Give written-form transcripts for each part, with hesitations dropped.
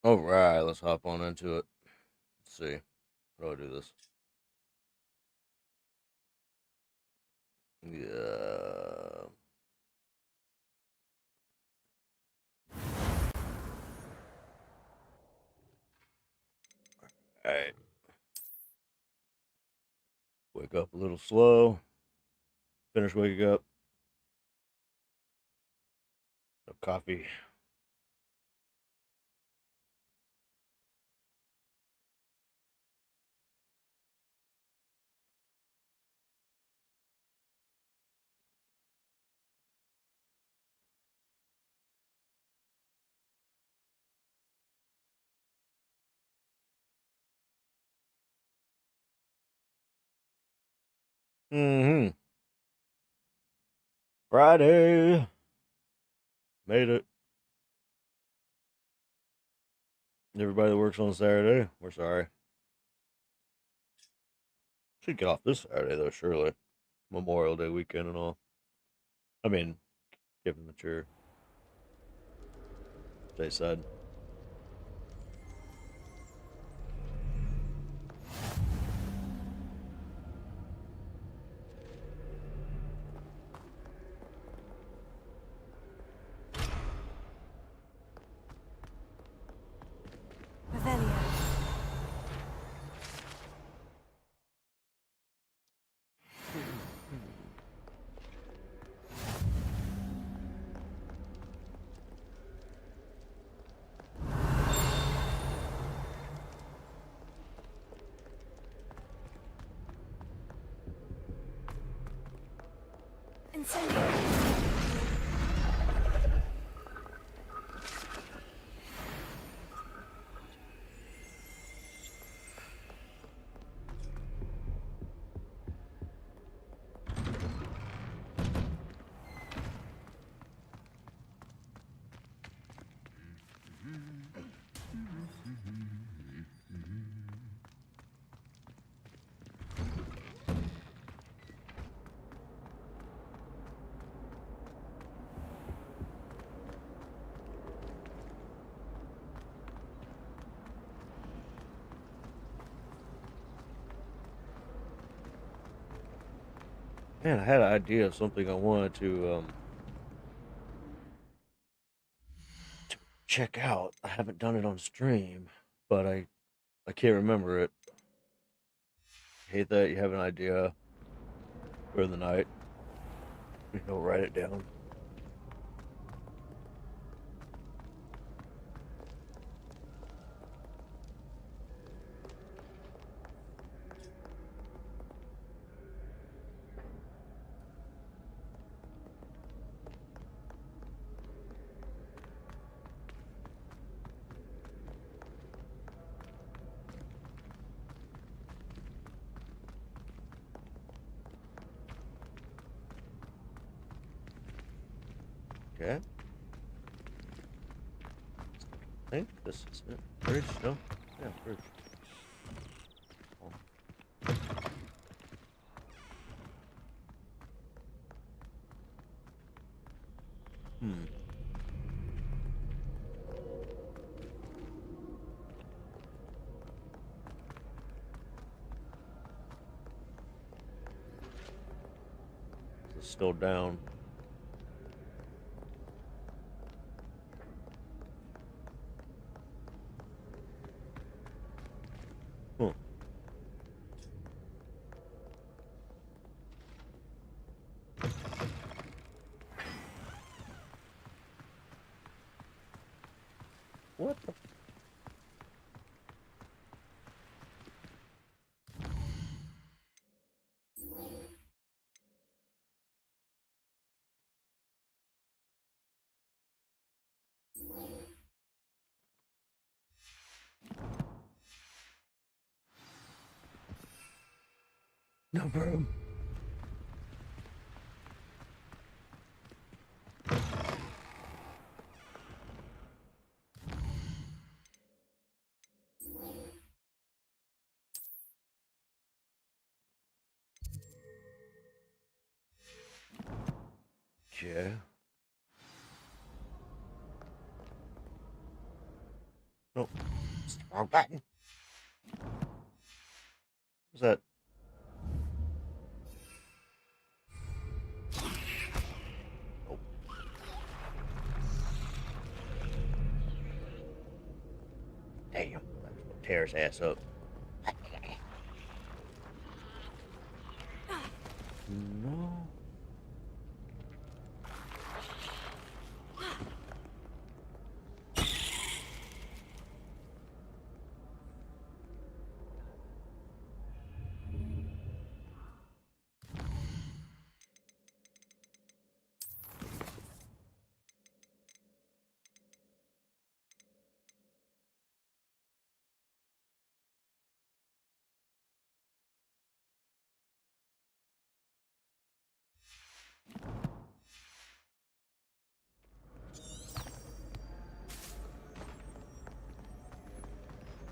All right, let's hop on into it. Let's see. How do I do this? Yeah. All right. Wake up a little slow. Finish waking up. No coffee. Mm-hmm. Friday. Made it. Everybody that works on Saturday, we're sorry. Should get off this Saturday though, surely. Memorial Day weekend and all. I mean, given that you're stateside. Revelio. Incendio. Man, I had an idea of something I wanted to check out. I haven't done it on stream, but I can't remember it. Hate that you have an idea for the night. You don't write it down. Okay. I think this is it. Bridge? No? Yeah, bridge. Oh. Hmm. It's still down. Huh. What the? No problem. Yeah. Nope. Wrong button. What's that? Oh. Damn. That was gonna tear his ass up. No.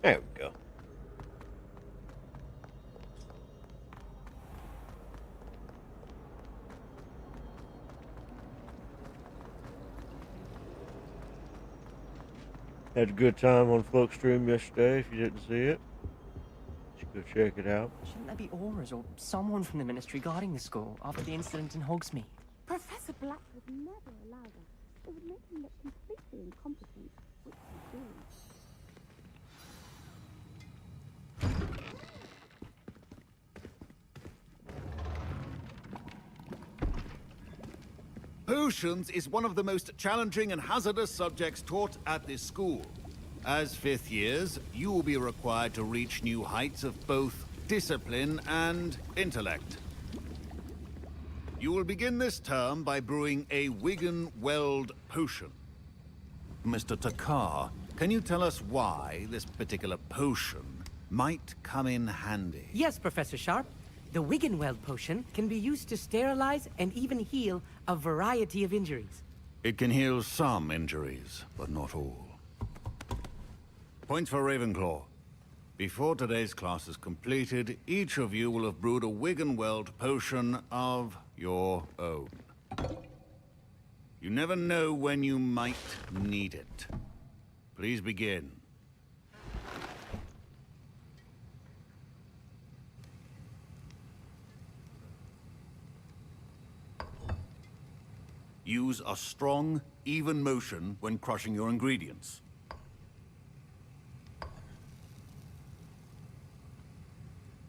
There we go. Had a good time on Float Stream yesterday. If you didn't see it, you should go check it out. Shouldn't there be auras or someone from the ministry guarding the school after the incident in Hogsmeade? Professor Black would never allow that. It would make him look completely incompetent, which he did. Potions is one of the most challenging and hazardous subjects taught at this school. As fifth years, you will be required to reach new heights of both discipline and intellect. You will begin this term by brewing a Wigan-Weld potion. Mr. Takar, can you tell us why this particular potion might come in handy? Yes, Professor Sharp. The Wiggenweld potion can be used to sterilize and even heal a variety of injuries. It can heal some injuries, but not all. Points for Ravenclaw. Before today's class is completed, each of you will have brewed a Wiggenweld potion of your own. You never know when you might need it. Please begin. Use a strong, even motion when crushing your ingredients.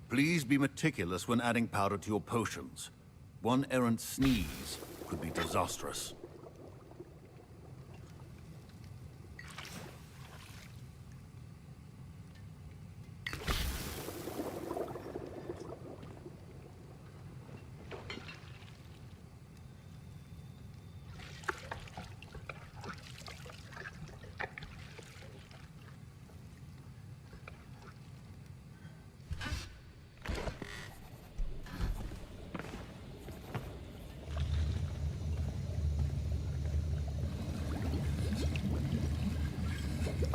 Please be meticulous when adding powder to your potions. One errant sneeze could be disastrous.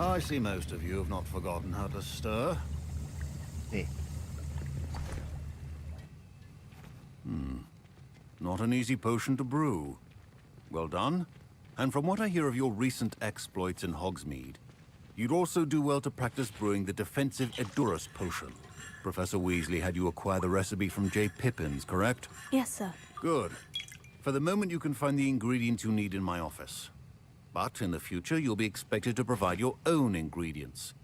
I see most of you have not forgotten how to stir. Not an easy potion to brew. Well done. And from what I hear of your recent exploits in Hogsmeade, you'd also do well to practice brewing the defensive Edurus potion. Professor Weasley had you acquire the recipe from J. Pippins, correct? Yes, sir. Good. For the moment, you can find the ingredients you need in my office. But in the future, you'll be expected to provide your own ingredients.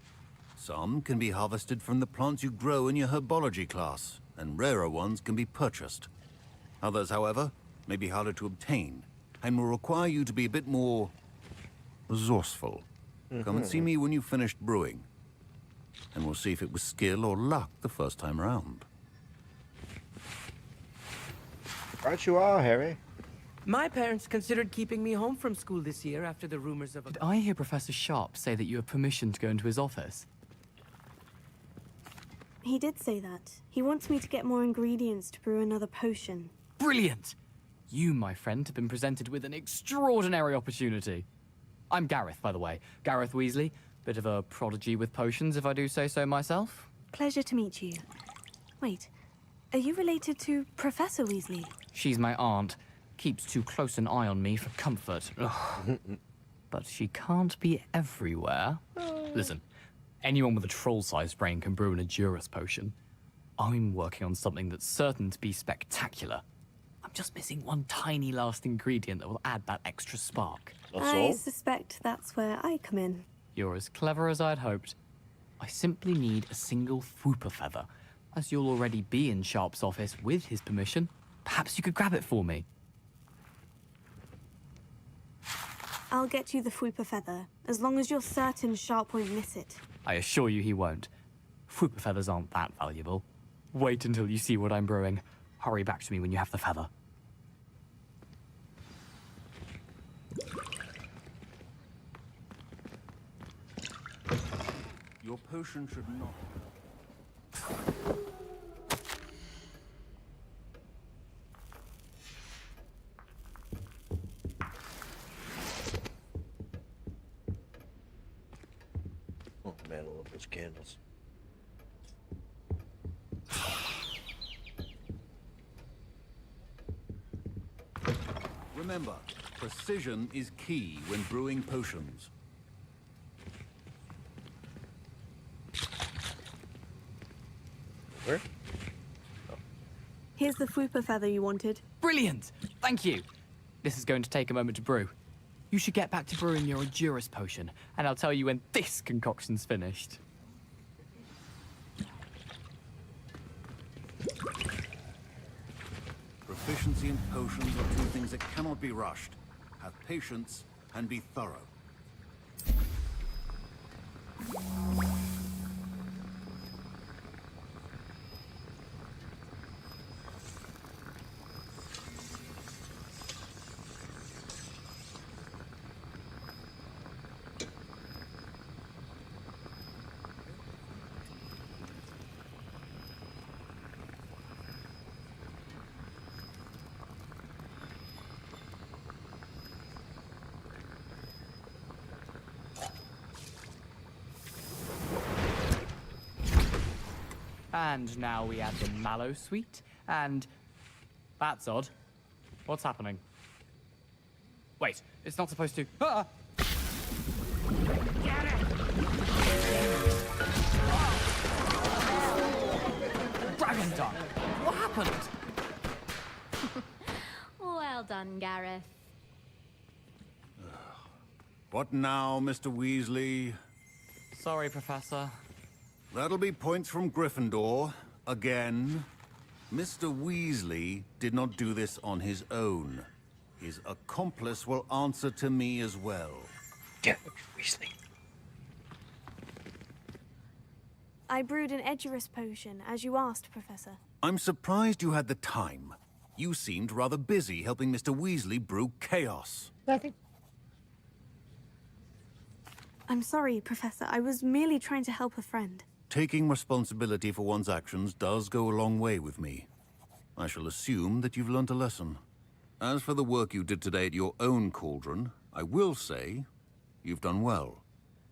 Some can be harvested from the plants you grow in your herbology class, and rarer ones can be purchased. Others, however, may be harder to obtain, and will require you to be a bit more resourceful. Come and see me when you've finished brewing, and we'll see if it was skill or luck the first time around. Right you are, Harry. My parents considered keeping me home from school this year after the rumors of a... Did I hear Professor Sharp say that you have permission to go into his office? He did say that. He wants me to get more ingredients to brew another potion. Brilliant! You, my friend, have been presented with an extraordinary opportunity. I'm Gareth, by the way. Gareth Weasley. Bit of a prodigy with potions, if I do say so myself. Pleasure to meet you. Wait, are you related to Professor Weasley? She's my aunt. Keeps too close an eye on me for comfort. Ugh. But she can't be everywhere. Listen, Anyone with a troll-sized brain can brew an Endurus potion. I'm working on something that's certain to be spectacular. I'm just missing one tiny last ingredient that will add that extra spark. That's I all? suspect that's where I come in. You're as clever as I'd hoped. I simply need a single Fwooper feather. As you'll already be in Sharp's office with his permission, perhaps you could grab it for me. I'll get you the Fwooper feather, as long as you're certain Sharp won't miss it. I assure you he won't. Fwooper feathers aren't that valuable. Wait until you see what I'm brewing. Hurry back to me when you have the feather. Your potion should not... Oh man, I love those candles. Remember, precision is key when brewing potions. Where? Here's the Fwooper feather you wanted. Brilliant! Thank you! This is going to take a moment to brew. You should get back to brewing your Endurus potion, and I'll tell you when this concoction's finished. Proficiency in potions are two things that cannot be rushed. Have patience and be thorough. And now we add the mallow sweet, and... That's odd. What's happening? Wait, it's not supposed to... Ah! Dragon Dunk! What happened? Well done, Gareth. What now, Mr. Weasley? Sorry, Professor. That'll be points from Gryffindor. Again. Mr. Weasley did not do this on his own. His accomplice will answer to me as well. Damn it, Weasley. I brewed an Edurus potion, as you asked, Professor. I'm surprised you had the time. You seemed rather busy helping Mr. Weasley brew chaos. I'm sorry, Professor. I was merely trying to help a friend. Taking responsibility for one's actions does go a long way with me. I shall assume that you've learnt a lesson. As for the work you did today at your own cauldron, I will say you've done well.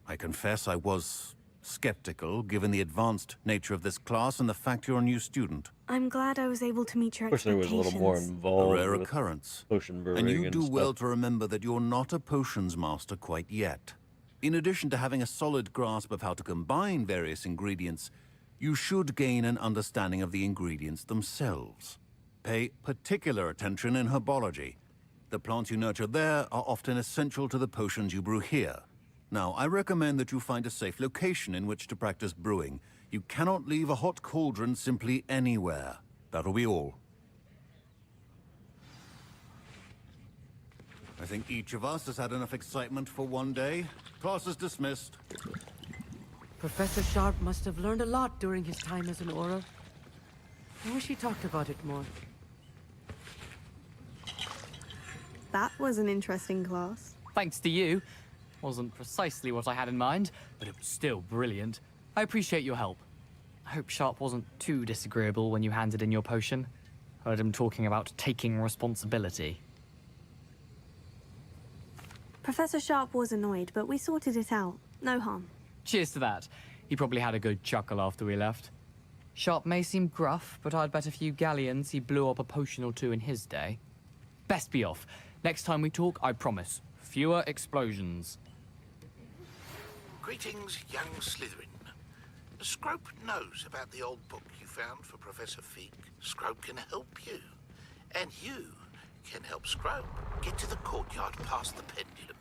I confess I was skeptical, given the advanced nature of this class and the fact you're a new student. I'm glad I was able to meet your Of course, there was a little more expectations. A involved rare with occurrence. potion brewing And you do stuff. well to remember that you're not a potions master quite yet. In addition to having a solid grasp of how to combine various ingredients, you should gain an understanding of the ingredients themselves. Pay particular attention in herbology. The plants you nurture there are often essential to the potions you brew here. Now, I recommend that you find a safe location in which to practice brewing. You cannot leave a hot cauldron simply anywhere. That'll be all. I think each of us has had enough excitement for one day. Class is dismissed. Professor Sharp must have learned a lot during his time as an Auror. I wish he talked about it more. That was an interesting class. Thanks to you. Wasn't precisely what I had in mind, but it was still brilliant. I appreciate your help. I hope Sharp wasn't too disagreeable when you handed in your potion. Heard him talking about taking responsibility. Professor Sharp was annoyed, but we sorted it out. No harm. Cheers to that. He probably had a good chuckle after we left. Sharp may seem gruff, but I'd bet a few galleons he blew up a potion or two in his day. Best be off. Next time we talk, I promise. Fewer explosions. Greetings, young Slytherin. Scrope knows about the old book you found for Professor Fig. Scrope can help you. And you can help Scrope get to the courtyard past the pendulum.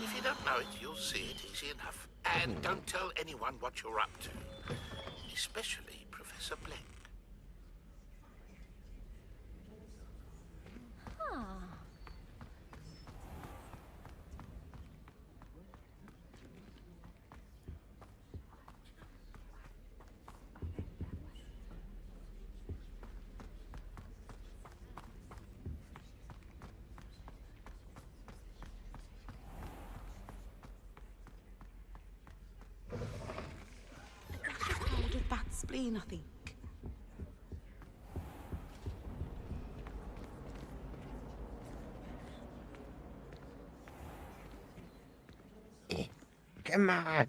If you don't know it, you'll see it easy enough. And don't tell anyone what you're up to. Especially Professor Black. With bat spleen, I think. Come on.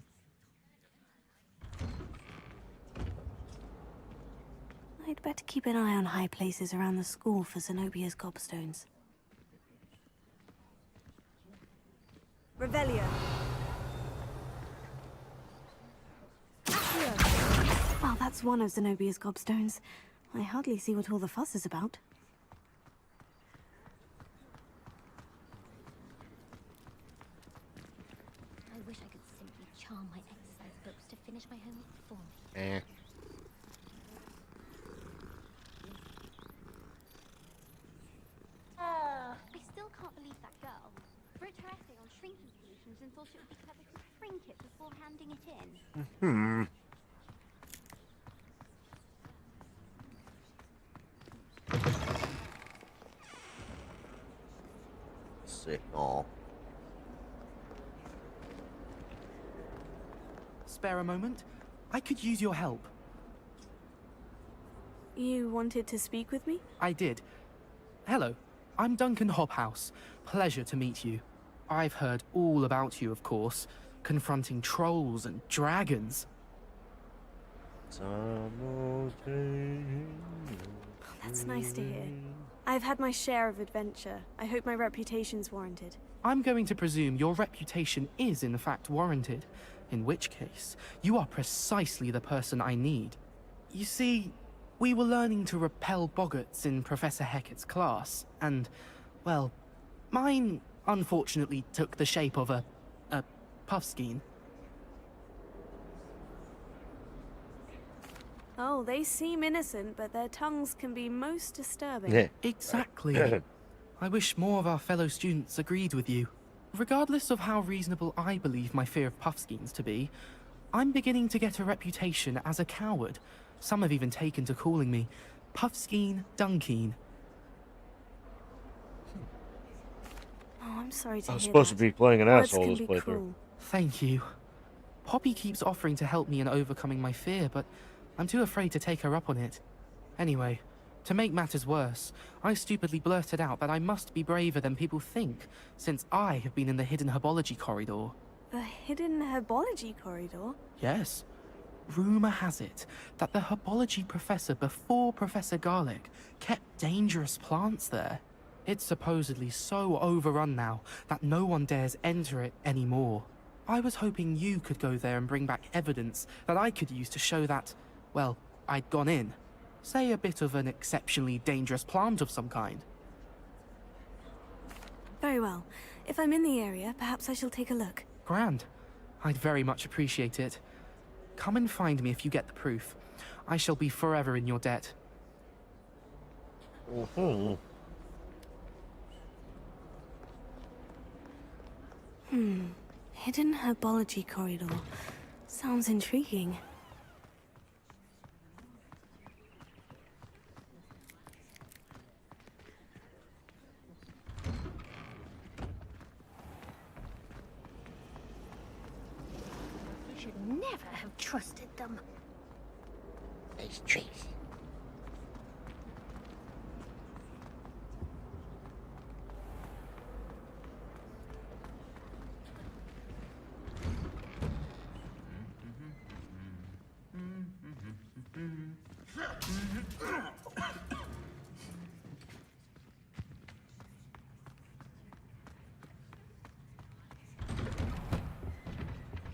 I'd better keep an eye on high places around the school for Zenobia's gobstones. Revelio. Well, that's one of Zenobia's gobstones. I hardly see what all the fuss is about. I wish I could simply charm my exercise books to finish my homework for me. I still can't believe that girl wrote her essay on shrinking solutions and thought it would be clever to shrink it before handing it in. Sick. Oh. Spare a moment? I could use your help. You wanted to speak with me? I did. Hello, I'm Duncan Hobhouse. Pleasure to meet you. I've heard all about you, of course, confronting trolls and dragons. That's nice to hear. I've had my share of adventure. I hope my reputation's warranted. I'm going to presume your reputation is in fact warranted, in which case, you are precisely the person I need. You see, we were learning to repel boggarts in Professor Hecat's class, and, well, mine unfortunately took the shape of a puffskein. Oh, they seem innocent, but their tongues can be most disturbing. Yeah. Exactly. I wish more of our fellow students agreed with you. Regardless of how reasonable I believe my fear of puffskeins to be, I'm beginning to get a reputation as a coward. Some have even taken to calling me Puffskeen Dunkeen. Oh, I'm sorry to I was hear supposed that. to be playing an Words asshole can this be playthrough. cruel. Thank you. Poppy keeps offering to help me in overcoming my fear, but I'm too afraid to take her up on it. Anyway, to make matters worse, I stupidly blurted out that I must be braver than people think, since I have been in the hidden herbology corridor. The hidden herbology corridor? Yes. Rumor has it that the herbology professor before Professor Garlic kept dangerous plants there. It's supposedly so overrun now that no one dares enter it anymore. I was hoping you could go there and bring back evidence that I could use to show that, well, I'd gone in. Say a bit of an exceptionally dangerous plant of some kind. Very well. If I'm in the area, perhaps I shall take a look. Grand. I'd very much appreciate it. Come and find me if you get the proof. I shall be forever in your debt. Hidden herbology corridor. Sounds intriguing. You should never have trusted them. These trees.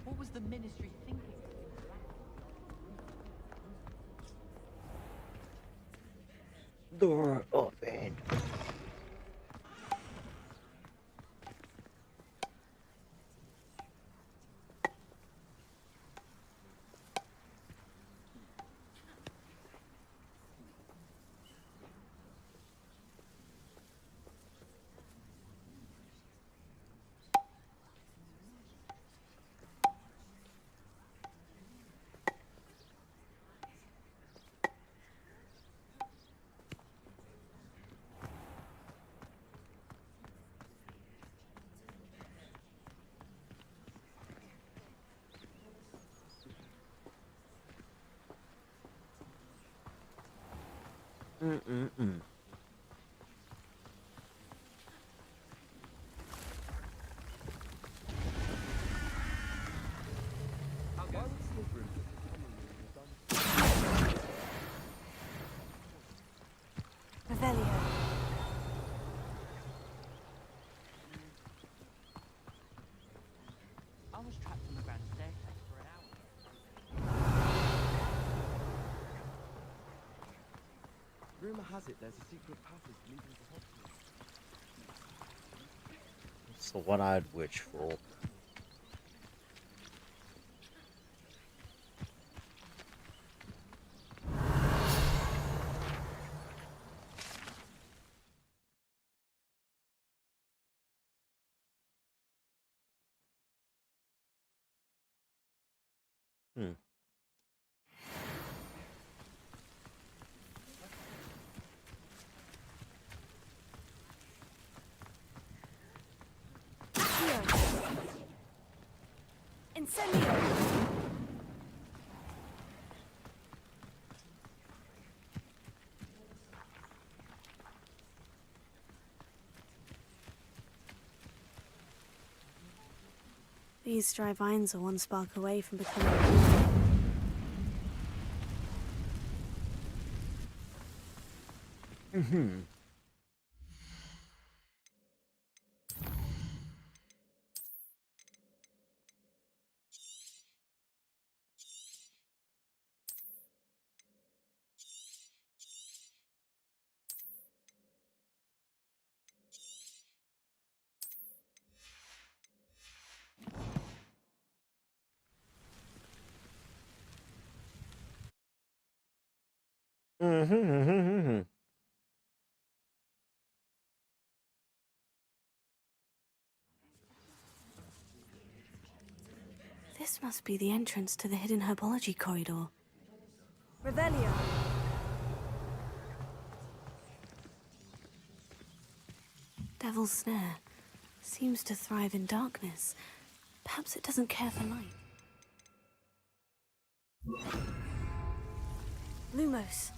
What was the Ministry thinking? Door open. Mm-mm-mm. Revelio. I was trapped on the grand staircase for an hour. Rumor has it there's a secret passage leading to hospital. What's the one-eyed witch for? Hmm. Incendio! These dry vines are one spark away from becoming... Mm-hmm. Mm-hmm. This must be the entrance to the hidden herbology corridor. Revelio! Devil's Snare. Seems to thrive in darkness. Perhaps it doesn't care for light. Lumos.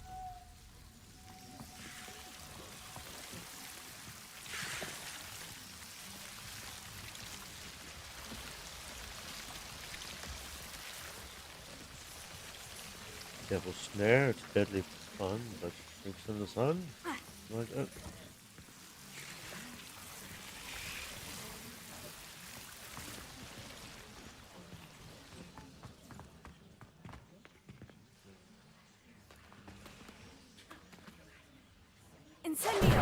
Devil's Snare, it's deadly fun, but shrinks in the sun. Like that. Incendio!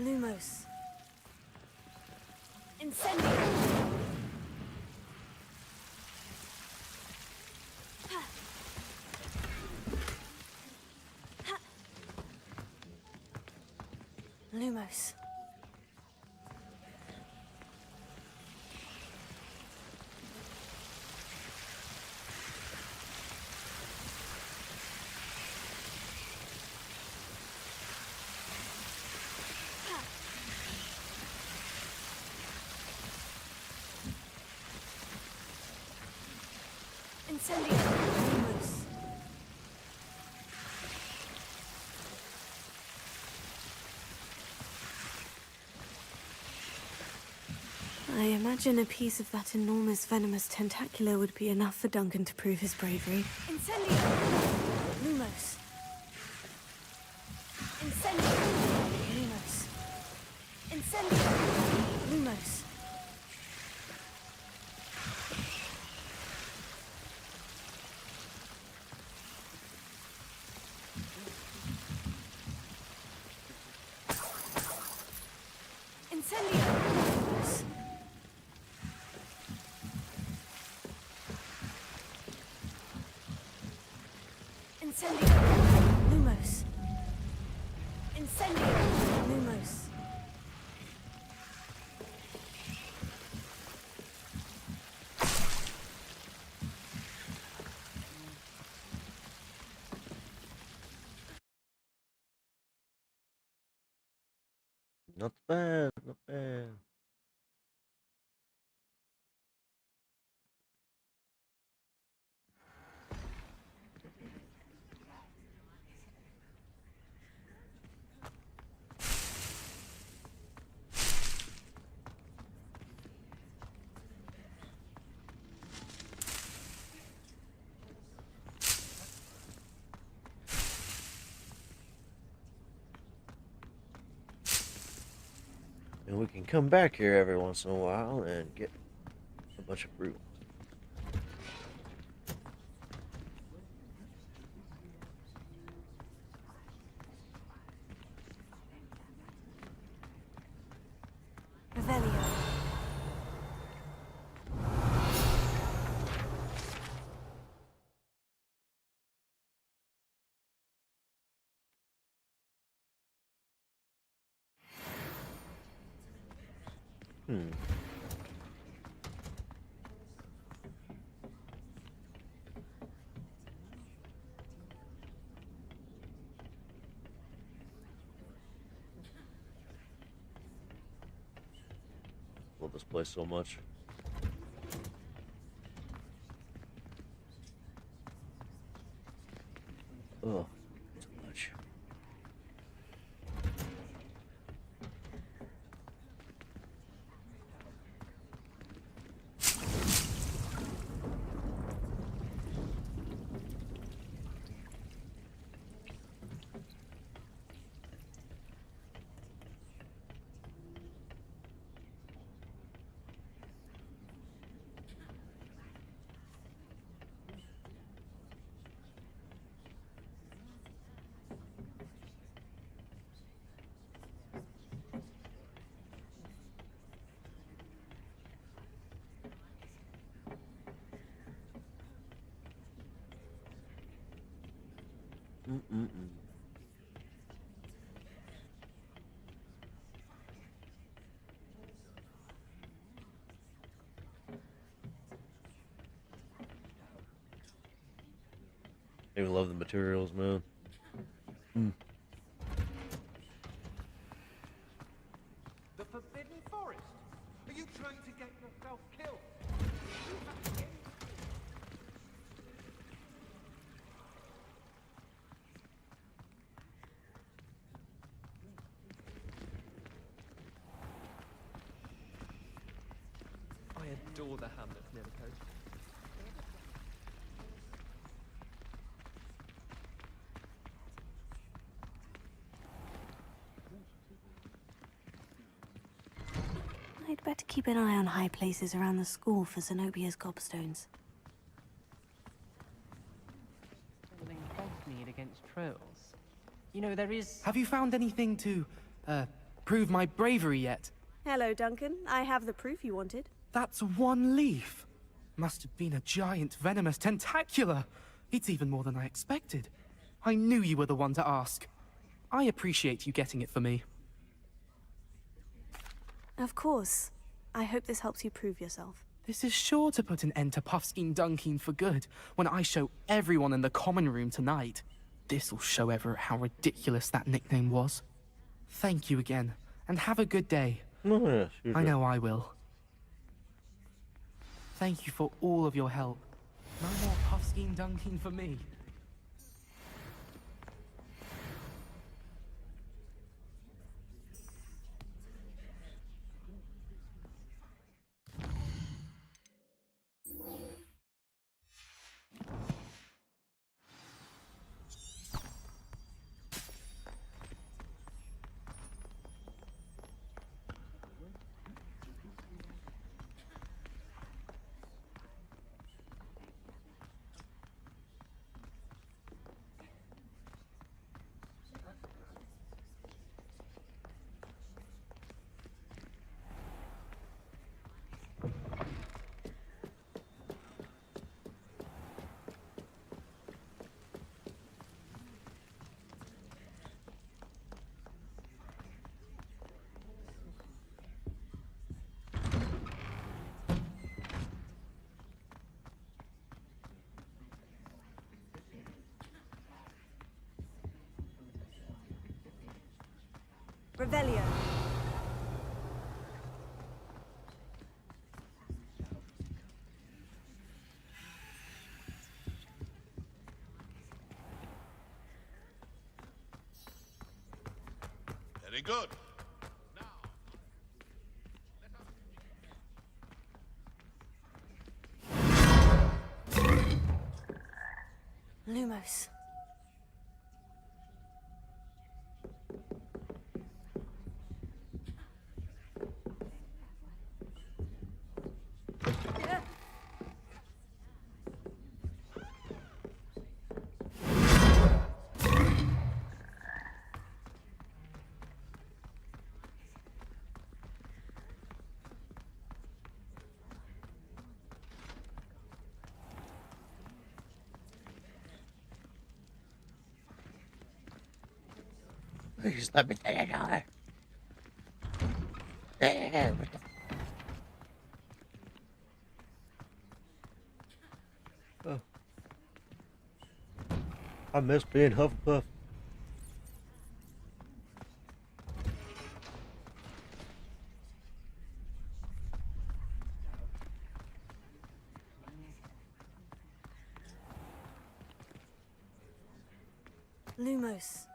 Lumos. Incendio! Lumos. Incendio! Lumos. I imagine a piece of that enormous venomous tentacular would be enough for Duncan to prove his bravery. Incendio! Lumos. Incendio! Lumos. Incendio! Lumos. Incendio! Lumos! Incendio! Lumos! Not bad, not bad. And we can come back here every once in a while and get a bunch of fruit. Revelio. Love this place so much. Oh, too much. I even love the materials, man. The Forbidden Forest? Are you trying to get yourself killed? I adore the hamlets near the coast. I'd better keep an eye on high places around the school for Zenobia's gobstones. Building both need against trolls. You know, there is... Have you found anything to, prove my bravery yet? Hello, Duncan. I have the proof you wanted. That's one leaf. Must have been a giant venomous tentacula. It's even more than I expected. I knew you were the one to ask. I appreciate you getting it for me. Of course. I hope this helps you prove yourself. This is sure to put an end to Puffskein Dunkeen for good when I show everyone in the common room tonight. This'll show Everett how ridiculous that nickname was. Thank you again, and have a good day. Oh, yes, I know I will. Thank you for all of your help. No more Puffskein Dunkeen for me. Revelio. Very good. Lumos. Please let me take a guy. Oh. I miss being Hufflepuff. Lumos.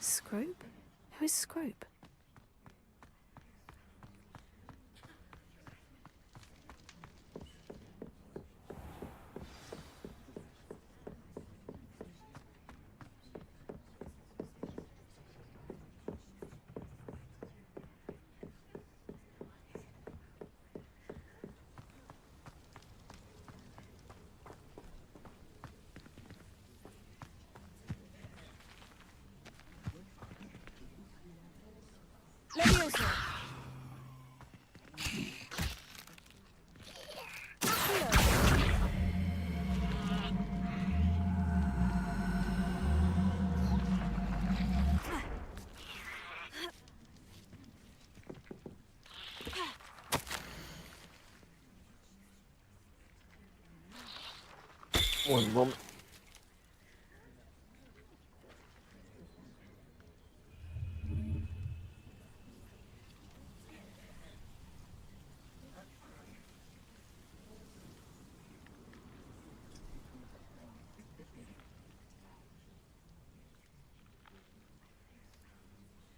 Scrope? Who is Scrope? Leviosa. One moment.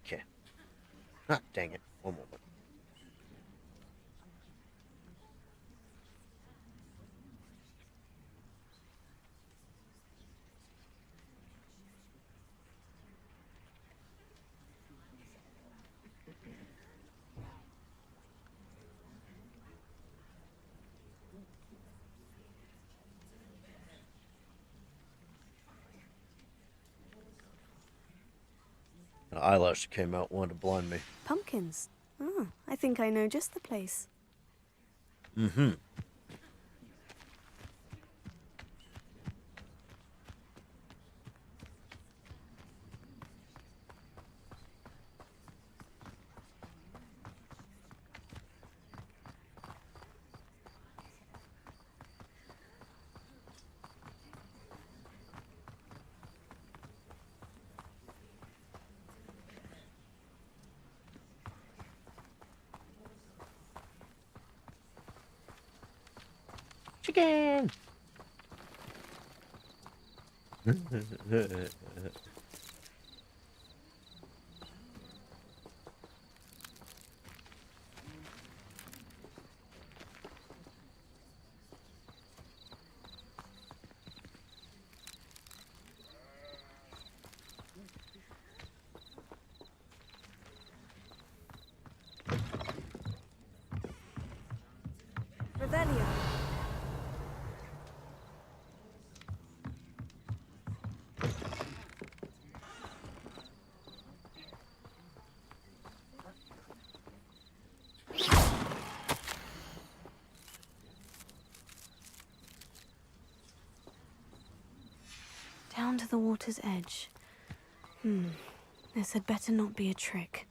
Okay. Ah, dang it. One moment. An eyelash came out, wanted to blind me. Pumpkins. Oh, I think I know just the place. Mm-hmm. Chicken! Down to the water's edge. This had better not be a trick.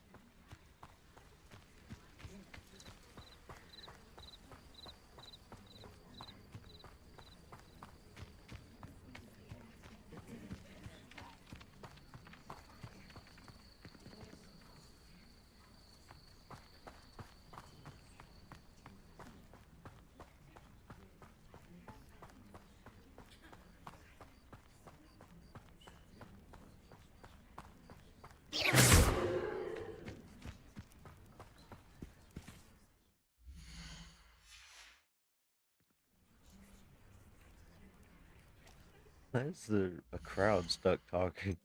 Why is there a crowd stuck talking?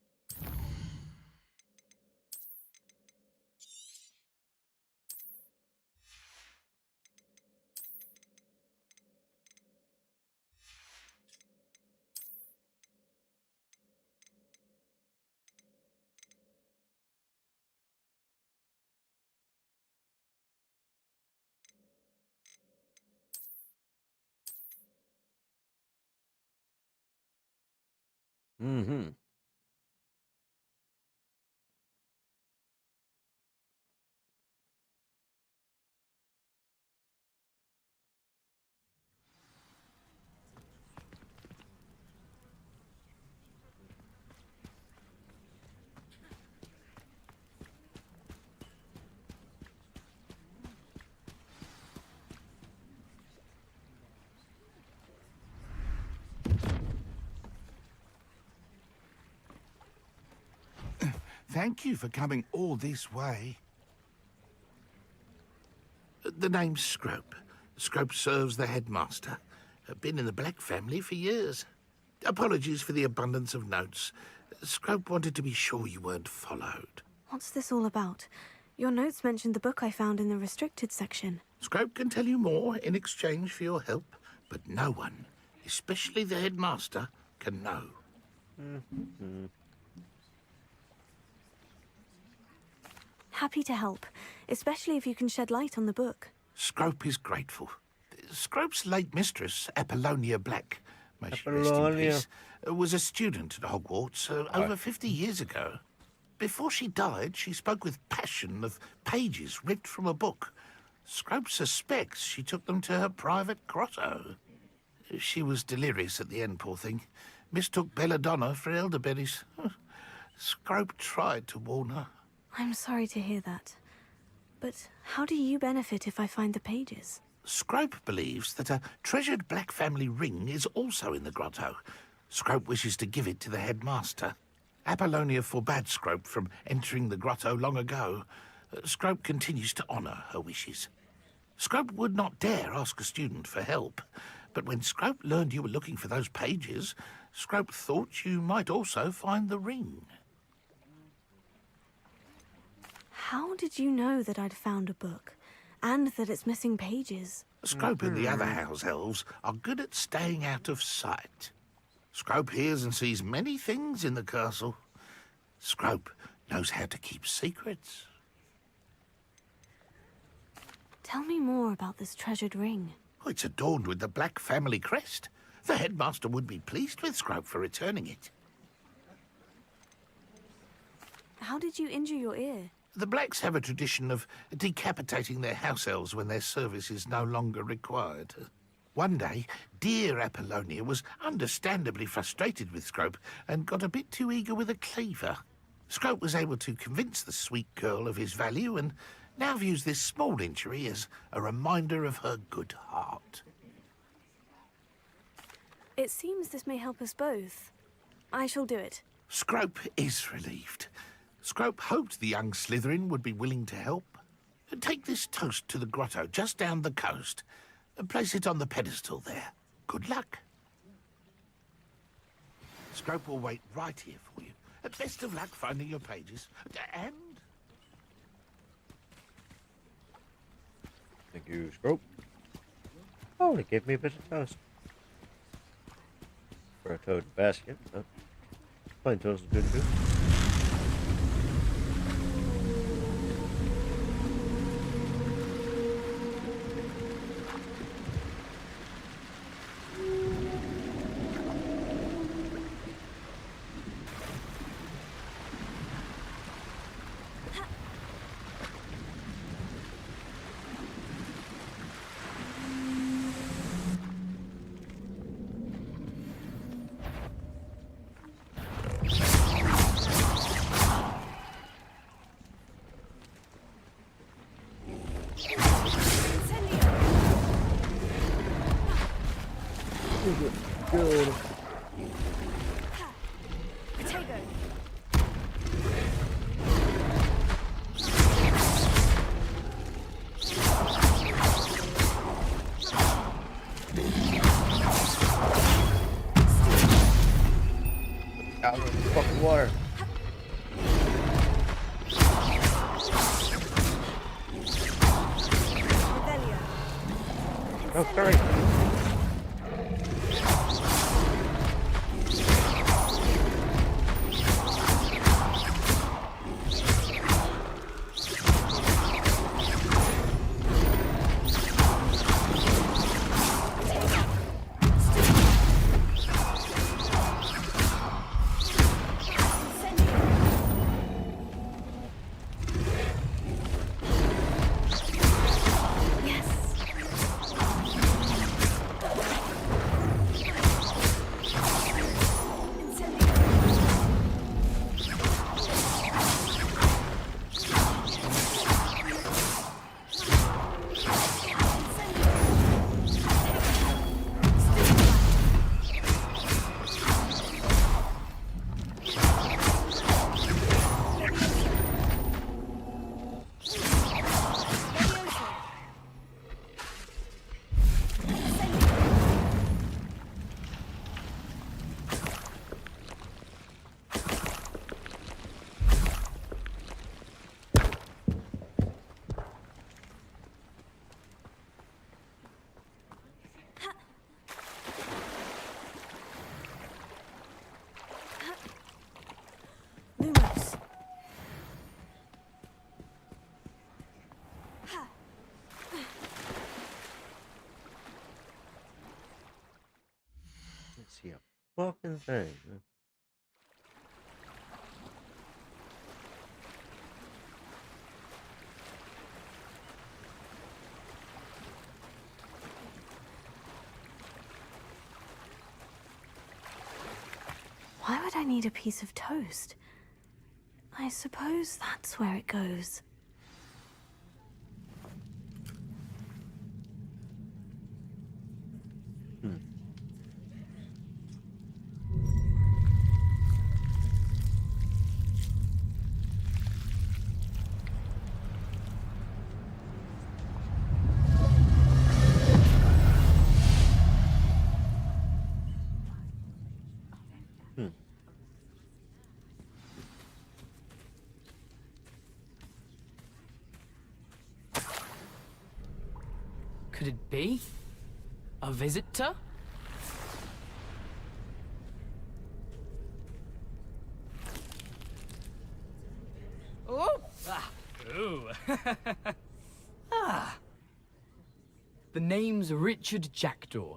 Mm-hmm. Thank you for coming all this way. The name's Scrope. Scrope serves the headmaster. Been in the Black family for years. Apologies for the abundance of notes. Scrope wanted to be sure you weren't followed. What's this all about? Your notes mentioned the book I found in the restricted section. Scrope can tell you more in exchange for your help, but no one, especially the headmaster, can know. Happy to help, especially if you can shed light on the book. Scrope is grateful. Scrope's late mistress, Apollonia Black, may she rest in Apollonia. peace, was a student at Hogwarts over 50 years ago. Before she died, she spoke with passion of pages ripped from a book. Scrope suspects she took them to her private grotto. She was delirious at the end, poor thing. Mistook belladonna for elderberries. Scrope tried to warn her. I'm sorry to hear that. But how do you benefit if I find the pages? Scrope believes that a treasured Black family ring is also in the grotto. Scrope wishes to give it to the headmaster. Apollonia forbade Scrope from entering the grotto long ago. Scrope continues to honour her wishes. Scrope would not dare ask a student for help, but when Scrope learned you were looking for those pages, Scrope thought you might also find the ring. How did you know that I'd found a book, and that it's missing pages? Scrope and the other house elves are good at staying out of sight. Scrope hears and sees many things in the castle. Scrope knows how to keep secrets. Tell me more about this treasured ring. Oh, it's adorned with the Black family crest. The headmaster would be pleased with Scrope for returning it. How did you injure your ear? The Blacks have a tradition of decapitating their house elves when their service is no longer required. One day, dear Apollonia was understandably frustrated with Scrope and got a bit too eager with a cleaver. Scrope was able to convince the sweet girl of his value and now views this small injury as a reminder of her good heart. It seems this may help us both. I shall do it. Scrope is relieved. Scrope hoped the young Slytherin would be willing to help. Take this toast to the grotto just down the coast and place it on the pedestal there. Good luck. Scrope will wait right here for you. Best of luck finding your pages. And... Thank you, Scrope. Oh, they gave me a bit of toast. For a toad basket. Plain toast is good too. shield. Potato. Out of the fucking water. Oh, sorry. Lumos. Let's see a fucking thing. Why would I need a piece of toast? I suppose that's where it goes. Could it be? A visitor? Oh! Ah! Ooh! Ah! The name's Richard Jackdaw.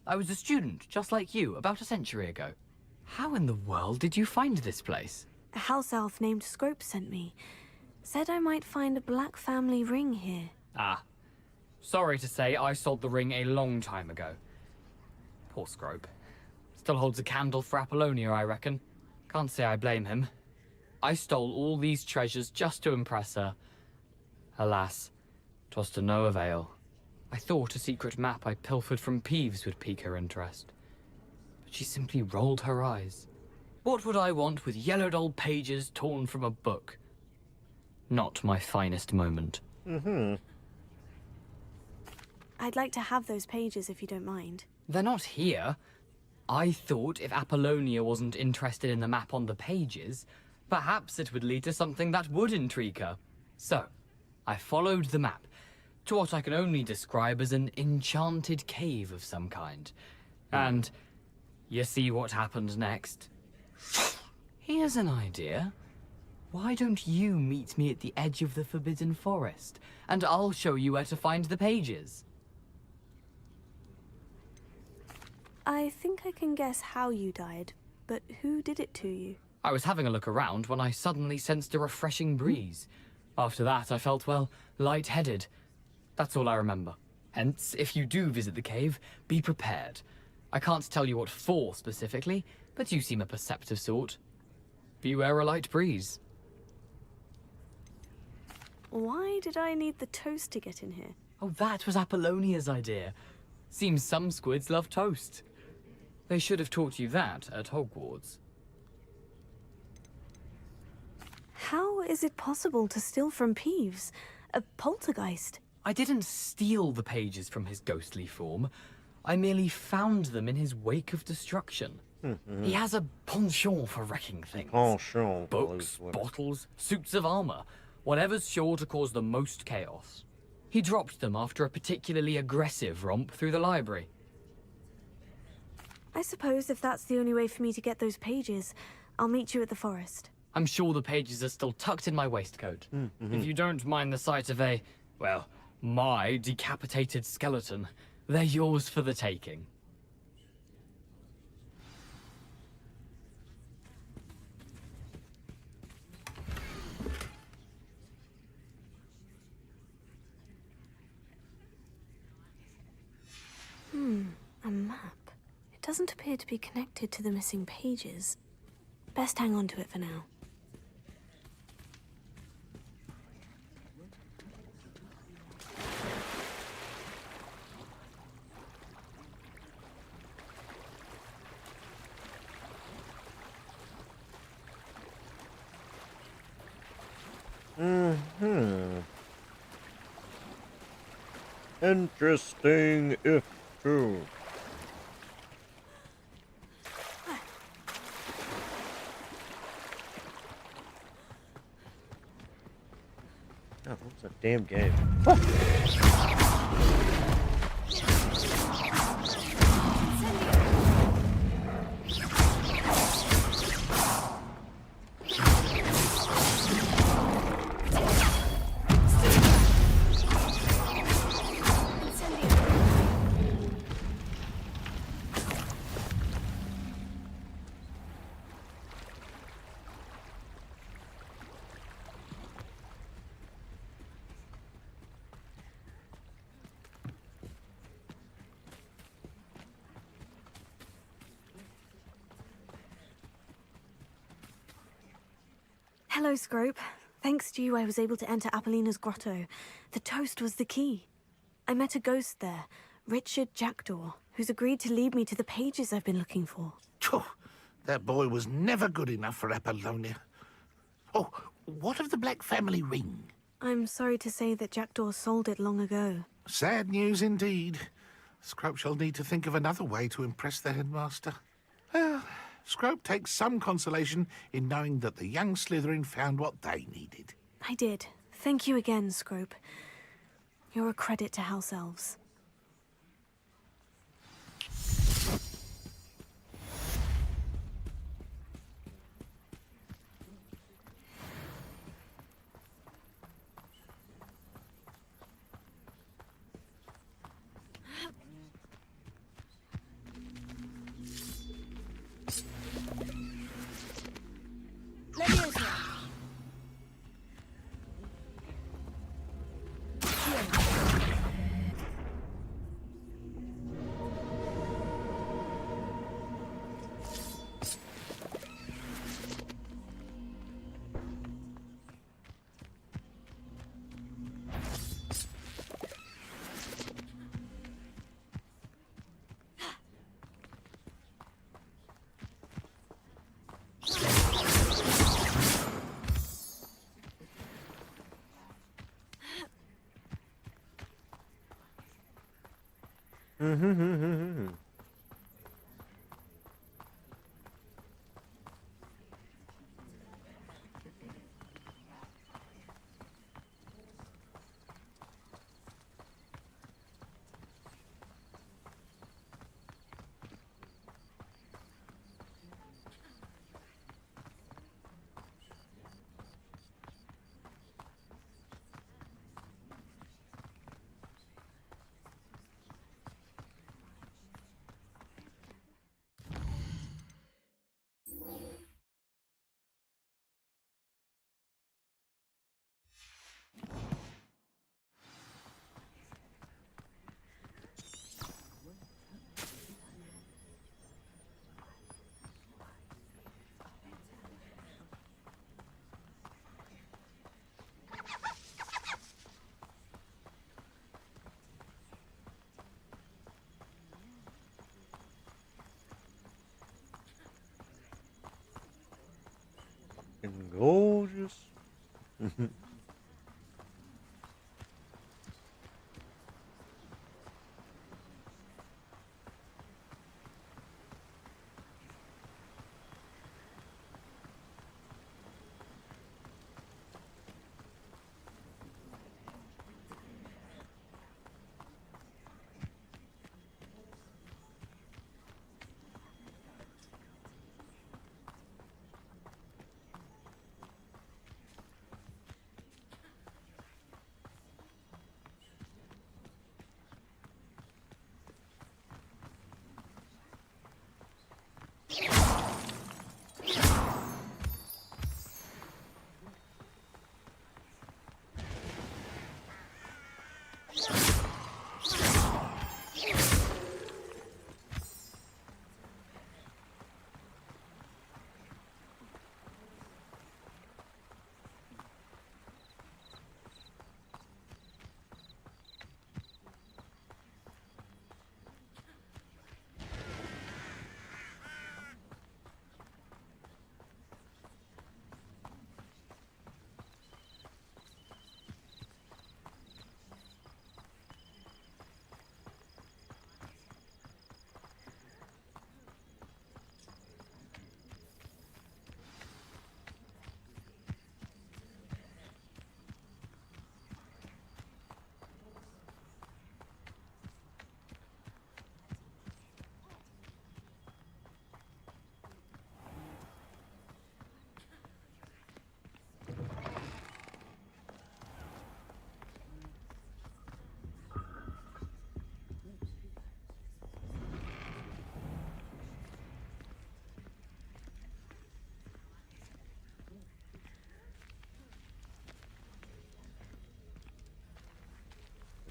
I was a student, just like you, about a century ago. How in the world did you find this place? A house elf named Scrope sent me. Said I might find a black family ring here. Ah. Sorry to say, I sold the ring a long time ago. Poor Scrope. Still holds a candle for Apollonia, I reckon. Can't say I blame him. I stole all these treasures just to impress her. Alas, 'twas to no avail. I thought a secret map I pilfered from Peeves would pique her interest. But she simply rolled her eyes. What would I want with yellowed old pages torn from a book? Not my finest moment. I'd like to have those pages if you don't mind. They're not here. I thought if Apollonia wasn't interested in the map on the pages, perhaps it would lead to something that would intrigue her. So, I followed the map to what I can only describe as an enchanted cave of some kind. And you see what happened next? Here's an idea. Why don't you meet me at the edge of the Forbidden Forest, and I'll show you where to find the pages? I think I can guess how you died, but who did it to you? I was having a look around when I suddenly sensed a refreshing breeze. After that, I felt, well, lightheaded. That's all I remember. Hence, if you do visit the cave, be prepared. I can't tell you what for specifically, but you seem a perceptive sort. Beware a light breeze. Why did I need the toast to get in here? Oh, that was Apollonia's idea. Seems some squids love toast. They should have taught you that at Hogwarts. How is it possible to steal from Peeves? A poltergeist? I didn't steal the pages from his ghostly form. I merely found them in his wake of destruction. He has a penchant for wrecking things. Books, bottles, suits of armor, whatever's sure to cause the most chaos. He dropped them after a particularly aggressive romp through the library. I suppose if that's the only way for me to get those pages, I'll meet you at the forest. I'm sure the pages are still tucked in my waistcoat. If you don't mind the sight of a, well, my decapitated skeleton, they're yours for the taking. A map. It doesn't appear to be connected to the missing pages. Best hang on to it for now. Interesting if true. Oh, what's that damn game? Hello, Scrope. Thanks to you, I was able to enter Apollina's grotto. The toast was the key. I met a ghost there, Richard Jackdaw, who's agreed to lead me to the pages I've been looking for. Phew, that boy was never good enough for Apollonia. Oh, what of the Black family ring? I'm sorry to say that Jackdaw sold it long ago. Sad news indeed. Scrope shall need to think of another way to impress the headmaster. Well, Scrope takes some consolation in knowing that the young Slytherin found what they needed. I did. Thank you again, Scrope. You're a credit to House Elves. And gorgeous.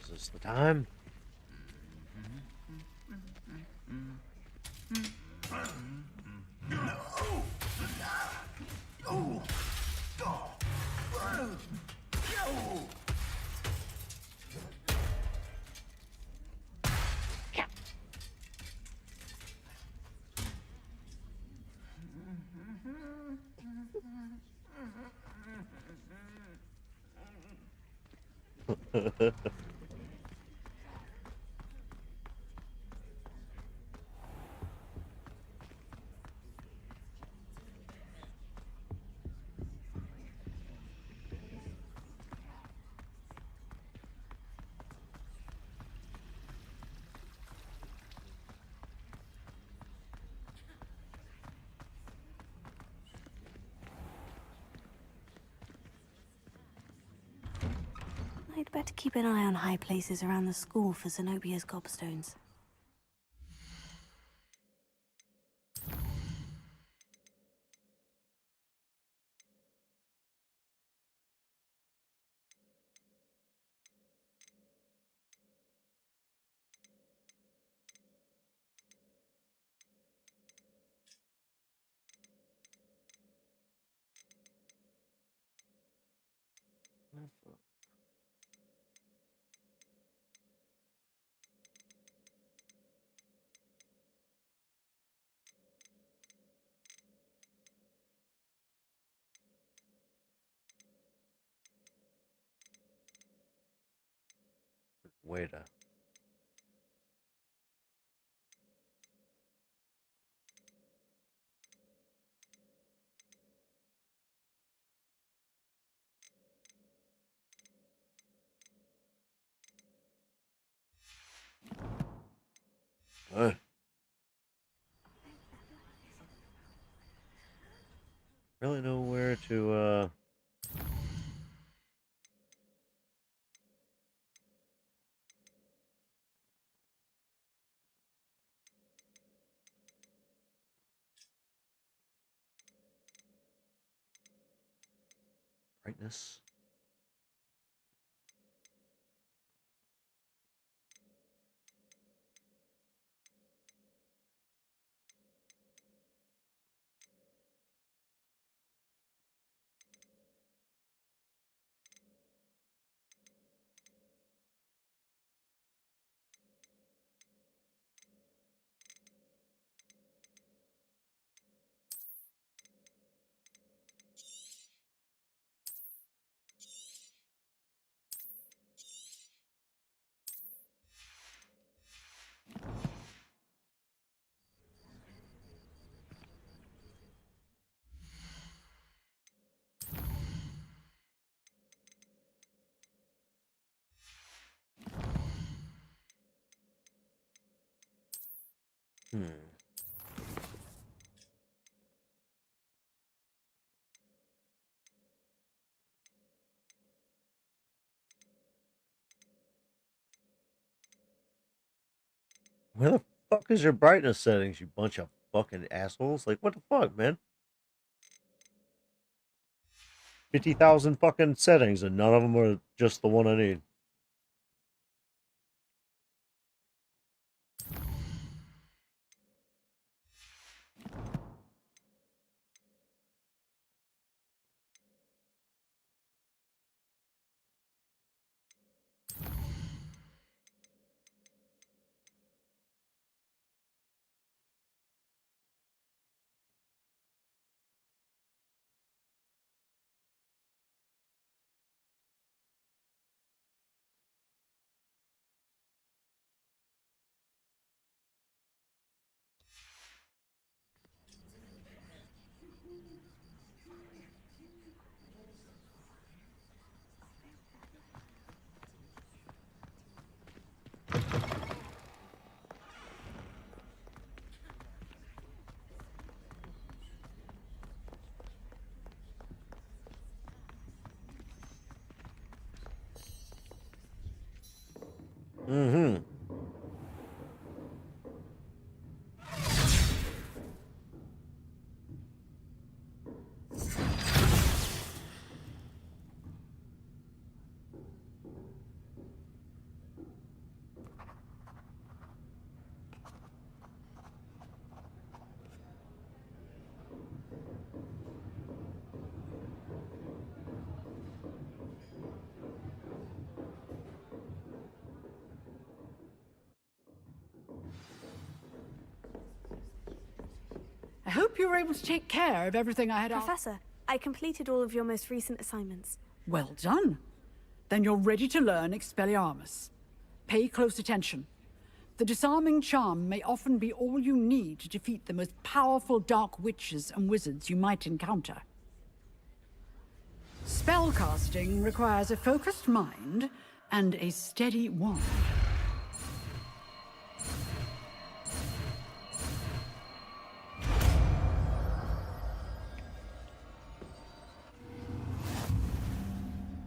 Is this the time? I'd better keep an eye on high places around the school for Zenobia's gobstones. Wait a. Really know where to brightness. Hmm. Where the fuck is your brightness settings, you bunch of fucking assholes? Like, what the fuck, man? 50,000 fucking settings, and none of them are just the one I need. Mm-hmm. I hope you were able to take care of everything I had asked. Professor, I completed all of your most recent assignments. Well done. Then you're ready to learn Expelliarmus. Pay close attention. The disarming charm may often be all you need to defeat the most powerful dark witches and wizards you might encounter. Spellcasting requires a focused mind and a steady wand.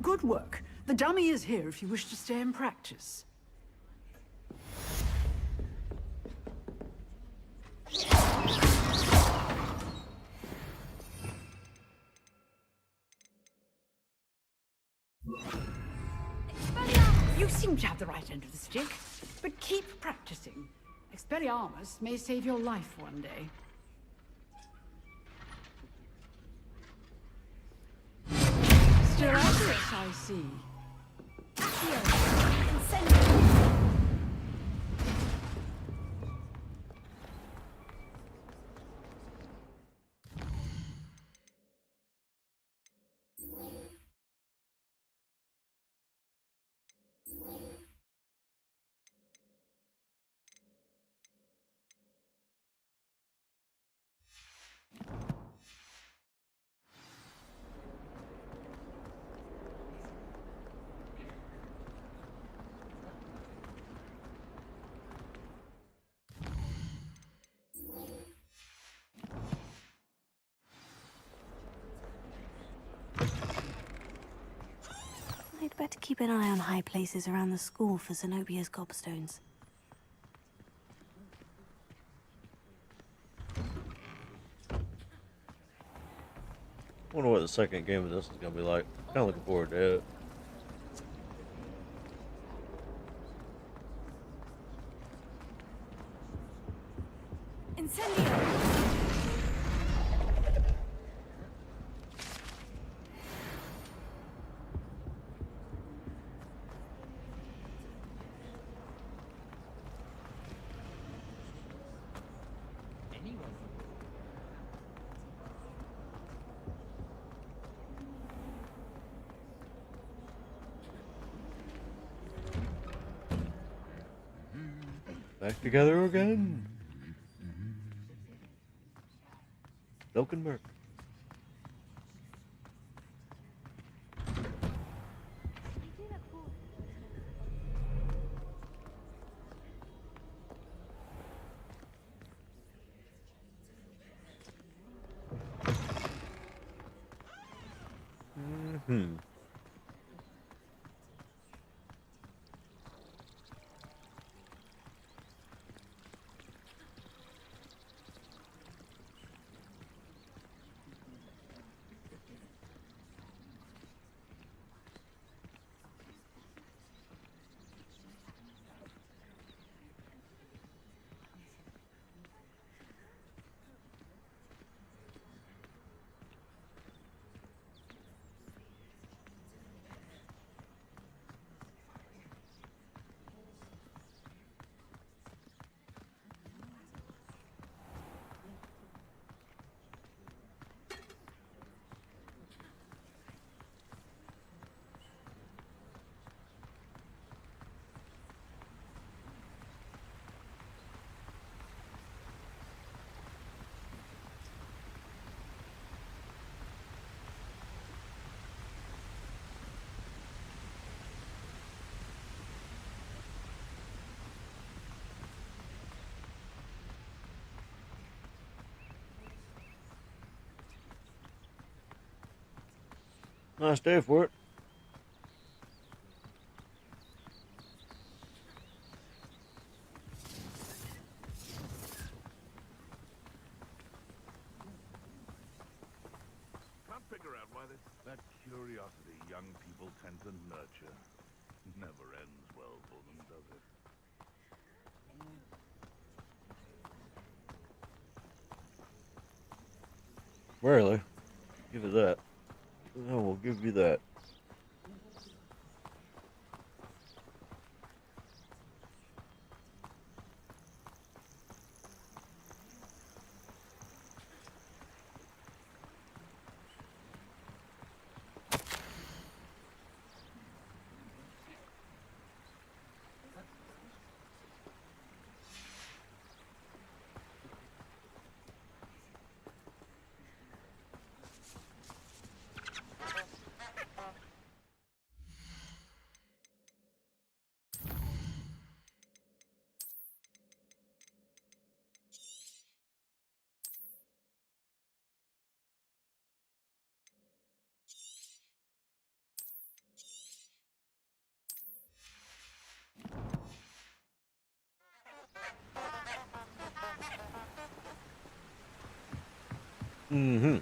Good work. The dummy is here if you wish to stay and practice. You seem to have the right end of the stick, but keep practicing. Expelliarmus may save your life one day. Still at it, I see. I'd better keep an eye on high places around the school for Zenobia's gobstones. Wonder what the second game of this is gonna be like. Kind of looking forward to it. Incendio! Back together again. Milk and Merc. Nice day for it. Can't figure out why that curiosity young people tend to nurture never ends well for them, does it? Really? Give it that. No, we'll give you that. Mm-hmm.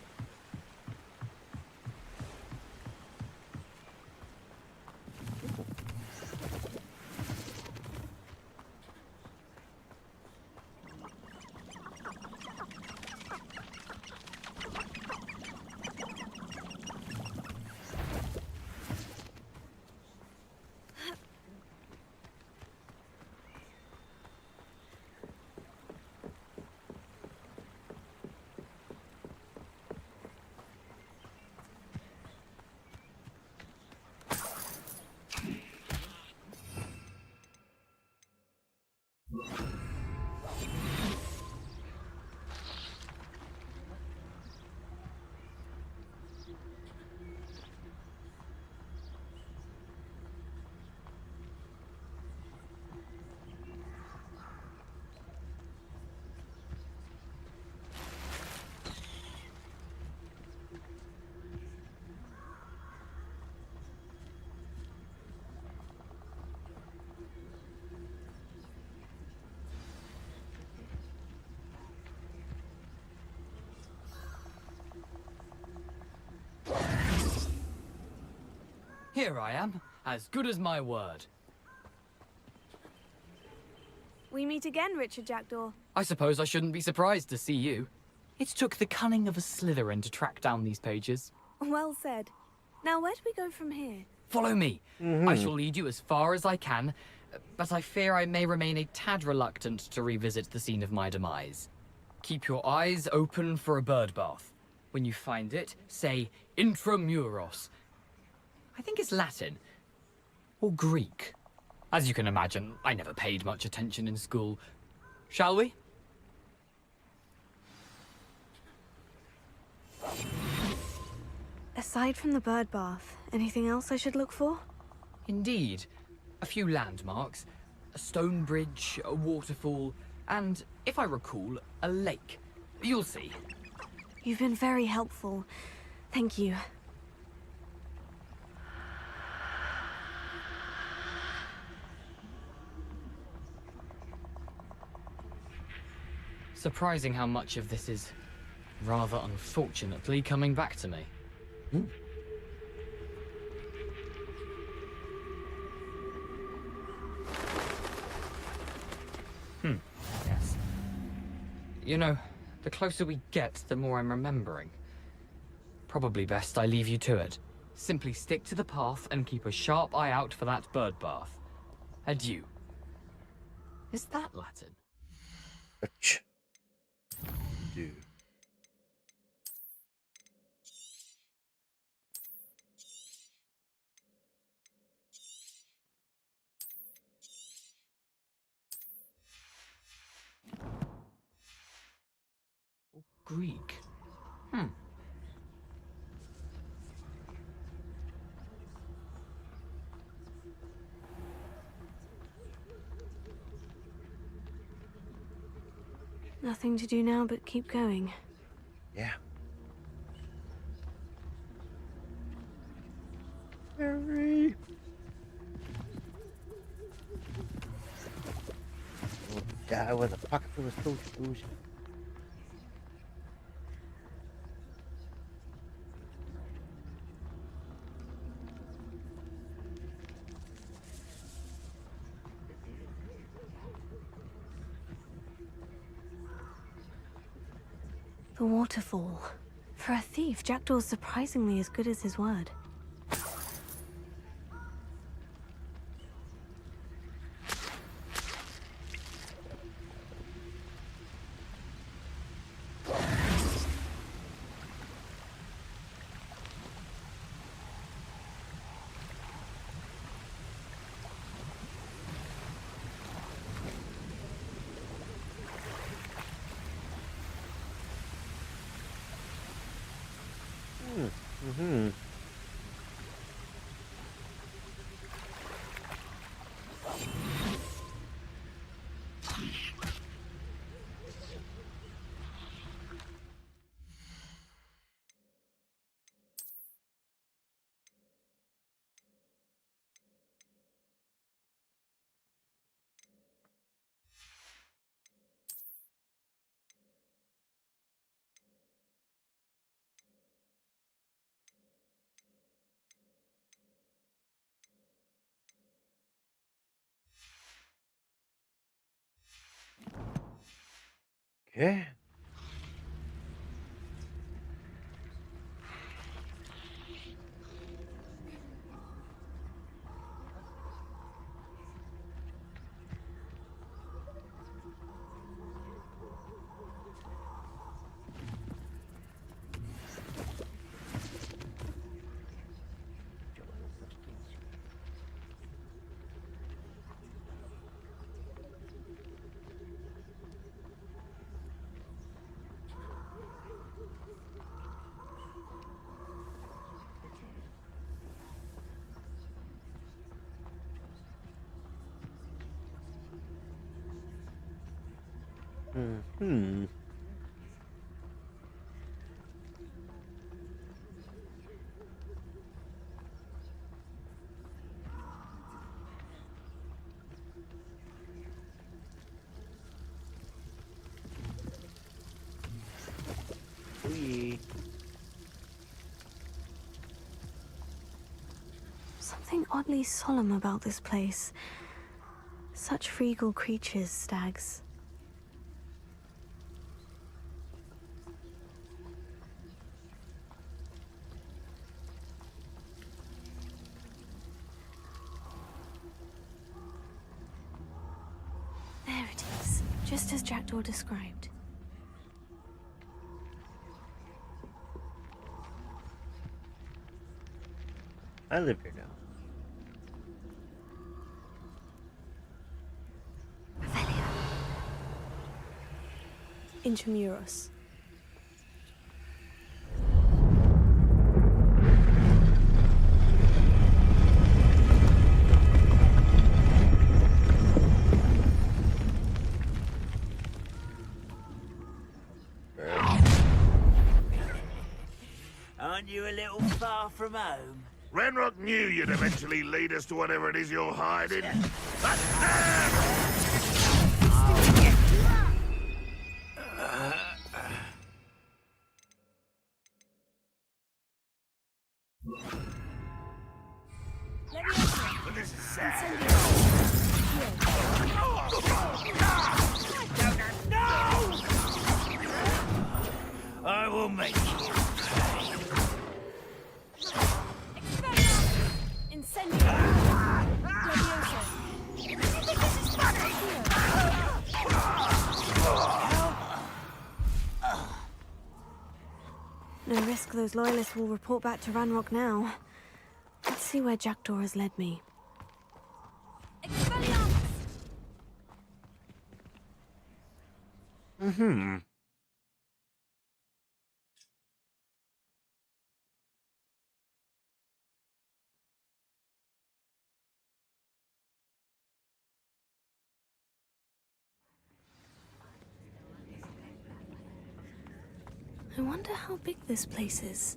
Here I am, as good as my word. We meet again, Richard Jackdaw. I suppose I shouldn't be surprised to see you. It took the cunning of a Slytherin to track down these pages. Well said. Now, where do we go from here? Follow me. I shall lead you as far as I can, but I fear I may remain a tad reluctant to revisit the scene of my demise. Keep your eyes open for a bird bath. When you find it, say intramuros. I think it's Latin. Or Greek. As you can imagine, I never paid much attention in school. Shall we? Aside from the bird bath, anything else I should look for? Indeed. A few landmarks. A stone bridge, a waterfall, and, if I recall, a lake. You'll see. You've been very helpful. Thank you. Surprising how much of this is rather unfortunately coming back to me. Yes. You know, the closer we get, the more I'm remembering. Probably best I leave you to it. Simply stick to the path and keep a sharp eye out for that bird bath. Adieu. Is that Latin? Dude. Greek. Nothing to do now but keep going. Yeah. Harry. We'll die with a pocket full of social. The waterfall. For a thief, Jackdaw's surprisingly as good as his word. Okay. Something oddly solemn about this place. Such regal creatures, stags. There it is, just as Jackdaw described. I live here now. Intramuros. Aren't you a little far from home? Renrock knew you'd eventually lead us to whatever it is you're hiding. for this sand. I will make you pay. Incendio! Leviosa! You think this is funny? No risk those loyalists will report back to Ranrock now. Let's see where Jackdaw has led me. Mm-hmm. I wonder how big this place is.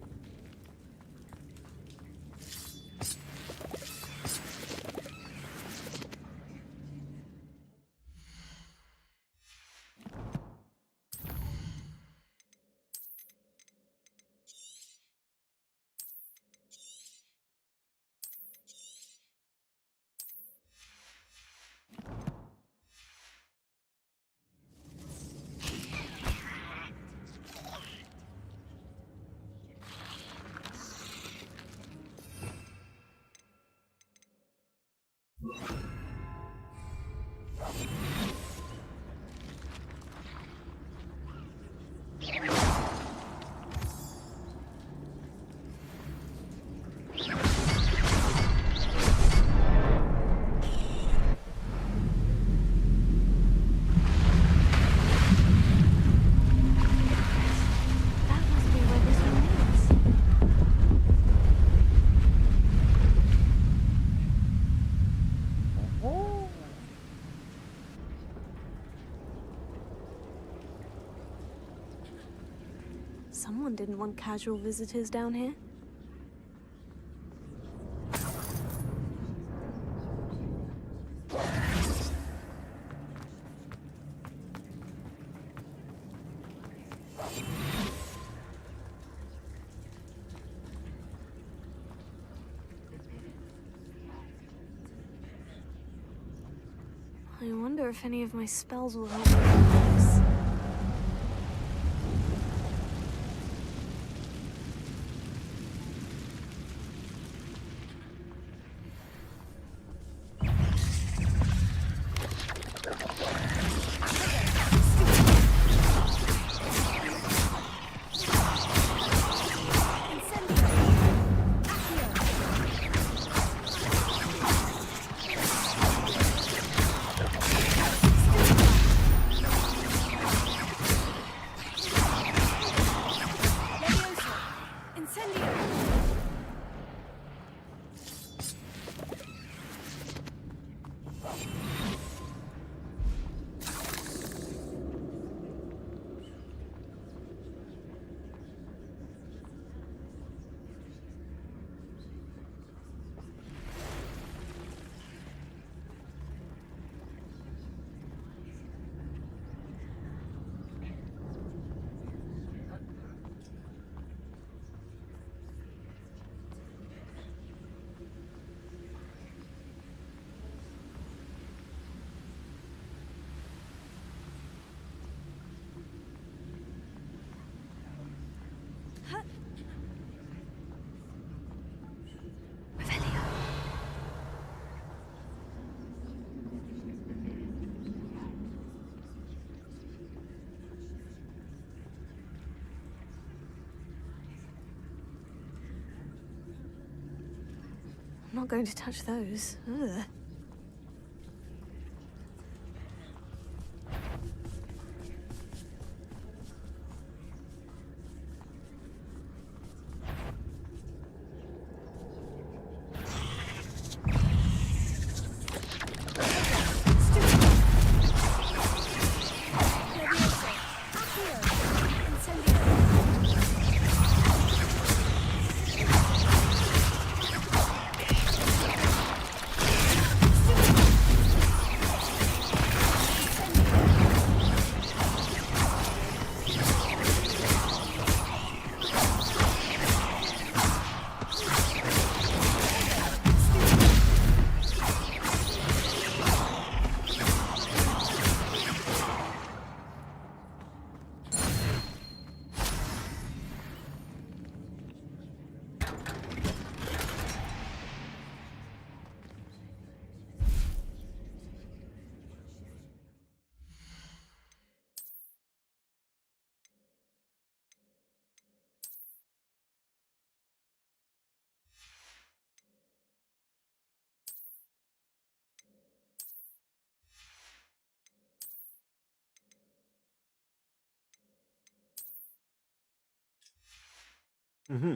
Someone didn't want casual visitors down here. I wonder if any of my spells will help me with this. I'm not going to touch those. Ugh. Mm-hmm.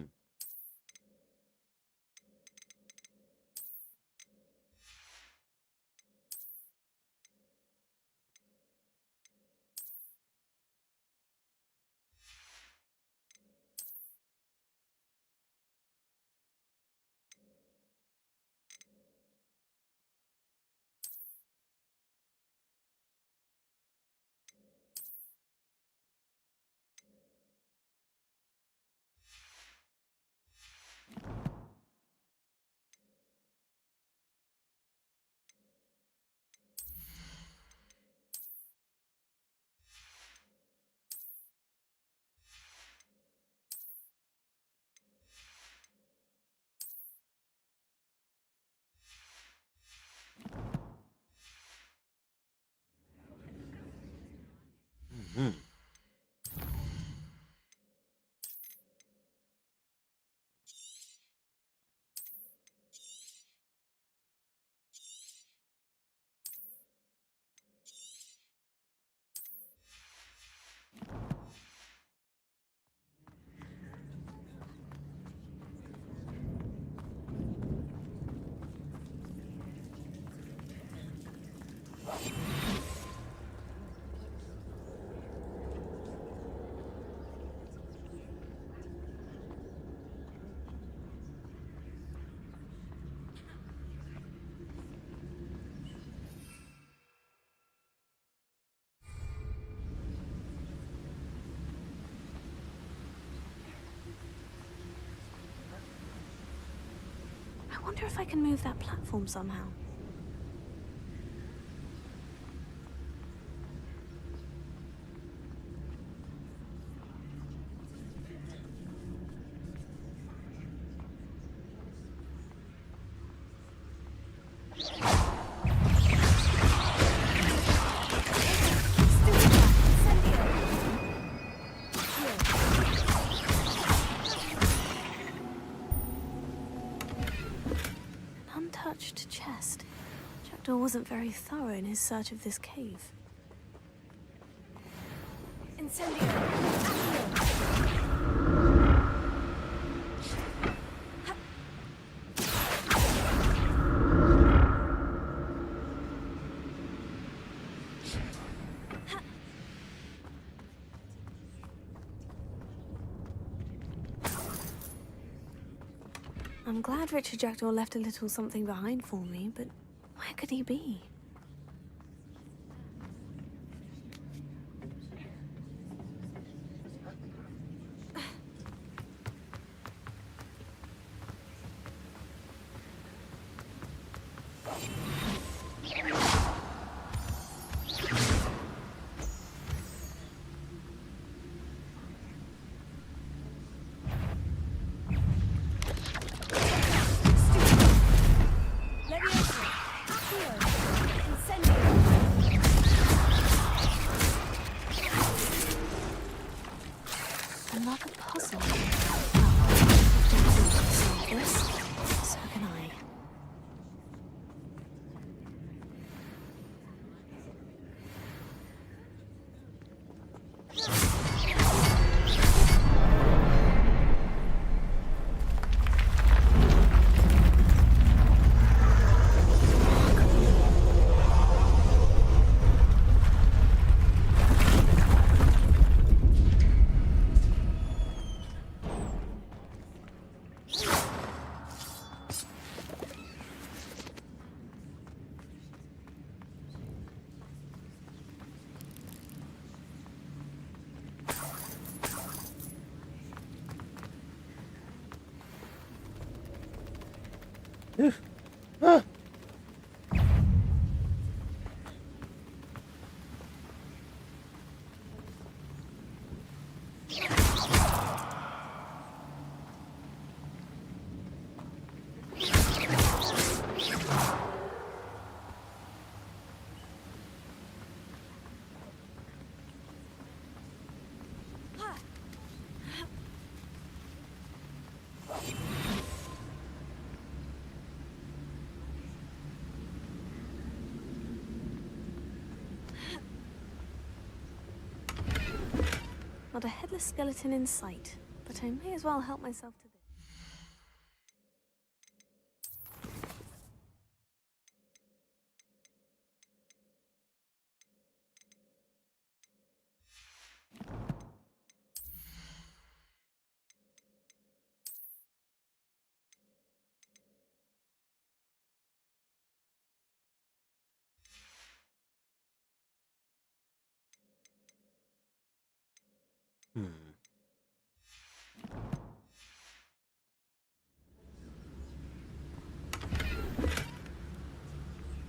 Mm-hmm. I wonder if I can move that platform somehow. An untouched chest. Jackdaw wasn't very thorough in his search of this cave. Incendio! I'm glad Richard Jackdaw left a little something behind for me, but where could he be? Another puzzle. Well, if Jackdaw can solve this, so can I. Ah. Not a headless skeleton in sight. but I may as well help myself to this.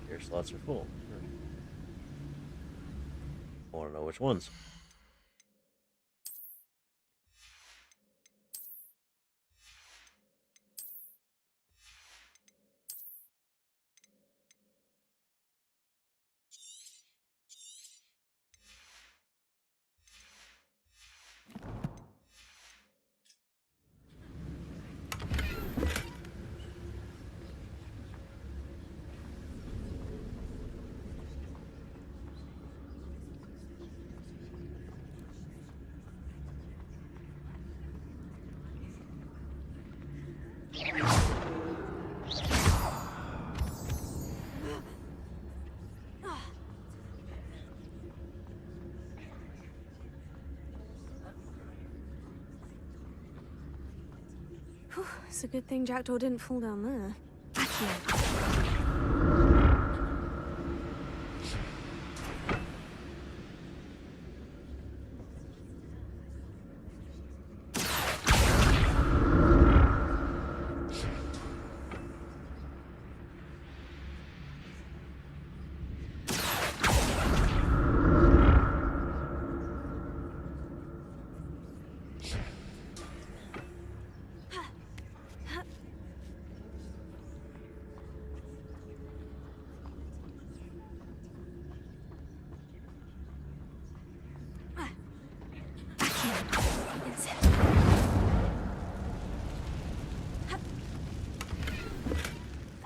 Your slots are full. I want to know which ones. Whew, it's a good thing Jackdaw didn't fall down there.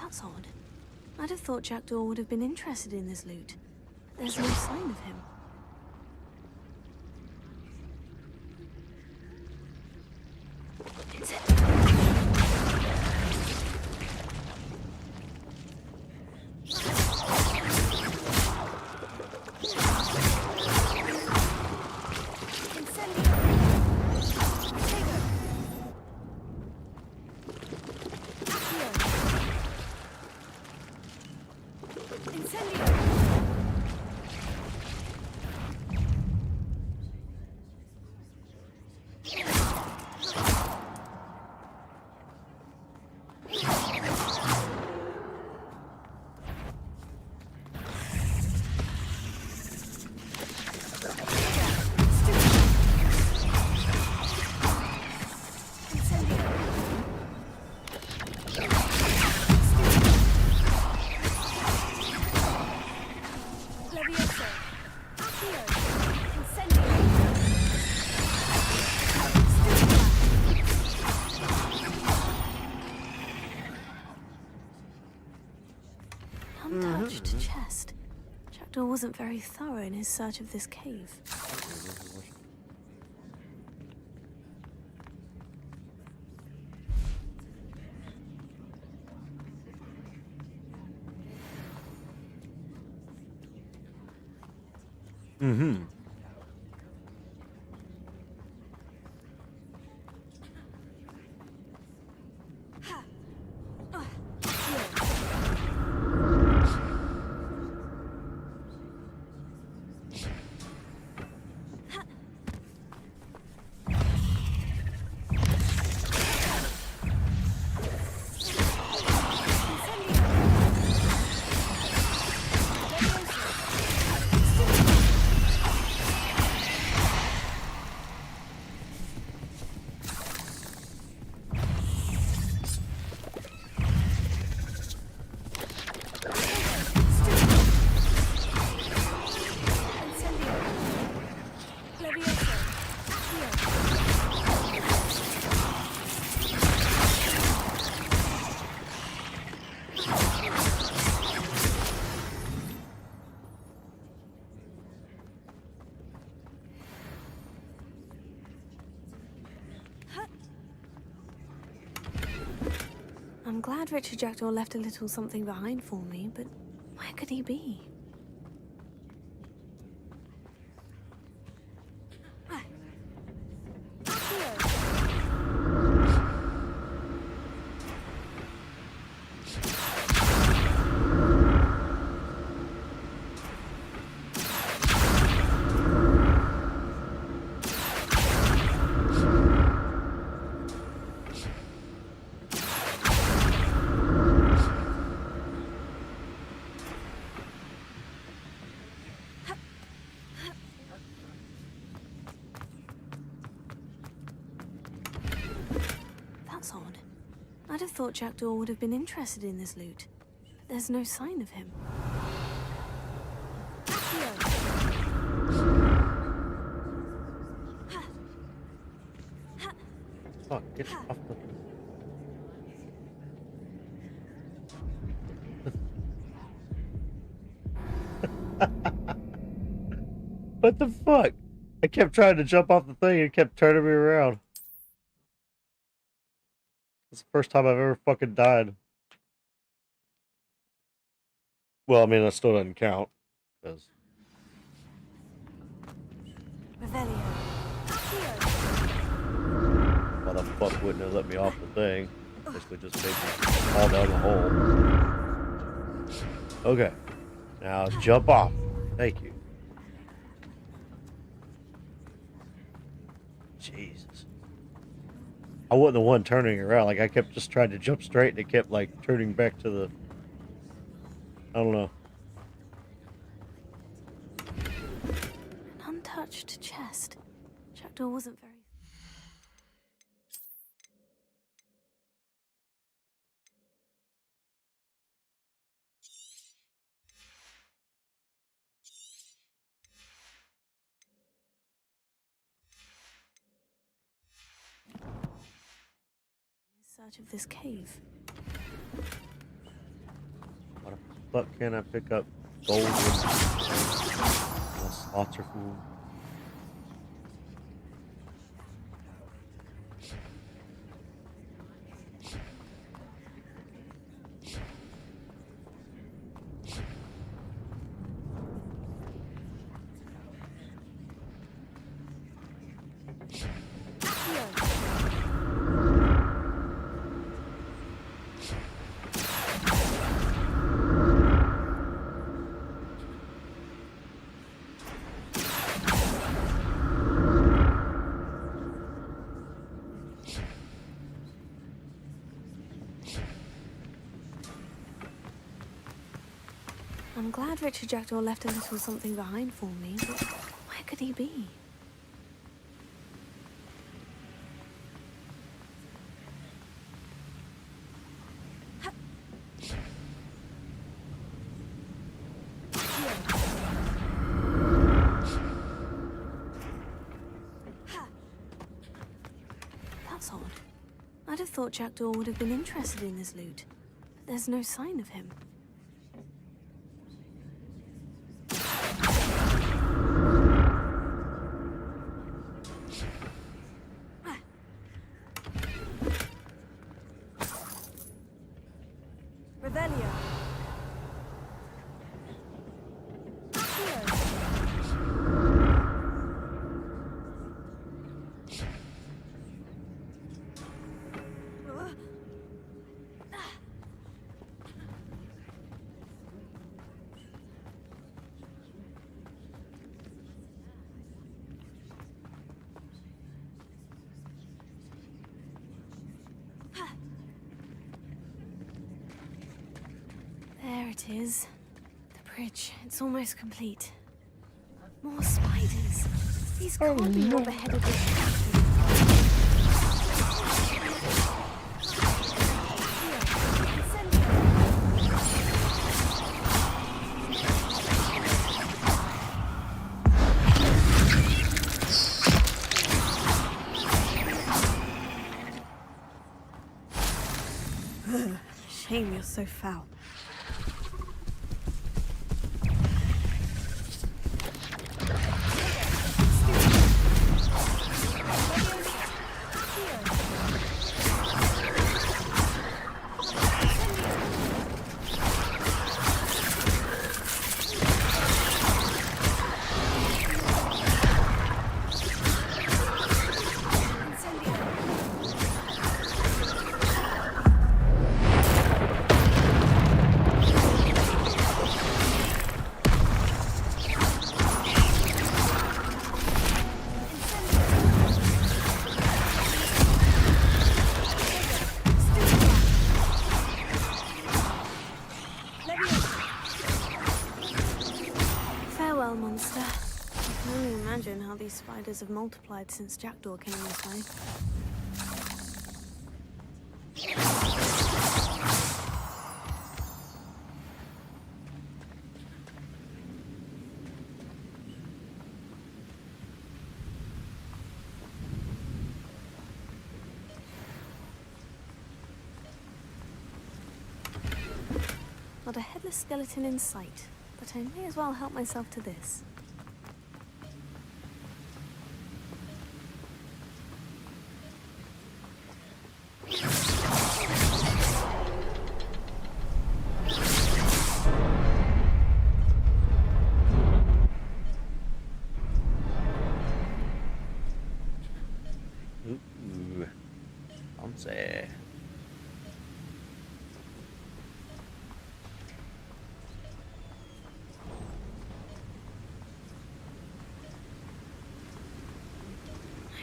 That's odd. I'd have thought Jackdaw would have been interested in this loot. There's no sign of him. Untouched chest. Jackdaw wasn't very thorough in his search of this cave. Mm-hmm. I'm glad Richard Jackdaw left a little something behind for me, but where could he be? That's odd. I'd have thought Jackdaw would have been interested in this loot, but there's no sign of him. Fuck, get off the... What the fuck? I kept trying to jump off the thing and it kept turning me around. It's the first time I've ever fucking died. Well, I mean, that still doesn't count. Because... Why the fuck wouldn't it let me off the thing? Basically just made me fall down the hole. Okay. Now jump off. Thank you. Jesus. I wasn't the one turning around. Like, I kept just trying to jump straight and it kept, like, turning back to the... I don't know. An untouched chest. Jackdaw wasn't very... search of this cave. What the fuck can I pick up? Gold. The slots are full. I'm glad Richard Jackdaw left a little something behind for me, but where could he be? That's odd. I'd have thought Jackdaw would have been interested in this loot, but there's no sign of him. There it is. The bridge. It's almost complete. More spiders. These can't be what beheaded this captain. Shame you're so foul. outsiders have multiplied since Jackdaw came this way. Not a headless skeleton in sight, but I may as well help myself to this. Ooh, fancy.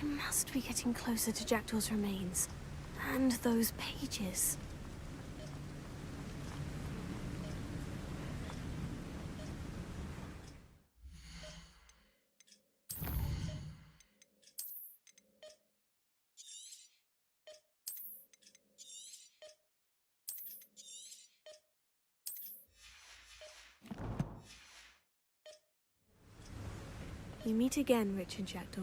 I must be getting closer to Jackdaw's remains. And those pages. We meet again, Richard Jackdaw.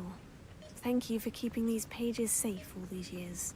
Thank you for keeping these pages safe all these years.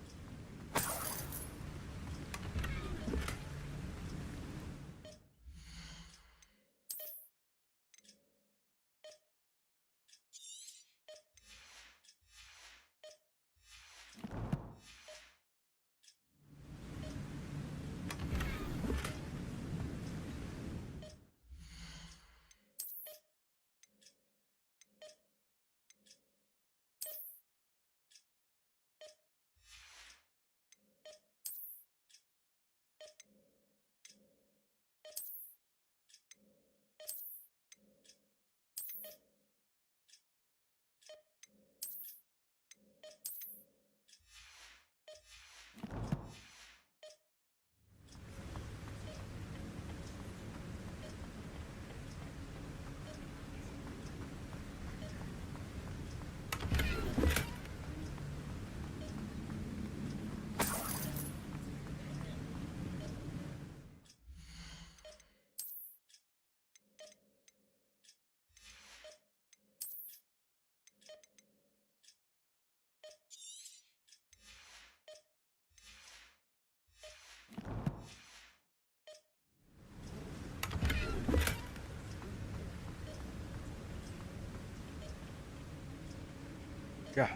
Yeah.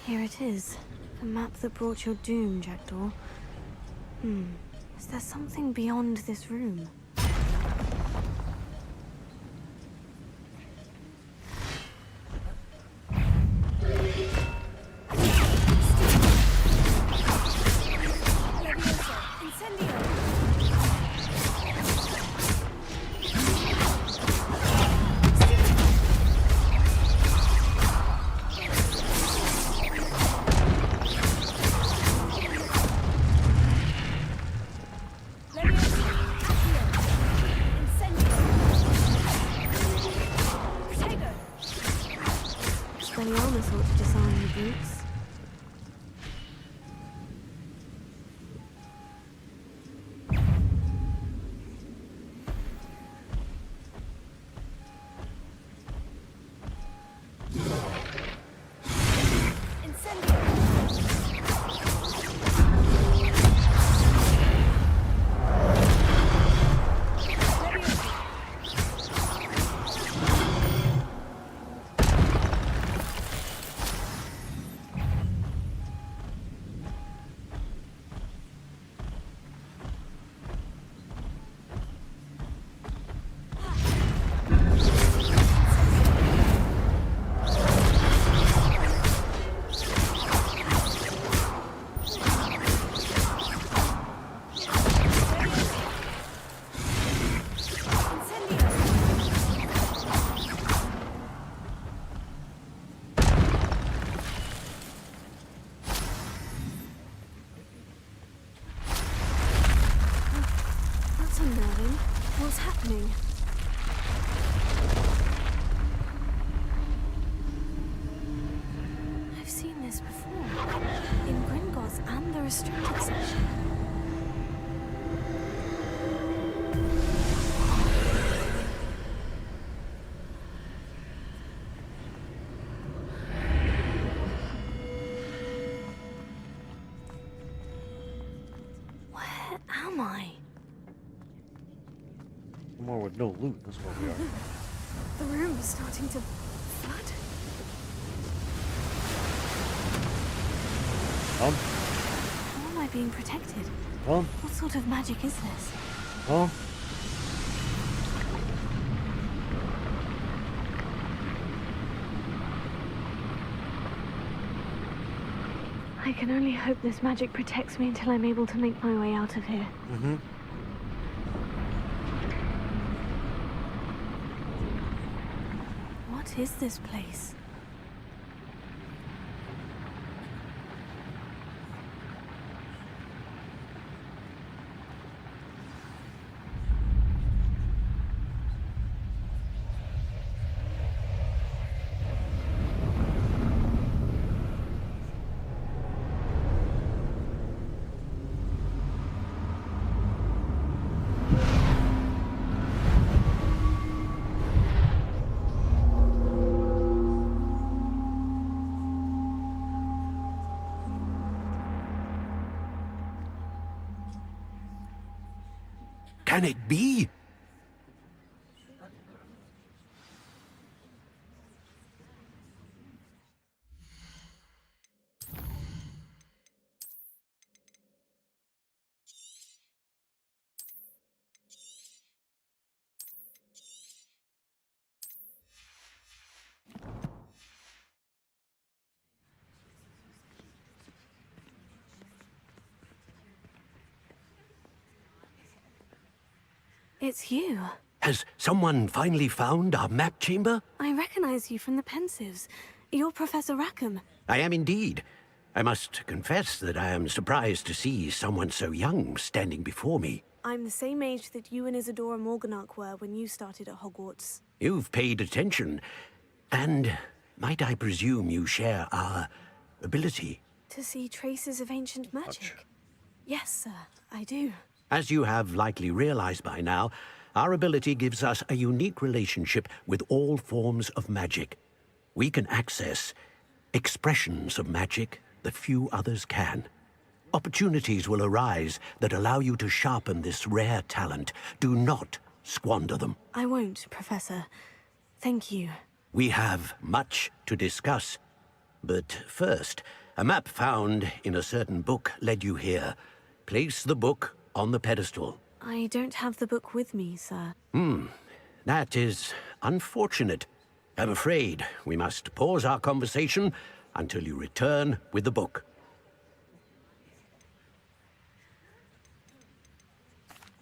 Here it is. The map that brought your doom, Jackdaw. Is there something beyond this room? Expelliarmus ought to disarm the brutes. What's happening? In Gringotts and the restricted section. Where am I? Somewhere with no loot, that's where we are. The room is starting to flood. How am I being protected? What sort of magic is this? I can only hope this magic protects me until I'm able to make my way out of here. What is this place? Can it be? It's you. Has someone finally found our map chamber? I recognize you from the Pensives. You're Professor Rackham. I am indeed. I must confess that I am surprised to see someone so young standing before me. I'm the same age that you and Isadora Morganach were when you started at Hogwarts. You've paid attention. And might I presume you share our ability? To see traces of ancient magic? Yes, sir, I do. As you have likely realized by now, our ability gives us a unique relationship with all forms of magic. We can access expressions of magic that few others can. Opportunities will arise that allow you to sharpen this rare talent. Do not squander them. I won't, Professor. Thank you. We have much to discuss. But first, a map found in a certain book led you here. Place the book on the pedestal. I don't have the book with me, sir. That is unfortunate. I'm afraid we must pause our conversation until you return with the book.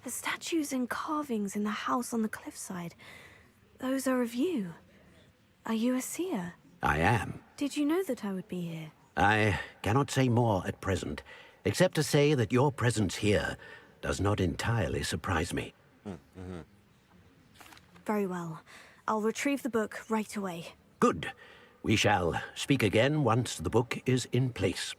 The statues and carvings in the house on the cliffside, those are of you. Are you a seer? I am. Did you know that I would be here? I cannot say more at present, except to say that your presence here does not entirely surprise me. Very well. I'll retrieve the book right away. Good. We shall speak again once the book is in place.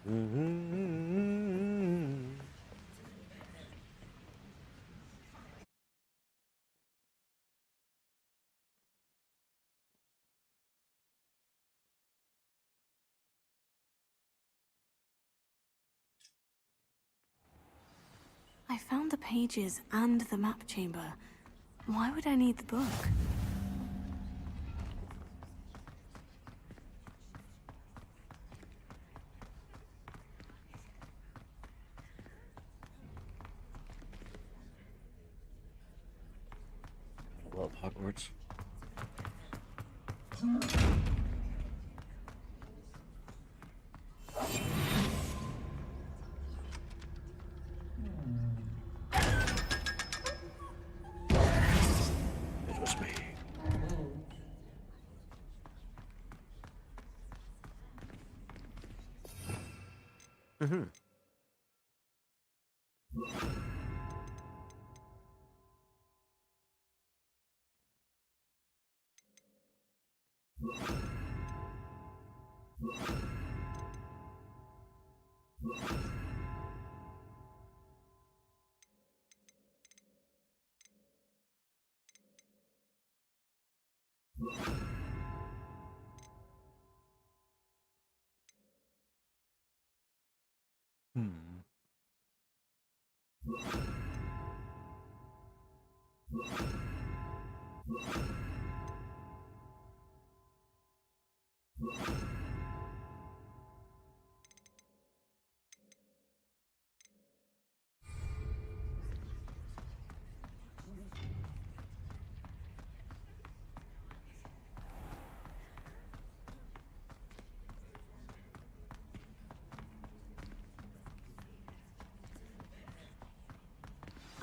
Mm-hmm. I found the pages and the map chamber. Why would I need the book? I love Hogwarts. It was me. Mm-hmm. Hmm.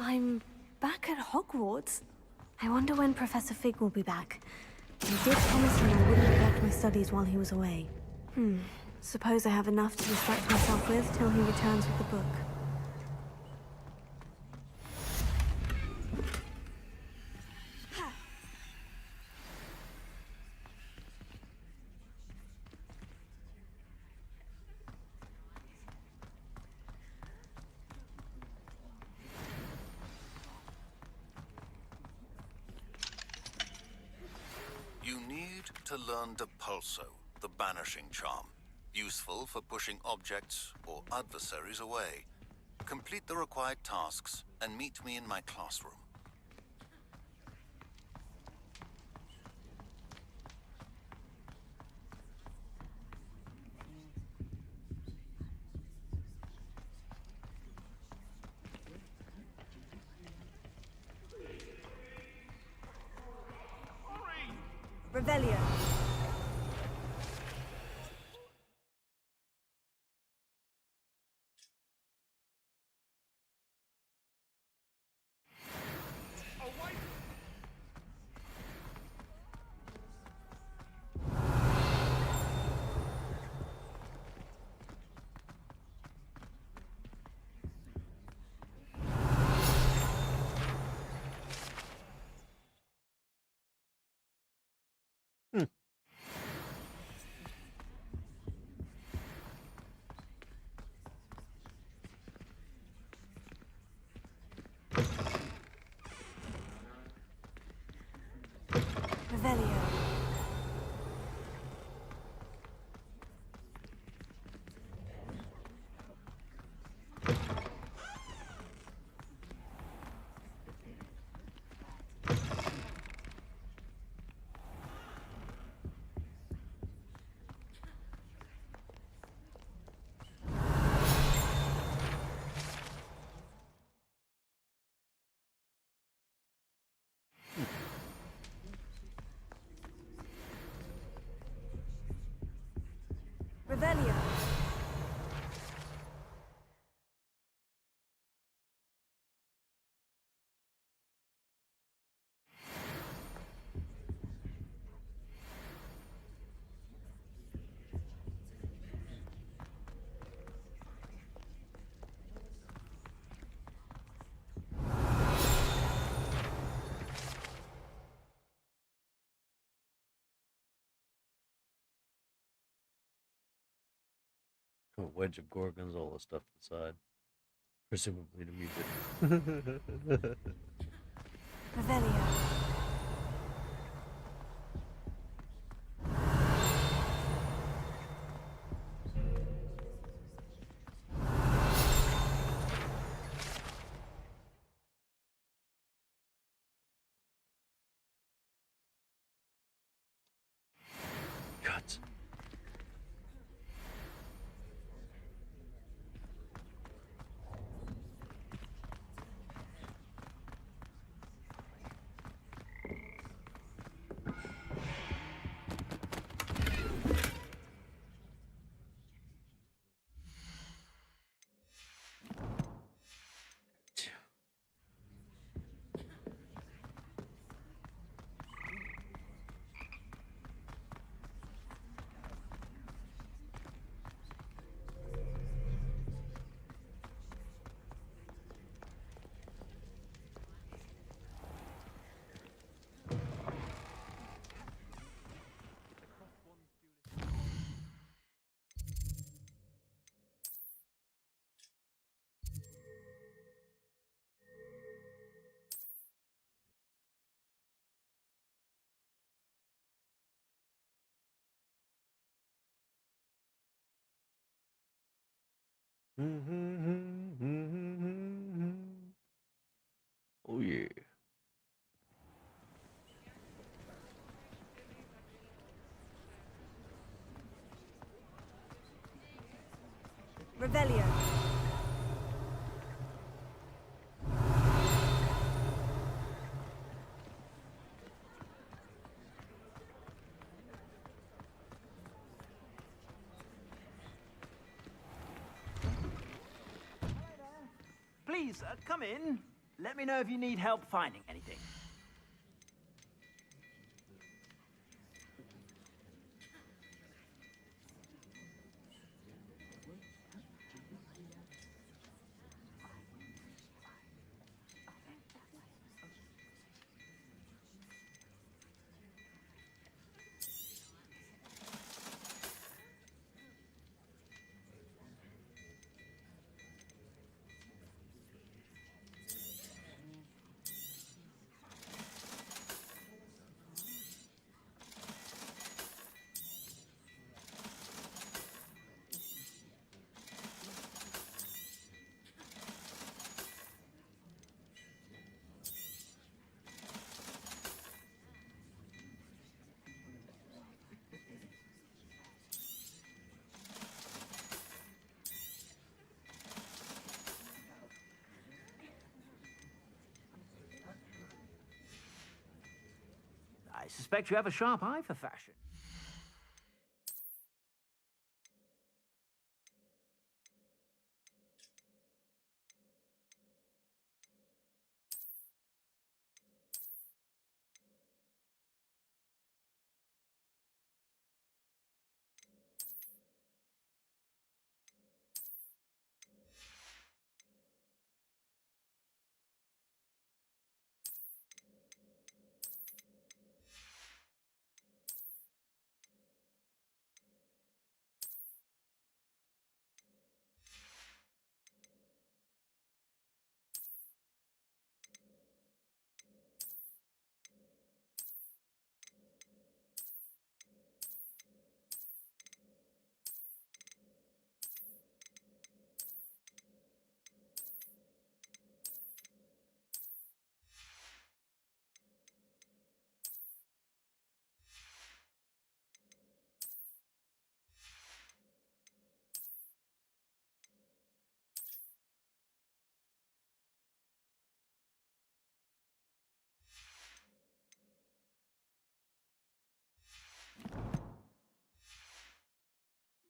I'm back at Hogwarts. I wonder when Professor Fig will be back. He did promise me I wouldn't neglect my studies while he was away. Suppose I have enough to distract myself with till he returns with the book. You need to learn Depulso, the banishing charm. Useful for pushing objects or adversaries away. Complete the required tasks and meet me in my classroom. Revelio. Revelio. Revelio. A wedge of gorgonzola stuffed inside. Presumably to music. Revelio. Guts. Oh yeah. Revelio. Please, come in. Let me know if you need help finding anything. I suspect you have a sharp eye for fashion.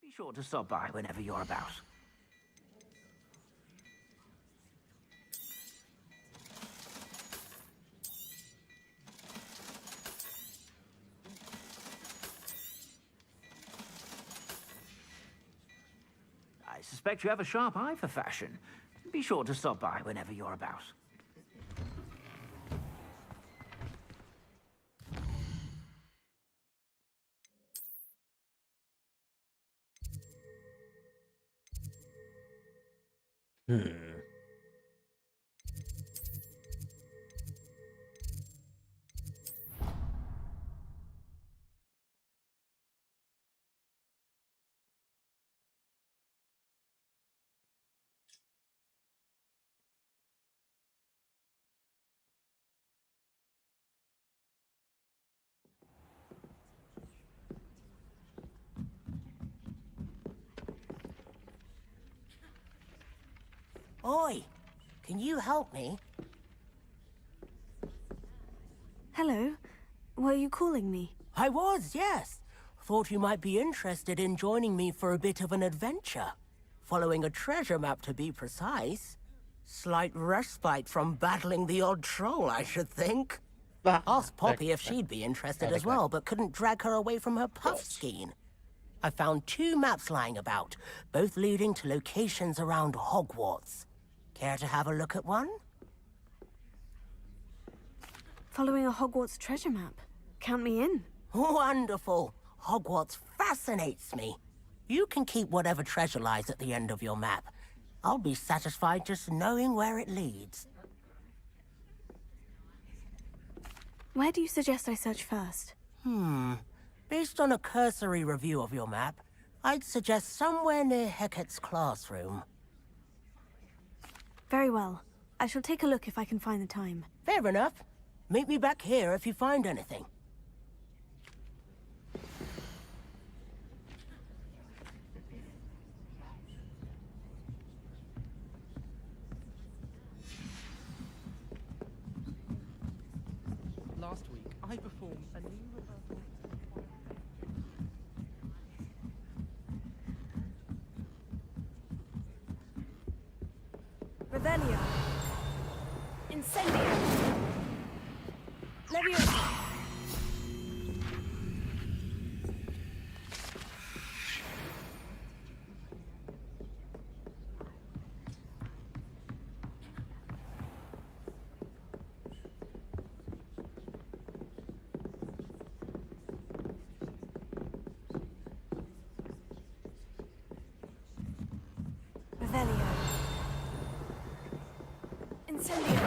Be sure to stop by whenever you're about. I suspect you have a sharp eye for fashion. Be sure to stop by whenever you're about. Oi, can you help me? Hello. Were you calling me? I was, yes. Thought you might be interested in joining me for a bit of an adventure. Following a treasure map, to be precise. Slight respite from battling the odd troll, I should think. Asked Poppy if she'd be interested as well, but couldn't drag her away from her puff skein. I found 2 maps lying about, both leading to locations around Hogwarts. Care to have a look at one? Following a Hogwarts treasure map. Count me in. Wonderful. Hogwarts fascinates me. You can keep whatever treasure lies at the end of your map. I'll be satisfied just knowing where it leads. Where do you suggest I search first? Based on a cursory review of your map, I'd suggest somewhere near Hecat's classroom. Very well. I shall take a look if I can find the time. Fair enough. Meet me back here if you find anything. Last week, I performed a new Revelio. Incendio. Leviosa. Revelio. Incendio.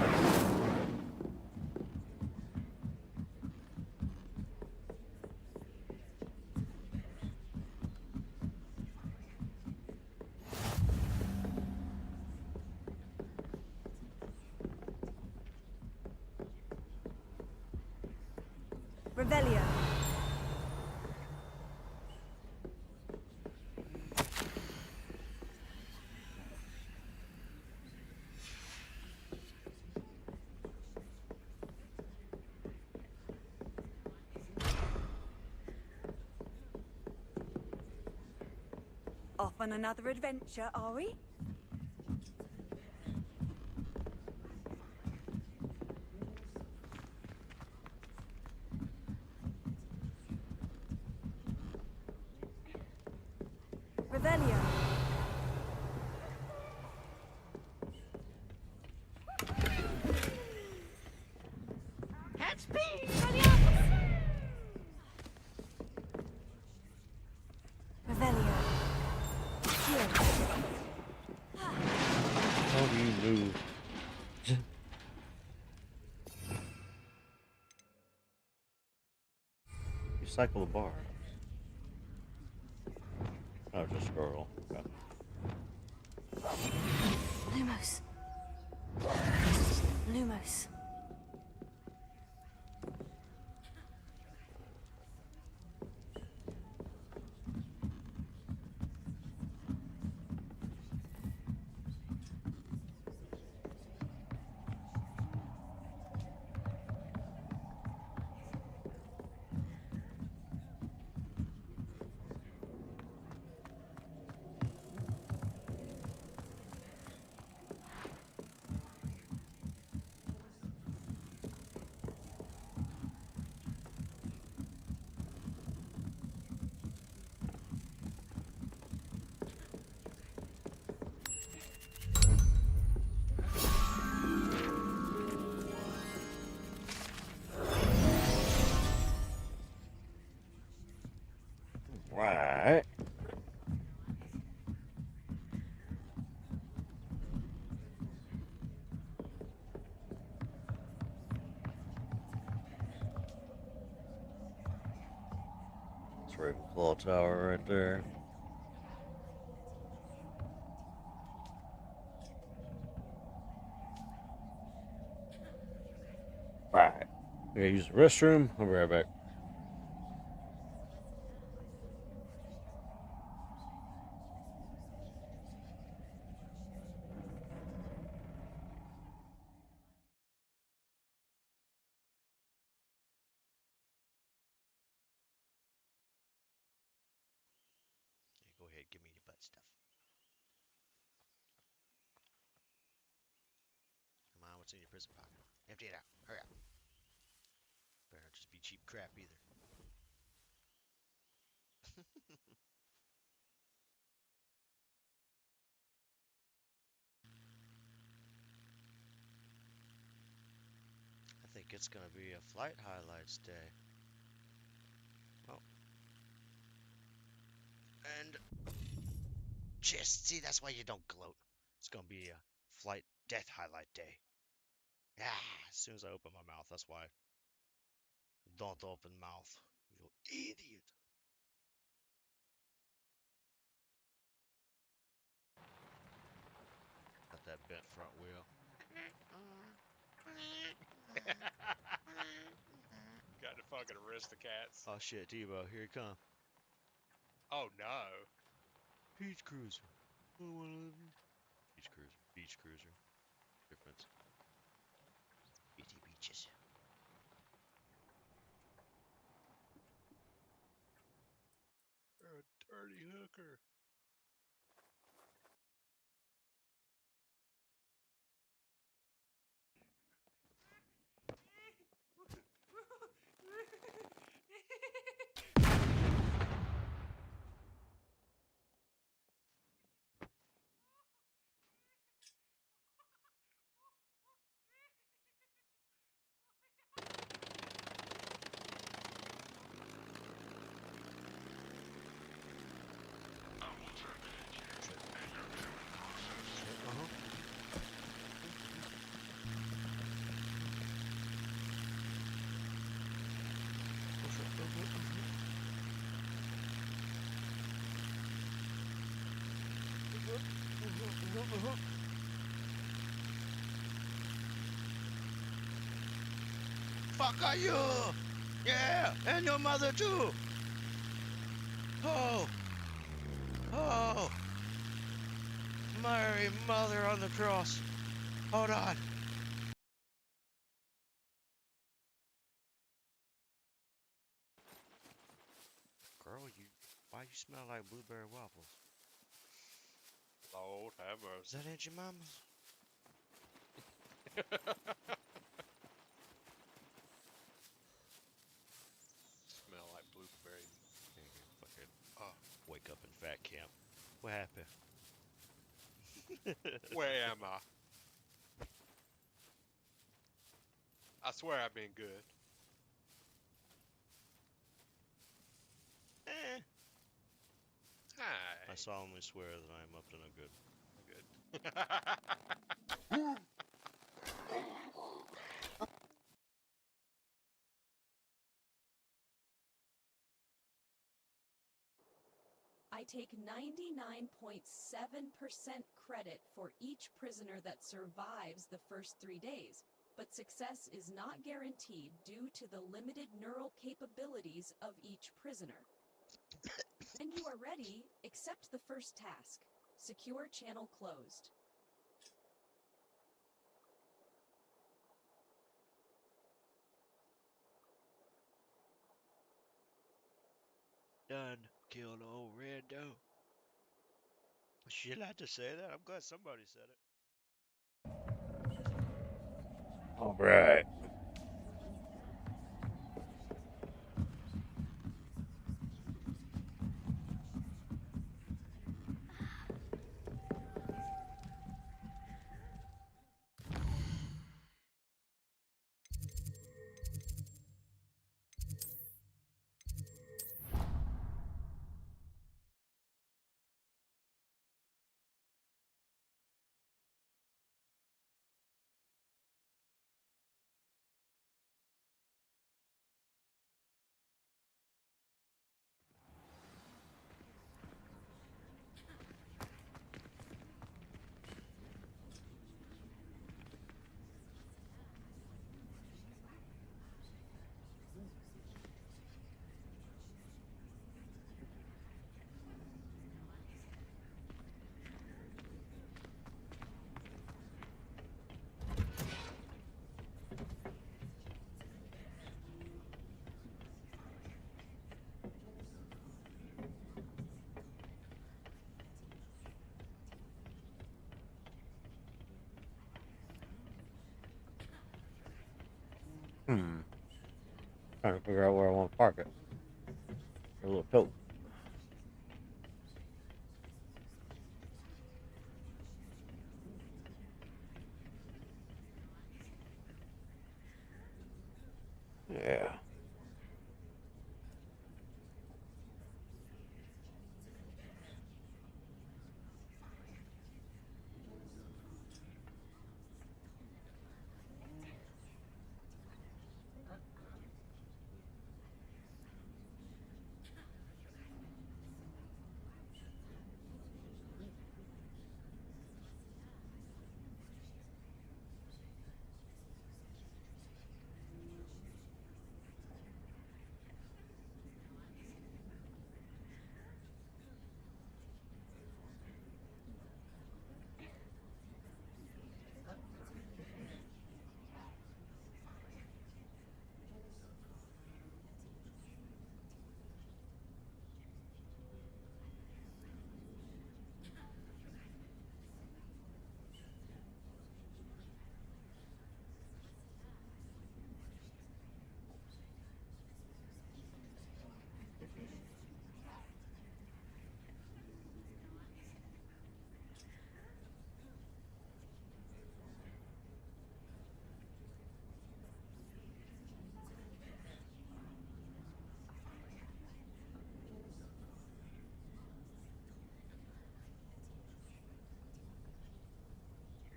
Revelio. Off on another adventure, are we? Revelio. Head speed! Revelio. How do you move? You cycle the bars. Oh, just scroll. Okay. Lumos. Lumos. Ravenclaw Tower right there. Right. I'm gonna use the restroom. I'll be right back. Go ahead, give me your butt stuff. Come on, what's in your prison pocket? Empty it out. Hurry up. Better not just be cheap crap either. I think it's gonna be a flight highlights day. Oh. And just see, that's why you don't gloat. It's gonna be a flight death highlight day. As soon as I open my mouth, that's why. Don't open mouth, you idiot. Got that bent front wheel. Got to fucking Aristocats. Oh shit, Debo, here he come. Oh no. Beach cruiser. Beach cruiser. Beach cruiser. Difference. BT beaches. You're a dirty hooker. Fuck are you? Yeah, and your mother too. Oh. Oh. Mary, mother on the cross. Hold on. Girl, why you smell like blueberry waffles? Lord have mercy. Is that Aunt your mama's? Smell like blueberry. Fucking wake up in fat camp. What happened? Where am I? I swear I've been good. Hi. I solemnly swear that I am up to no good. Good. I take 99.7% credit for each prisoner that survives the first 3 days, but success is not guaranteed due to the limited neural capabilities of each prisoner. And you are ready, accept the first task. Secure channel closed. Done. Killed old red doe. Should I just say that? I'm glad somebody said it. All right. Trying to figure out where I want to park it. A little tote. Yeah.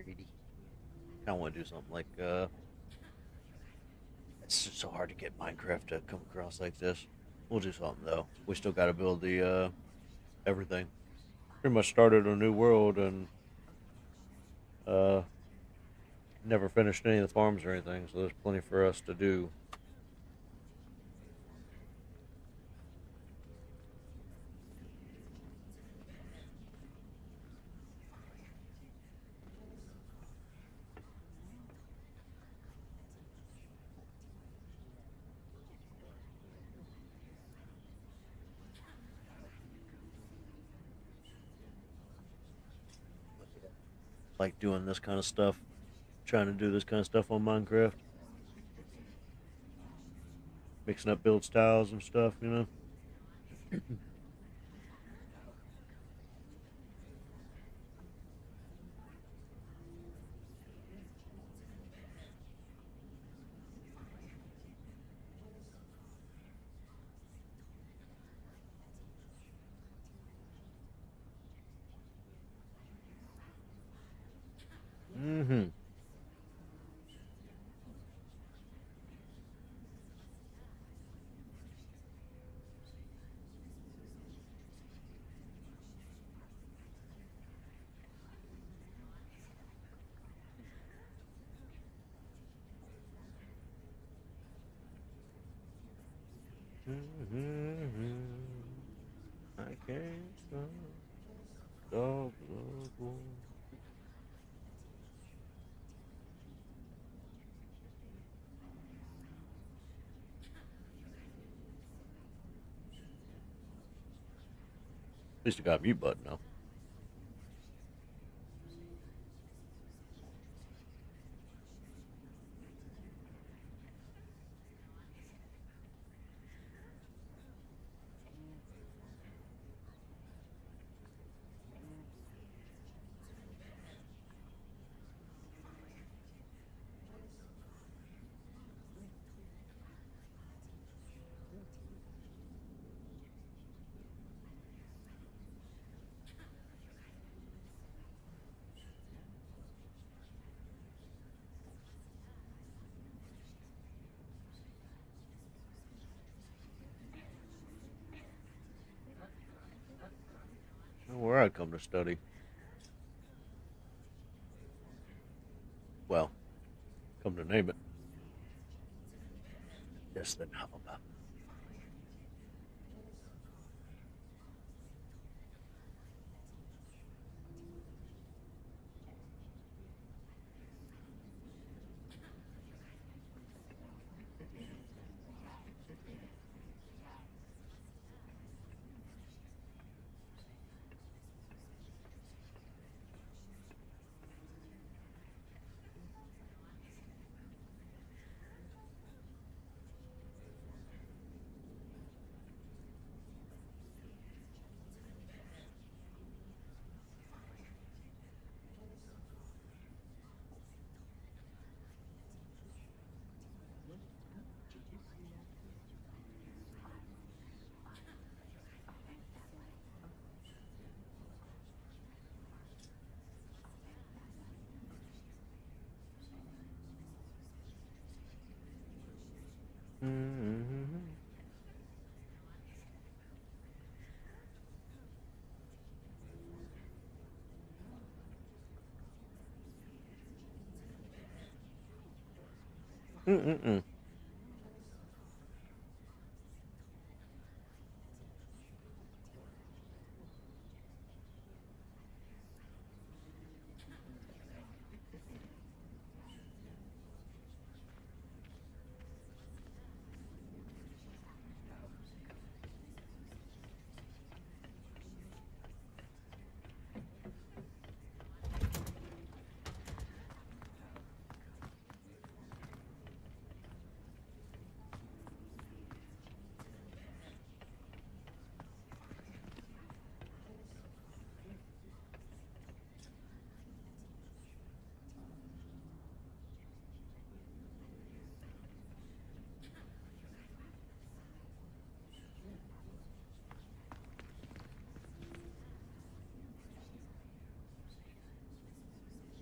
Greedy. I want to do something like, it's just so hard to get Minecraft to come across like this. We'll do something though. We still got to build the, everything. Pretty much started a new world and, never finished any of the farms or anything, so there's plenty for us to do. Like doing this kind of stuff, trying to do this kind of stuff on Minecraft. Mixing up build styles and stuff, you know? Mm-hmm. I can't stop. Dog, At least I got a mute button now. Where I come to study. Well, come to name it. Yes, then how about? Mm-mm-mm.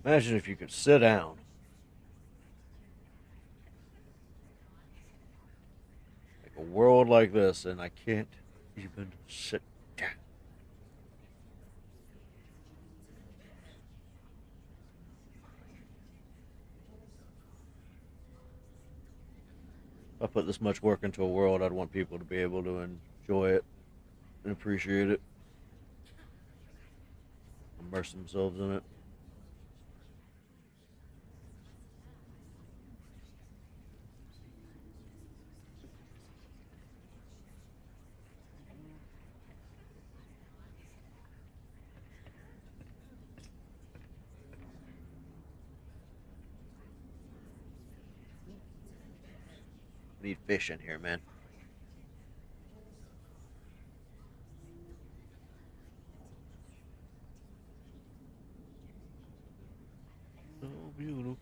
Imagine if you could sit down. Like a world like this, and I can't even sit down. If I put this much work into a world, I'd want people to be able to enjoy it and appreciate it, immerse themselves in it. Need fish in here, man. So beautiful.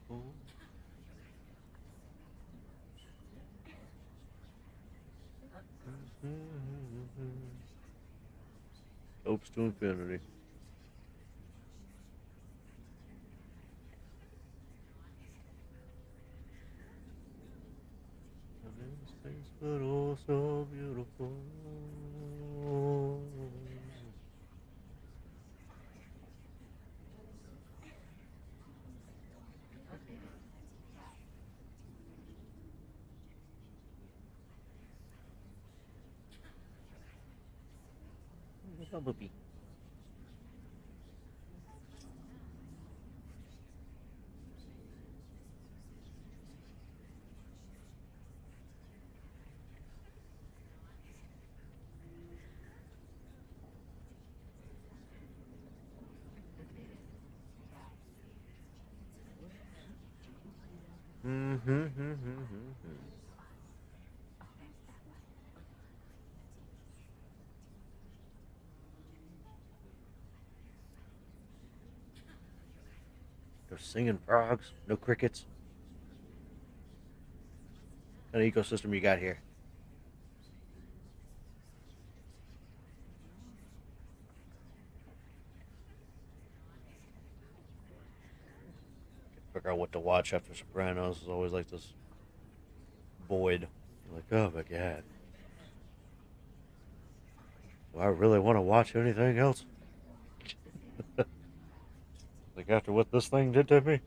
Hopes to infinity. Space, but oh so beautiful. Bumblebee. No singing frogs, no crickets. What kind of ecosystem you got here? Figure out what to watch after Sopranos. Is always like this void. You're like, oh my god. Do I really want to watch anything else? Like after what this thing did to me?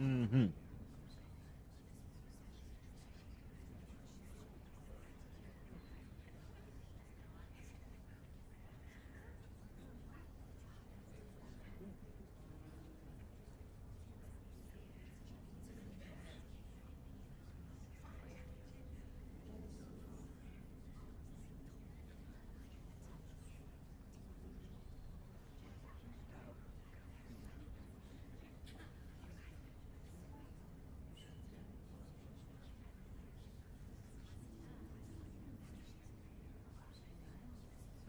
Mm-hmm.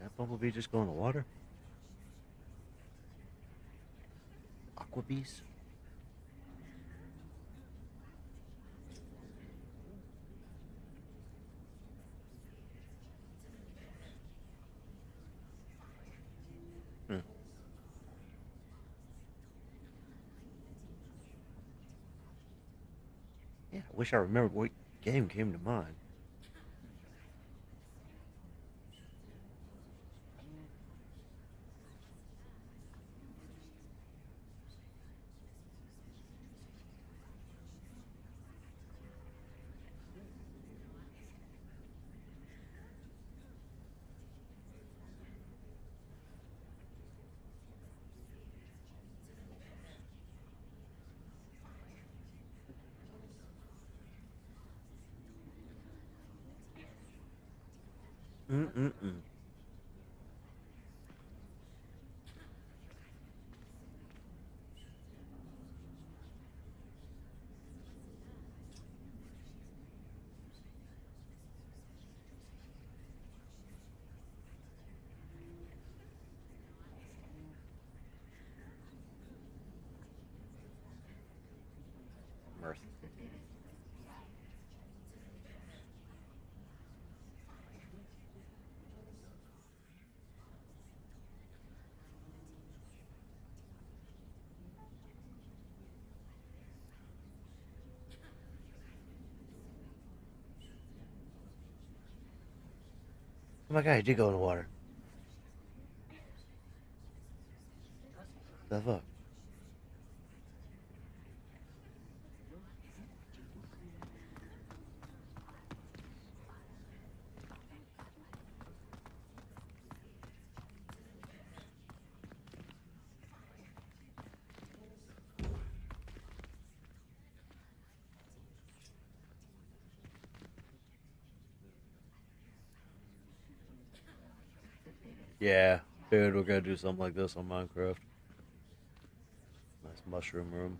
That bumblebee just go in the water? Aqua bees? Hmm. Yeah, I wish I remembered what game came to mind. Mm-mm-mm. Mirth. Oh my god, he did go in the water. The fuck? Yeah, dude, we're gonna do something like this on Minecraft. Nice mushroom room.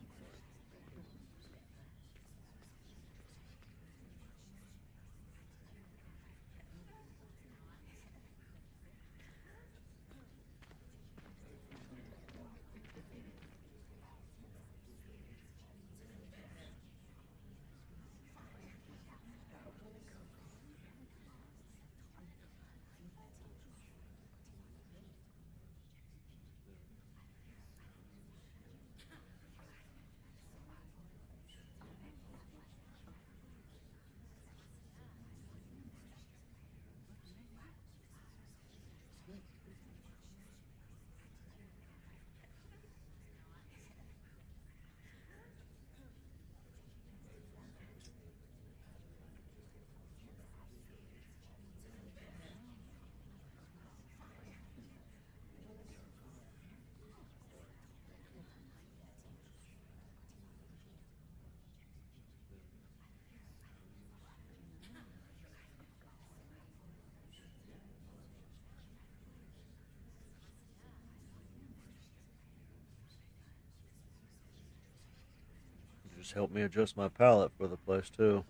Just help me adjust my palette for the place too.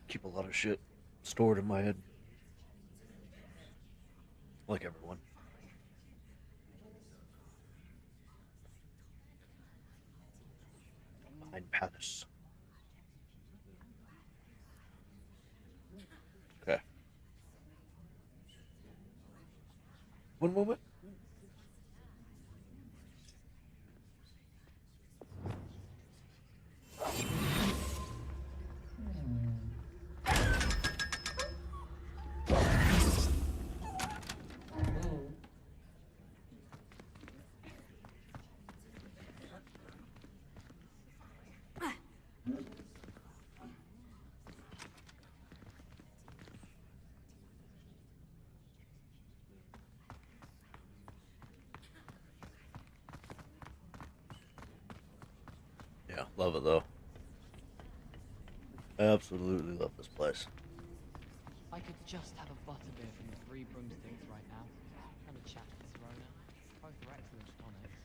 Keep a lot of shit stored in my head. Like everyone. Behind Palace. Okay. One moment. Yeah, love it though. Absolutely love this place. I could just have a butterbeer from the Three Broomsticks right now. And a chat with Serona. Both are excellent tonics.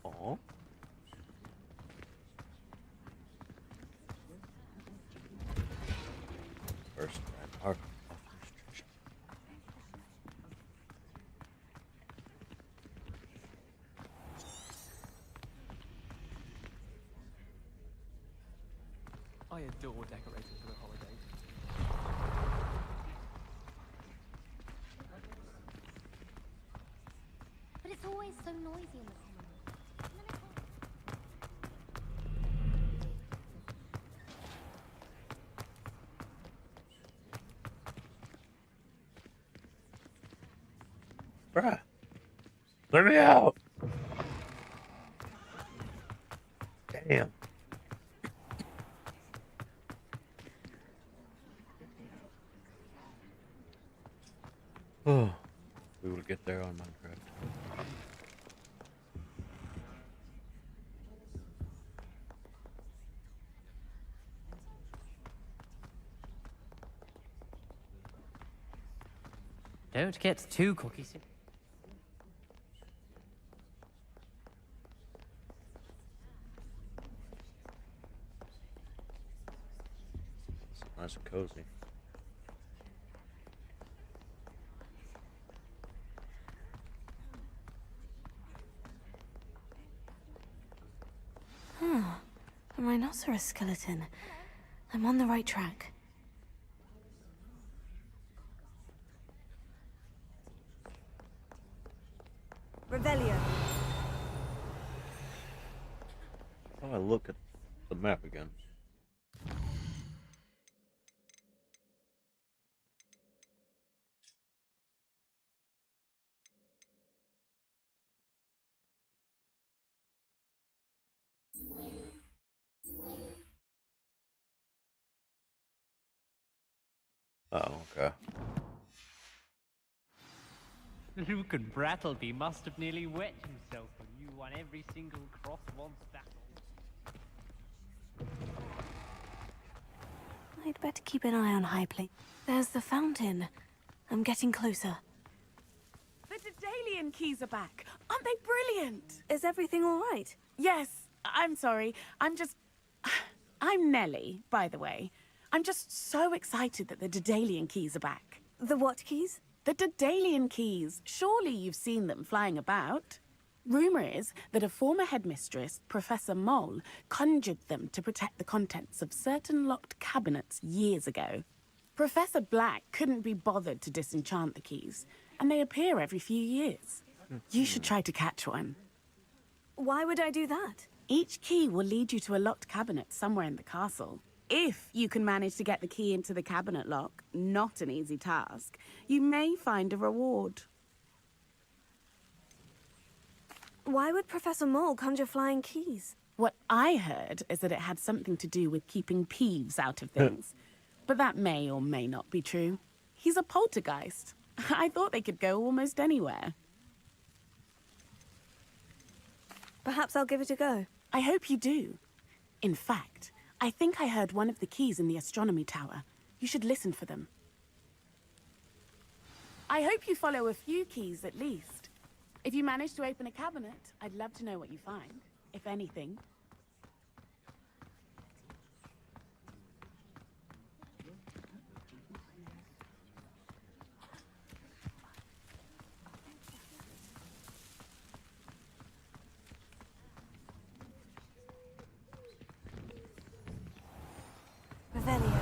Aww. First landmark of this treasure. I adore decorating for the holidays. But it's always so noisy in the summer. Bruh. Let me out. Damn. Oh, we will get there on Minecraft. Don't get too cocky. It's nice and cozy. Huh. A rhinoceros skeleton. I'm on the right track. Revelio. How do I look at the map again? Oh, okay. Luke and Brattleby must have nearly wet himself when you won every single cross-once battle. I'd better keep an eye on High Plate. There's the fountain. I'm getting closer. The Daedalian keys are back. Aren't they brilliant? Is everything all right? Yes. I'm sorry. I'm Nellie, by the way. I'm just so excited that the Daedalian keys are back. The what keys? The Daedalian keys. Surely you've seen them flying about. Rumor is that a former headmistress, Professor Moll, conjured them to protect the contents of certain locked cabinets years ago. Professor Black couldn't be bothered to disenchant the keys, and they appear every few years. You should try to catch one. Why would I do that? Each key will lead you to a locked cabinet somewhere in the castle. If you can manage to get the key into the cabinet lock, not an easy task, you may find a reward. Why would Professor Mole conjure flying keys? What I heard is that it had something to do with keeping Peeves out of things. But that may or may not be true. He's a poltergeist. I thought they could go almost anywhere. Perhaps I'll give it a go. I hope you do. In fact, I think I heard one of the keys in the astronomy tower. You should listen for them. I hope you follow a few keys at least. If you manage to open a cabinet, I'd love to know what you find, if anything. Revelio.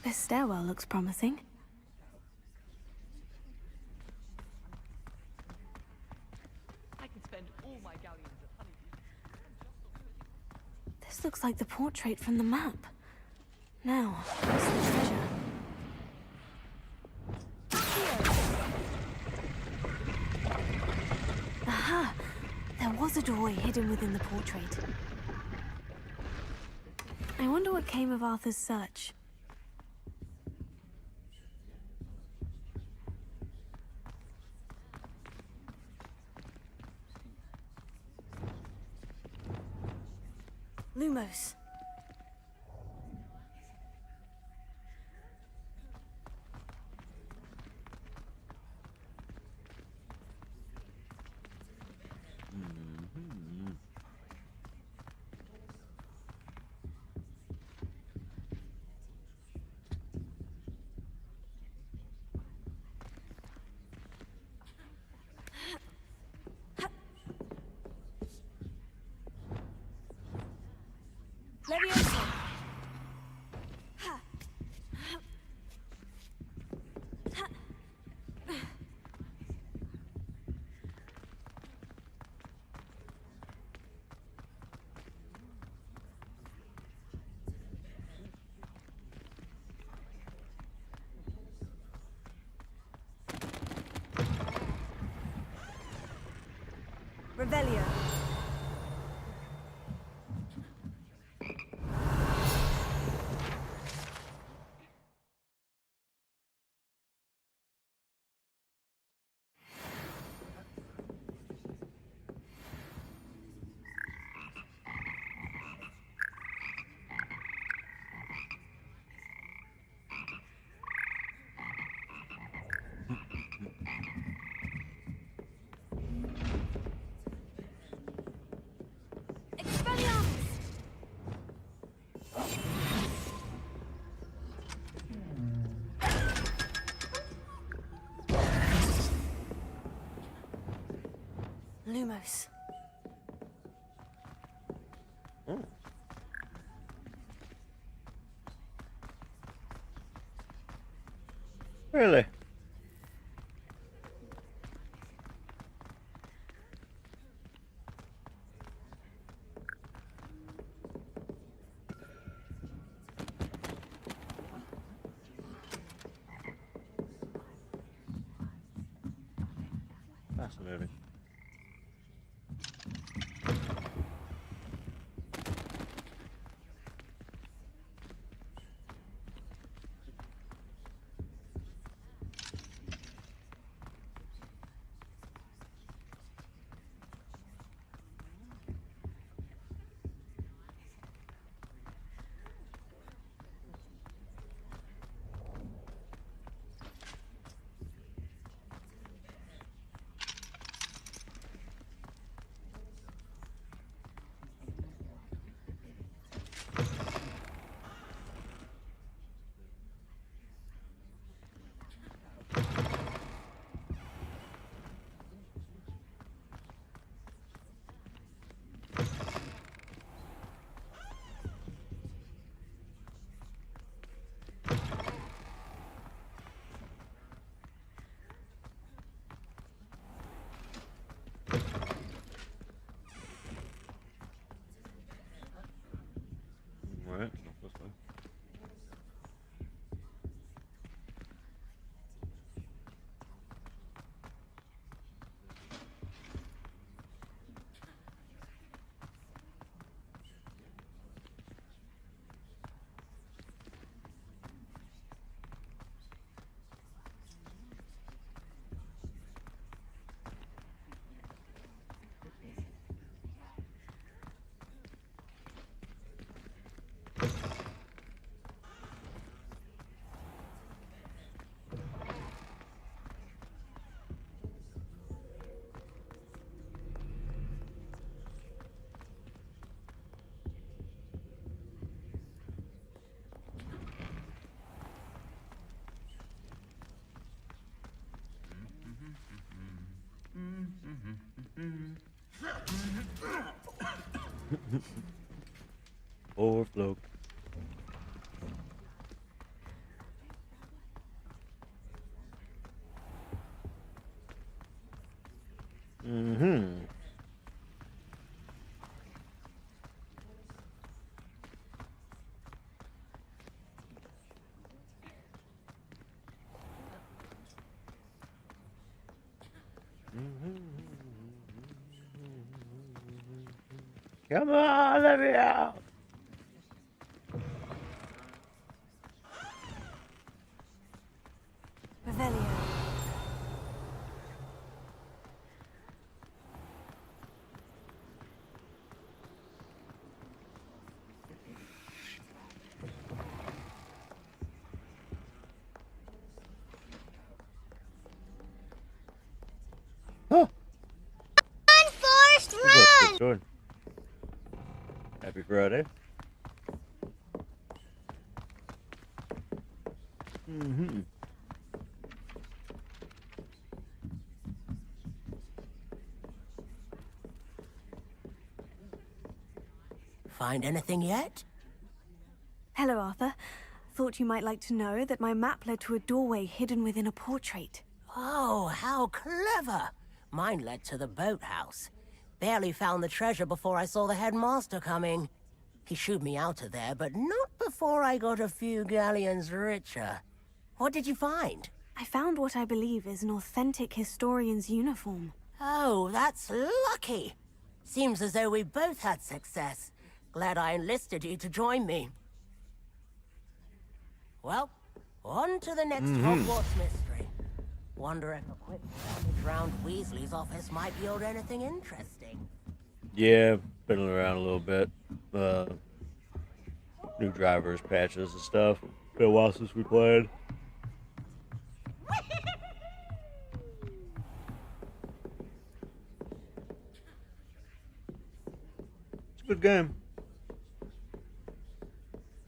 This stairwell looks promising. I can spend all my galleons of honeydew. This looks like the portrait from the map. Now, where's the treasure? Aha! There was a doorway hidden within the portrait. I wonder what came of Arthur's search. Lumos. Revelio. Lumos. Really? Fascinating. Right, not this way. Overflow. Mm-hmm. Come on, let me out. Revelio. Oh. Run, Forrest, What's up, run! Good Jordan? Happy Friday. Mm-hmm. Find anything yet? Hello, Arthur. Thought you might like to know that my map led to a doorway hidden within a portrait. Oh, how clever! Mine led to the boathouse. Barely found the treasure before I saw the headmaster coming. He shooed me out of there, but not before I got a few galleons richer. What did you find? I found what I believe is an authentic historian's uniform. Oh, that's lucky. Seems as though we both had success. Glad I enlisted you to join me. Well, on to the next Hogwarts mystery. Wonder if a quick rummage round Weasley's office might yield anything interesting. Yeah, fiddling around a little bit. New drivers, patches, and stuff. Been a while since we played. It's a good game.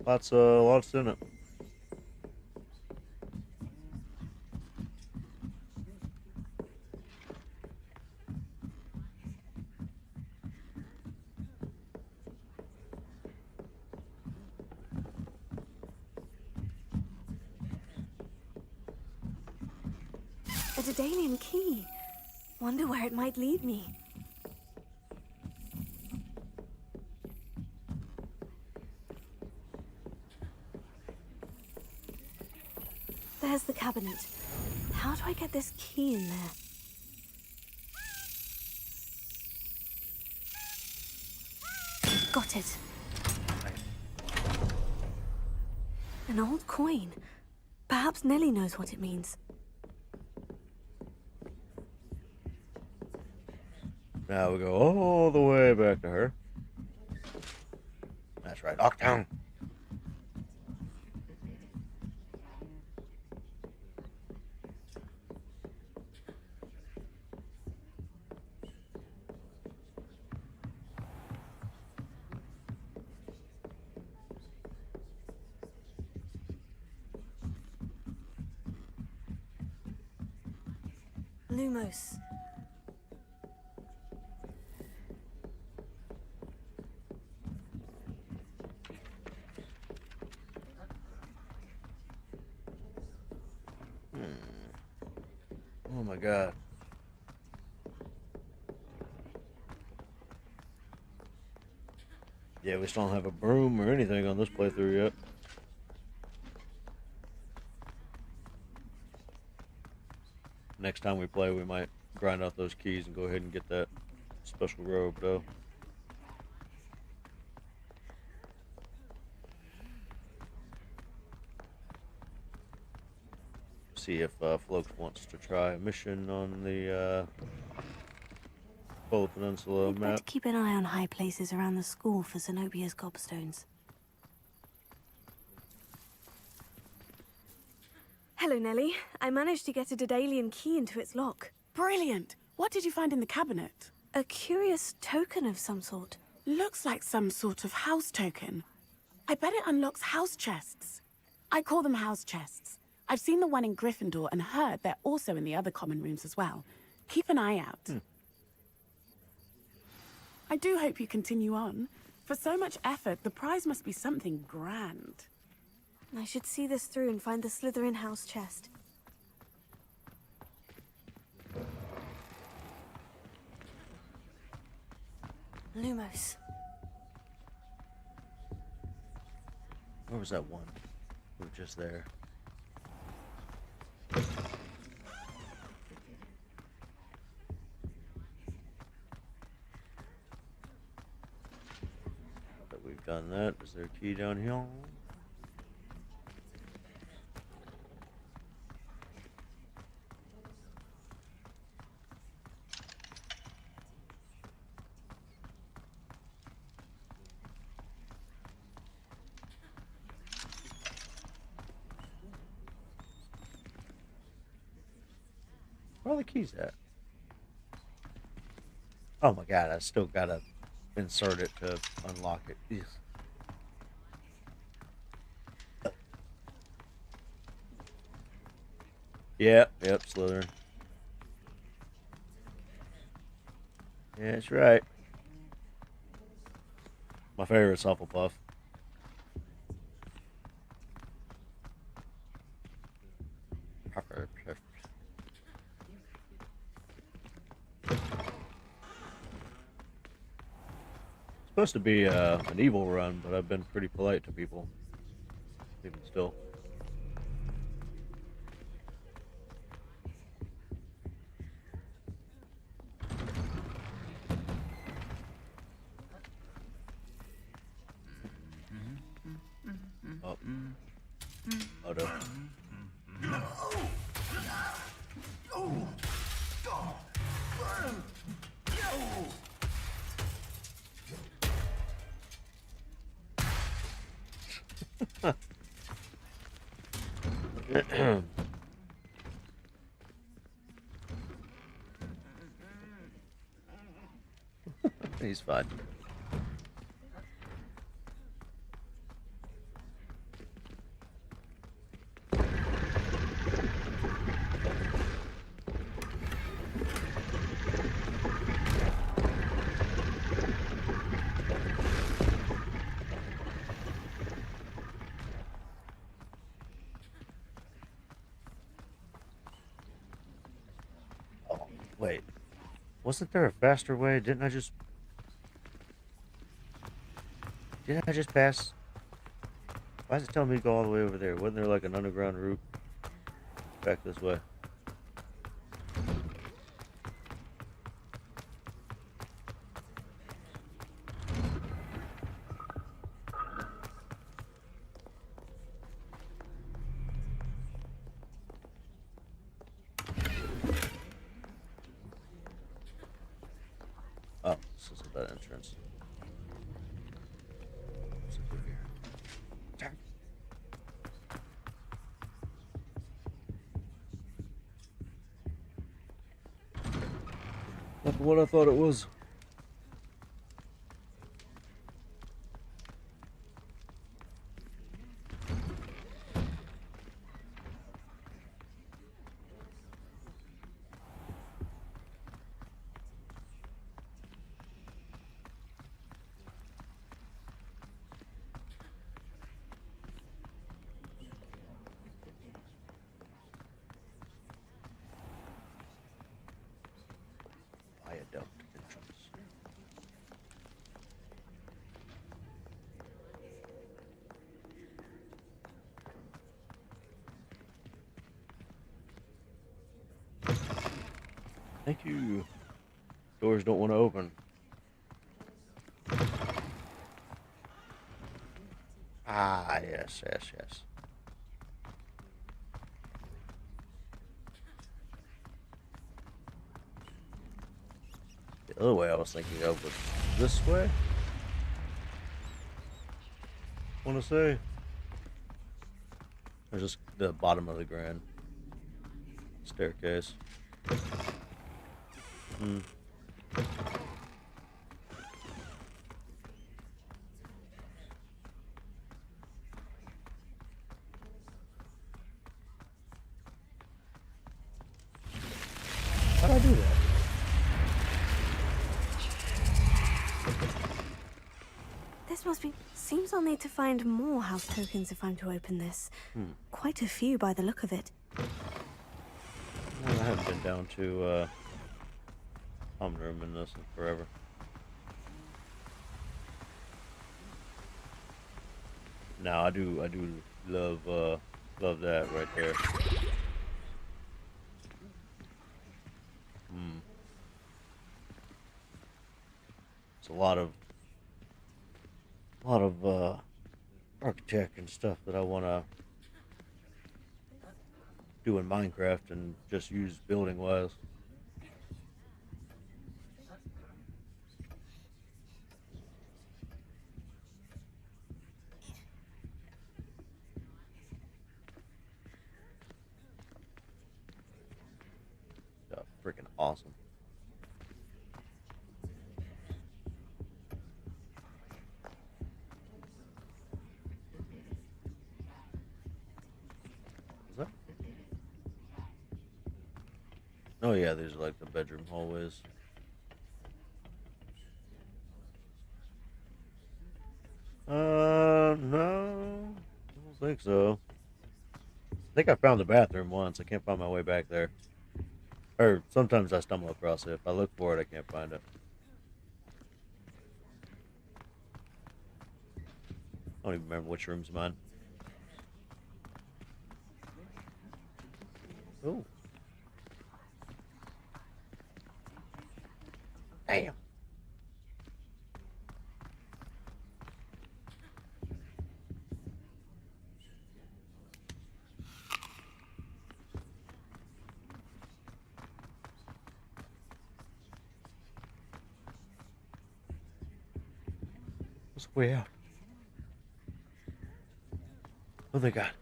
Lots in it. A Daedalian key. Wonder where it might lead me. There's the cabinet. How do I get this key in there? Got it. An old coin. Perhaps Nellie knows what it means. Now we go all the way back to her. That's right, Lockdown. Lumos. Oh my god. Yeah, we still don't have a broom or anything on this playthrough yet. Next time we play, we might grind out those keys and go ahead and get that special robe, though. See if Floke wants to try a mission on the Polar Peninsula We'd map. better keep an eye on high places around the school for Zenobia's gobstones. Hello, Nellie. I managed to get a Daedalian key into its lock. Brilliant! What did you find in the cabinet? A curious token of some sort. Looks like some sort of house token. I bet it unlocks house chests. I call them house chests. I've seen the one in Gryffindor and heard they're also in the other common rooms as well. Keep an eye out. I do hope you continue on. For so much effort, the prize must be something grand. I should see this through and find the Slytherin house chest. Lumos. Where was that one? We were just there. But we've done that. Is there a key down here? Where are the keys at? Oh my god, I still gotta insert it to unlock it. Yes. Yep, Slytherin. Yeah, that's right. My favorite's Hufflepuff. Hufflepuff. Supposed to be an evil run, but I've been pretty polite to people. Even still. would have. He's fine. Oh, wait. Wasn't there a faster way? Didn't I just pass? Why is it telling me to go all the way over there? Wasn't there like an underground route back this way? Oh, this is that entrance. What's it do here? Turn. Not what I thought it was. Viaduct entrance. Thank you. Doors don't want to open. Ah, yes, yes, yes. The other way I was thinking of was this way. Want to say? Or just the bottom of the grand staircase. Hmm. How'd I do that? This must be... Seems I'll need to find more house tokens if I'm to open this. Quite a few by the look of it. Well, I haven't been down to common room in this in forever. No, I do love that right there. It's a lot of architect and stuff that I want to do in Minecraft and just use building wise. Freaking awesome. Is that? Oh yeah, these are like the bedroom hallways. No, I don't think so. I think I found the bathroom once. I can't find my way back there. Or sometimes I stumble across it. If I look for it, I can't find it. I don't even remember which room's mine. Oh. Damn. What's the way out? What they got?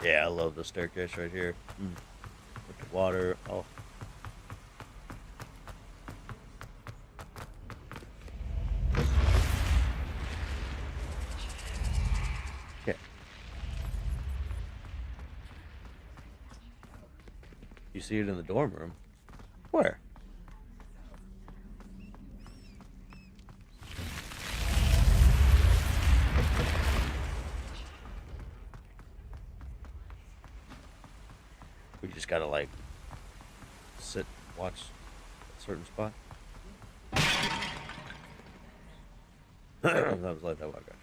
Yeah, I love the staircase right here. With the water. Oh. Okay. You see it in the dorm room. Where? We just gotta like sit, watch a certain spot. That was like that one guy.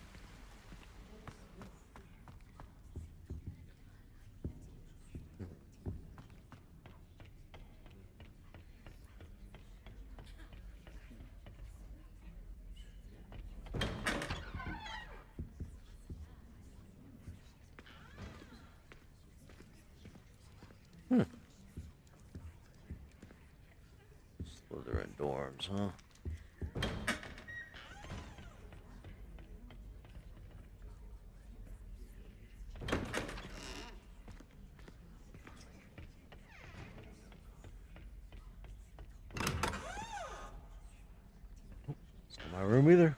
Slytherin dorms, huh? It's not my room either.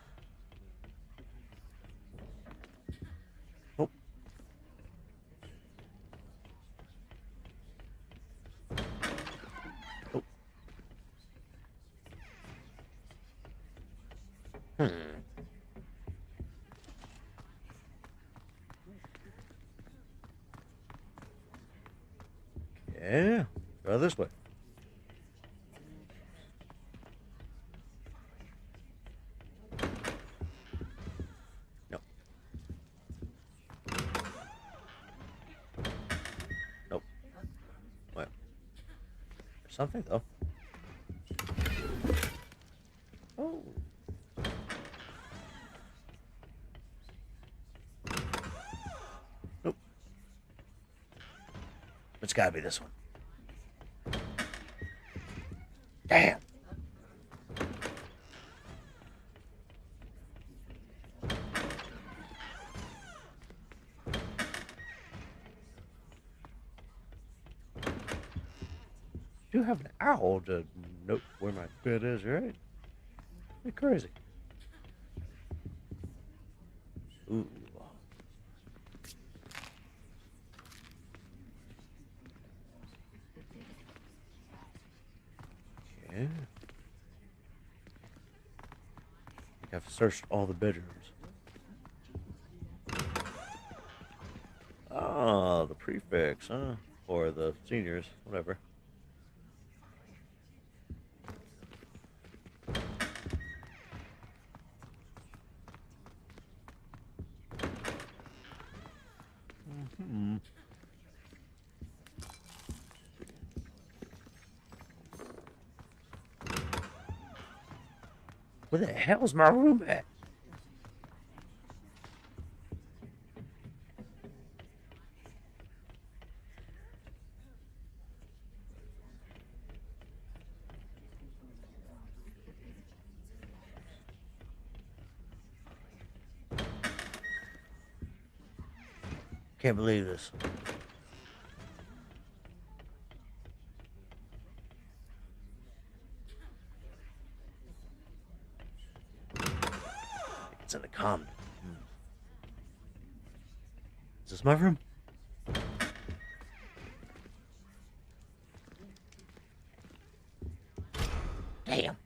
Nope. Nope. Yeah, go this way. Nope. Nope. Well, there's something though. Oh. Nope. It's gotta be this one. Damn. You have an owl to note where my bed is, right? You're crazy. Ooh. Yeah. I think I've searched all the bedrooms. Oh, the prefects, huh? Or the seniors, whatever. Where the hell's my room at? Can't believe this. It's in the common. Is this my room? Damn.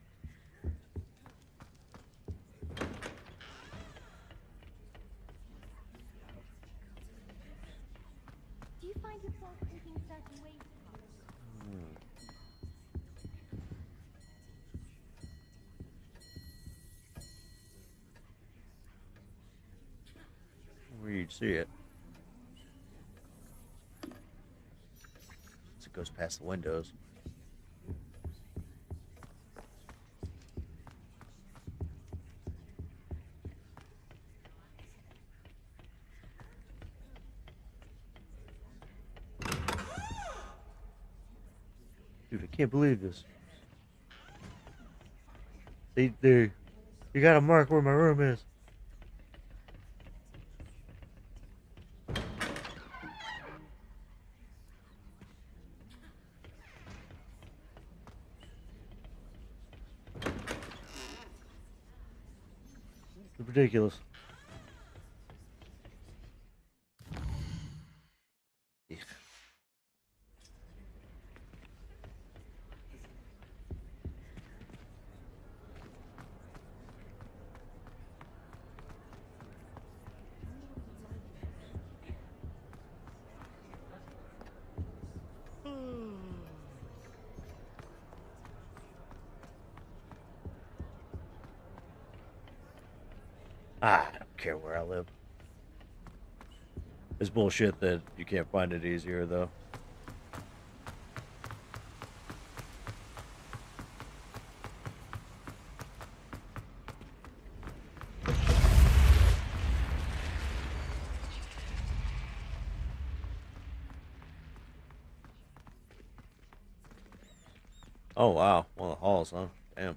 Do you find yourself thinking certain ways? Where you'd see it. As it goes past the windows. Dude, I can't believe this. They You gotta mark where my room is. It's ridiculous. Eek. I don't care where I live. It's bullshit that you can't find it easier, though. Oh, wow. One of the halls, huh? Damn.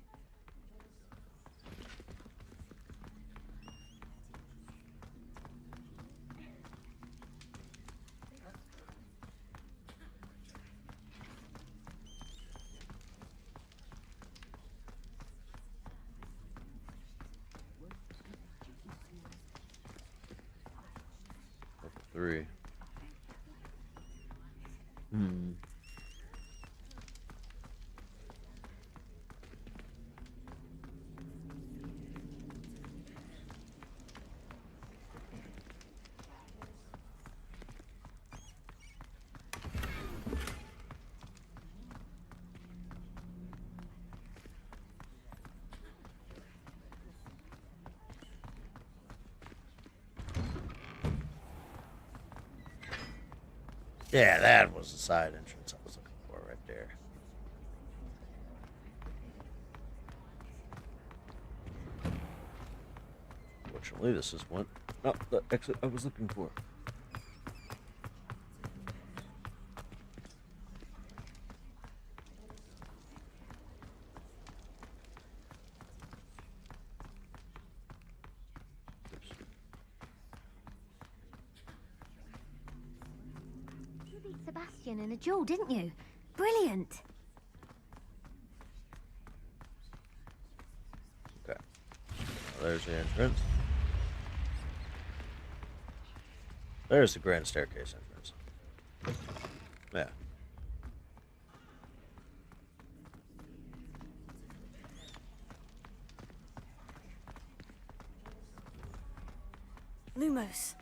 Level 3. Yeah, that was the side entrance I was looking for right there. Fortunately, this is one. No, the exit I was looking for. You beat Sebastian in a duel, didn't you? Brilliant. Okay. Well, there's the entrance. There's the grand staircase entrance. Yeah. Lumos.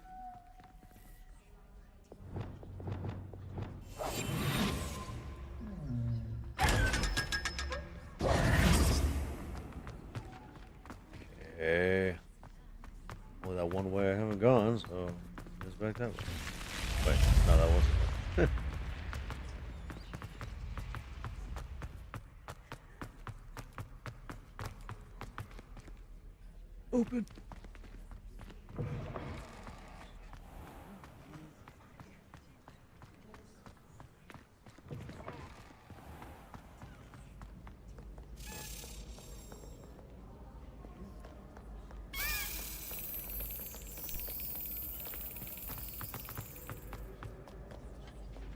Okay. Well, that one way I haven't gone, so it's back that way. Wait, no, that wasn't it. Open.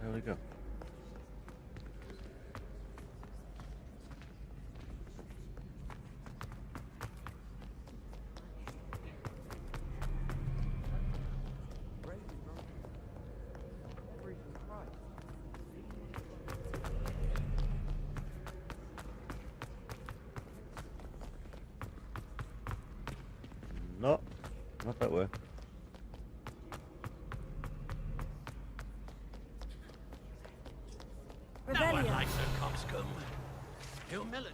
There we go. No, not that way. No one likes a coxcomb. Humility.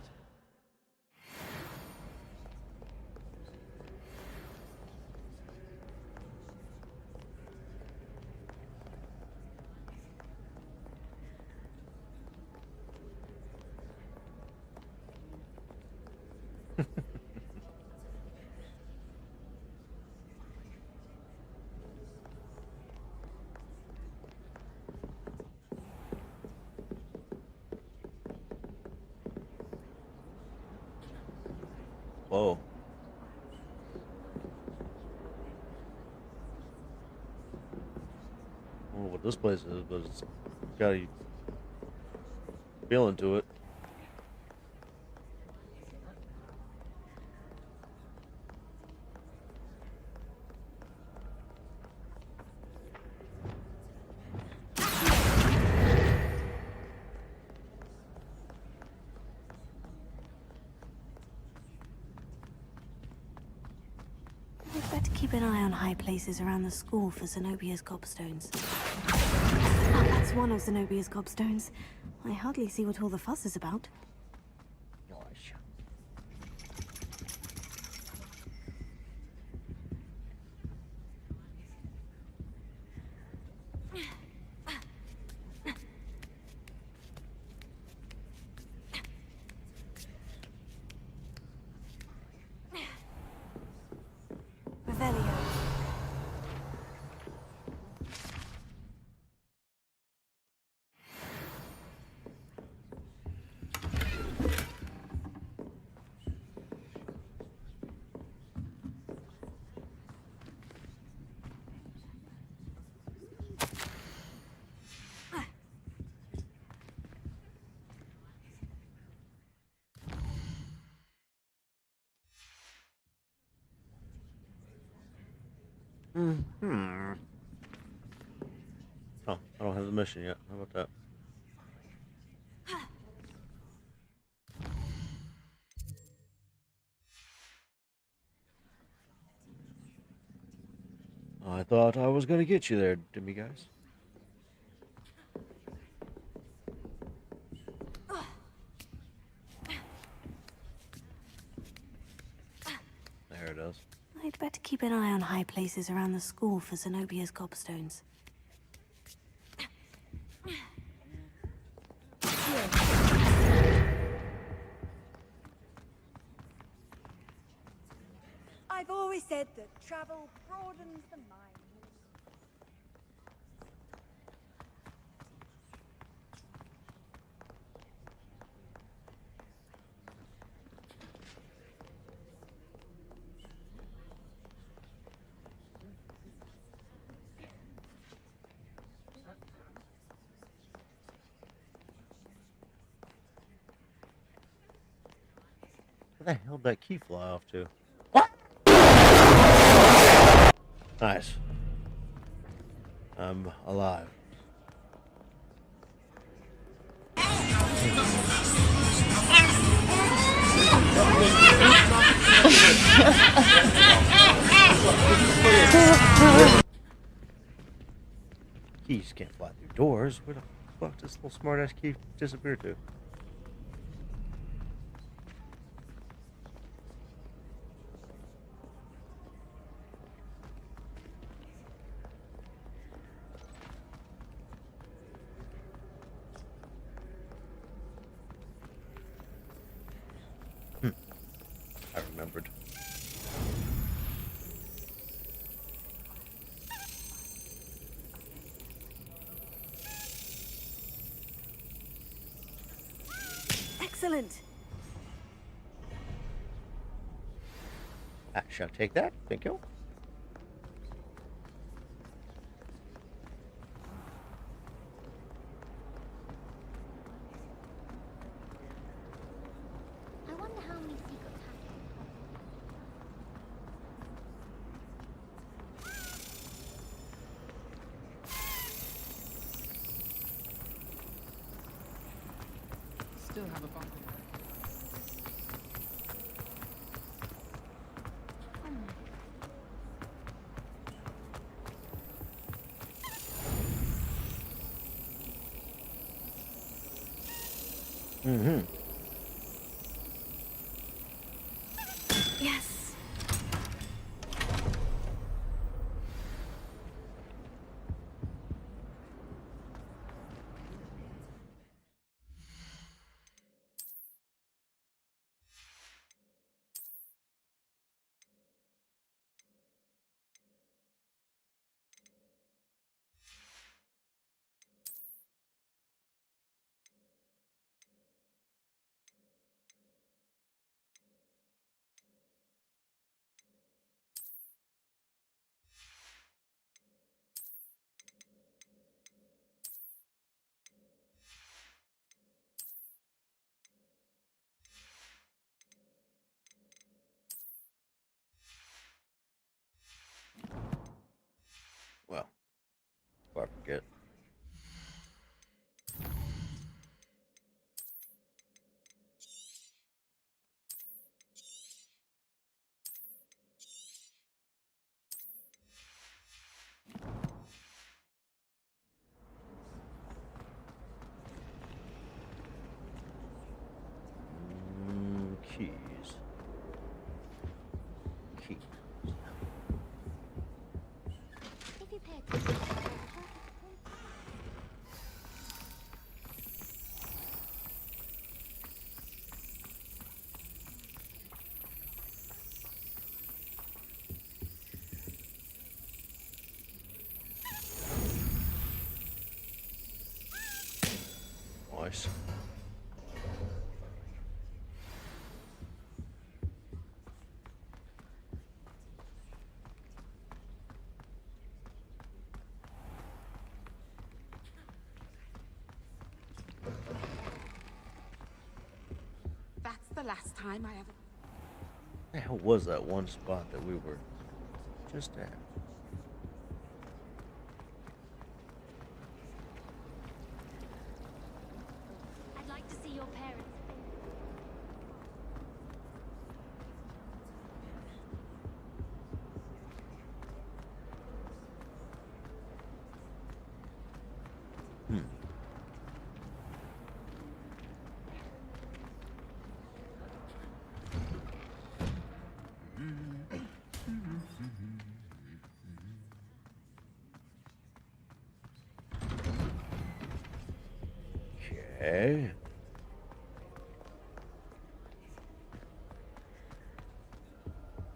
Whoa. this place is, but it's got a feeling to it. I'd better keep an eye on high places around the school for Zenobia's gobstones. Oh, that's one of Zenobia's gobstones. I hardly see what all the fuss is about. Gosh. Revelio. Hmm. Oh, I don't have the mission yet. How about that? I thought I was gonna get you there, Dimmy guys. There it is. I'd better keep an eye on high places around the school for Zenobia's gobstones. I've always said that travel broadens the mind. Where the hell did that key fly off to? Nice. I'm alive. Keys can't fly through doors. Where the fuck does this little smart-ass key disappear to? I remembered. Excellent. Shall I take that? Thank you. I wonder how many secrets happen. Still have a bunker. Mm-hmm. Yes. keys. Keys. If you pay attention, Nice. That's the last time I ever... The hell was that one spot that we were just at? I'd like to see your parents. Okay.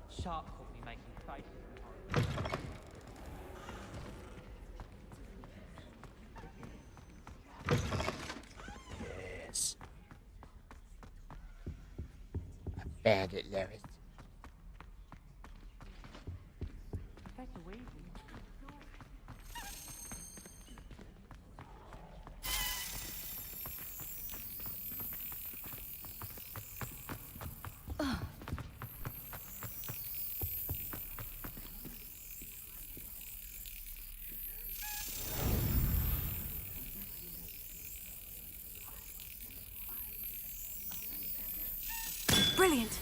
Sharp caught me making faces. Yes. Bandit, Lois. That's a weasel. Brilliant.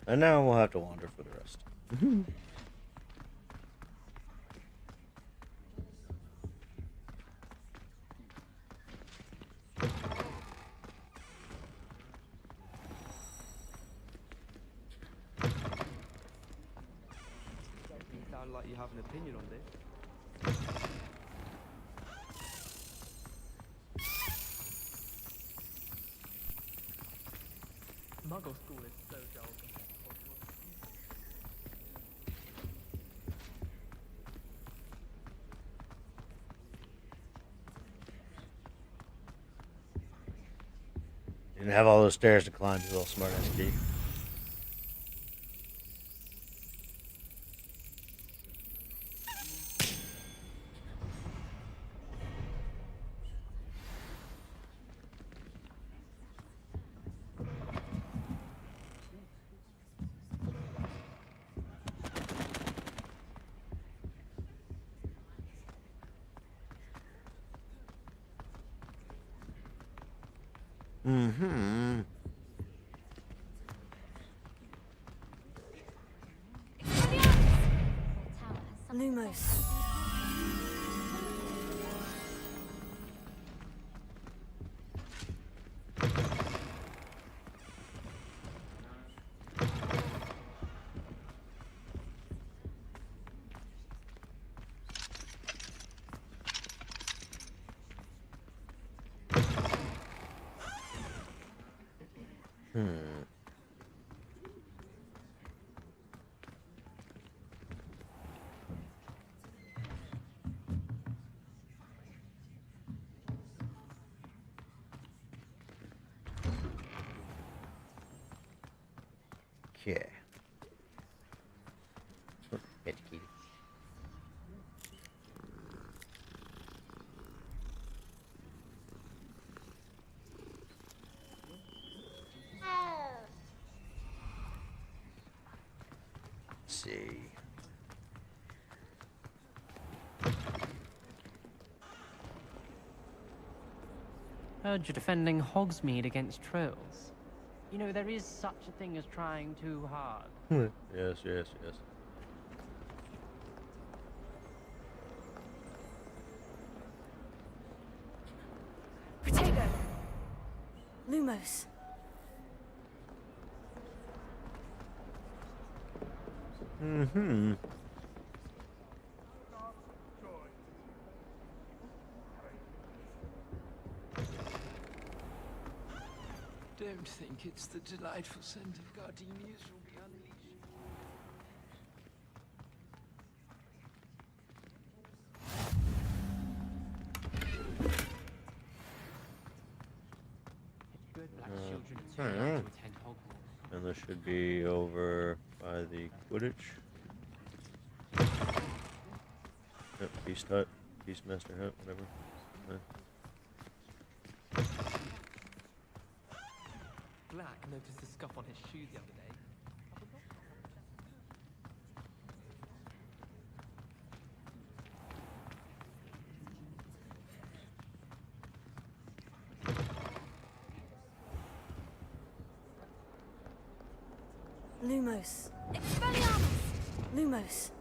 And now we'll have to wander for the rest. You sound like you have an opinion on this. Muggle school is so dull. Didn't have all those stairs to climb, you little smartass key. Mm-hmm. Lumos. Okay. Petty kitty. Let's see. Heard you're defending Hogsmeade against trolls. You know, there is such a thing as trying too hard. Yes, yes, yes. Protego! Lumos. Mm-hmm. Don't think it's the delightful scent of gardenias will be unleashed. Good black children are too young to attend Hogwarts. And this should be over by the Quidditch. Yep, Beast Hut, Beastmaster Hut, whatever. Black noticed the scuff on his shoe the other day. Lumos. Expelliarmus! Lumos.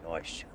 Nice.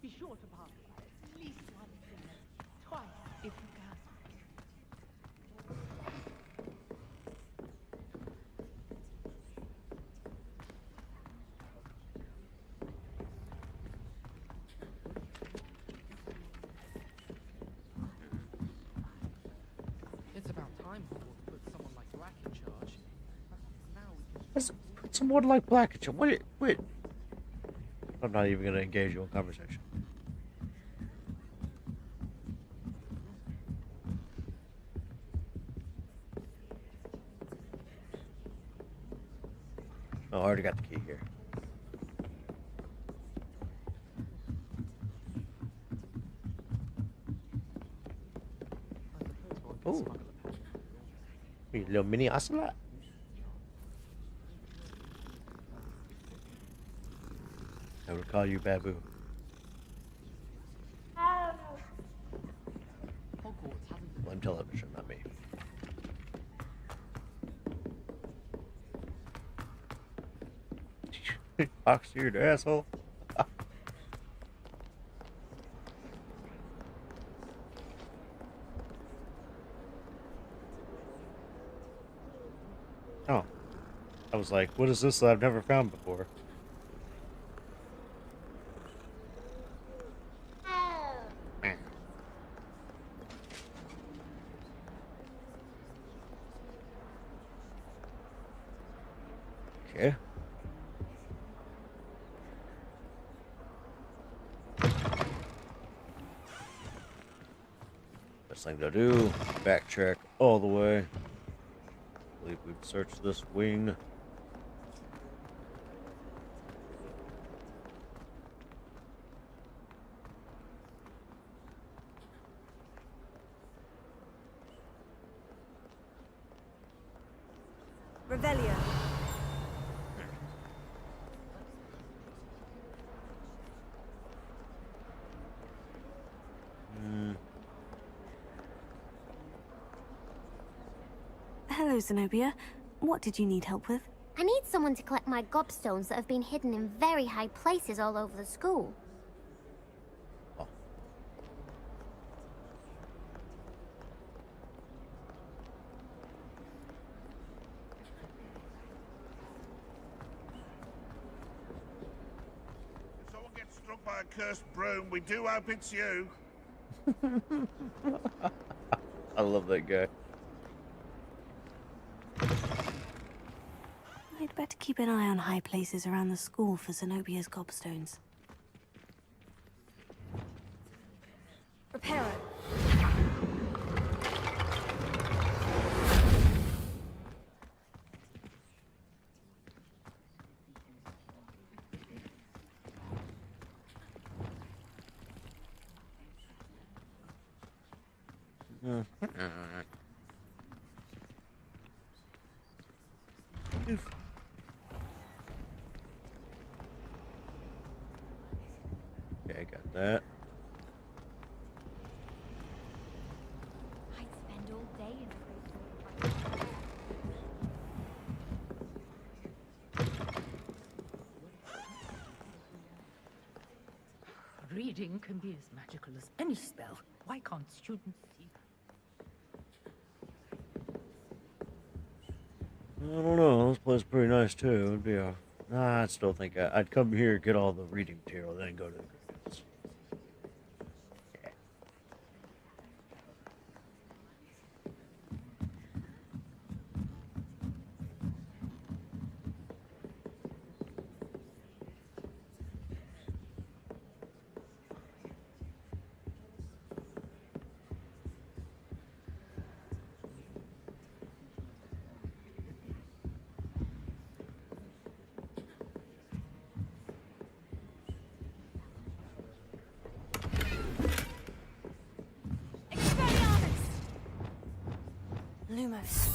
Be sure to pass by at least once a minute, twice if you can. It's about time Hogwarts put someone like Black in charge. Now we can... Let's put someone like Black in charge. Wait. I'm not even going to engage you in conversation. Oh, I already got the key here. Oh, you little mini ocelot. I would call you Babu. Blame television, not me. Oxford asshole. Oh. I was like, what is this that I've never found before? Okay. Best thing to do, backtrack all the way. I believe we'd search this wing. Revelio. Hello, Zenobia. What did you need help with? I need someone to collect my gobstones that have been hidden in very high places all over the school. If someone gets struck by a cursed broom, we do hope it's you. I love that guy. I'd better keep an eye on high places around the school for Zenobia's gobstones. Reparo. Okay, got that. I'd spend all day in Reading can be as magical as any spell. Why can't students see? I don't know. This place is pretty nice too. It'd be a. Nah, I still think I'd come here, get all the reading material, then go to the groups. Lumos.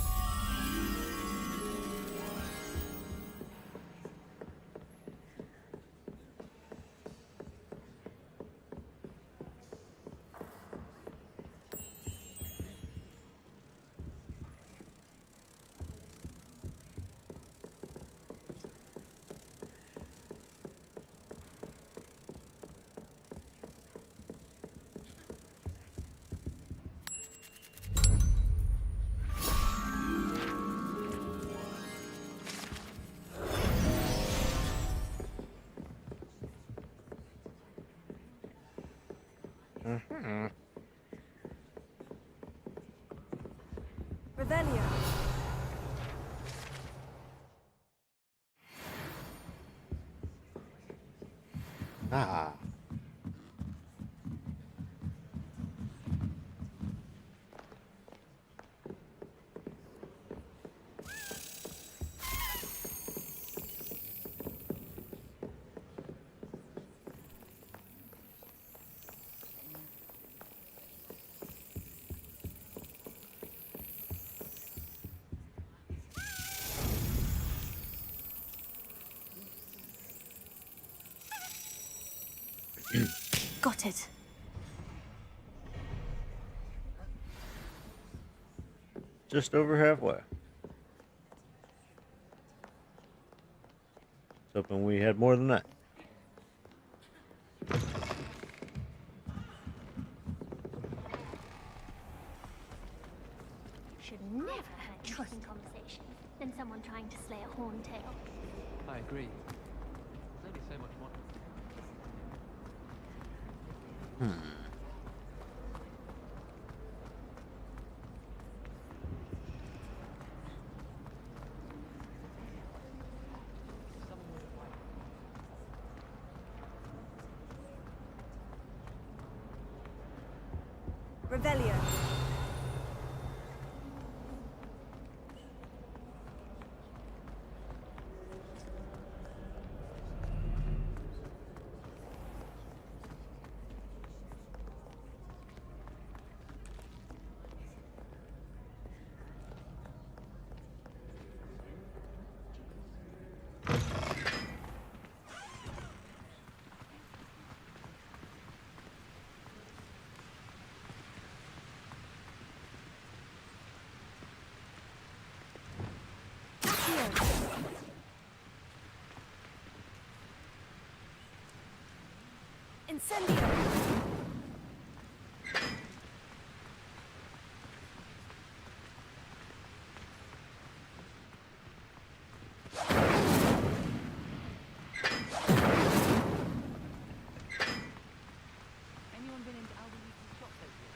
Revelio. Ah. Got it. Just over halfway. I was hoping we had more than that. Should never have trusting conversation than someone trying to slay a horntail. I agree. There's only so much more. Revelio. Incendio! Anyone been into Albuquerque shop lately?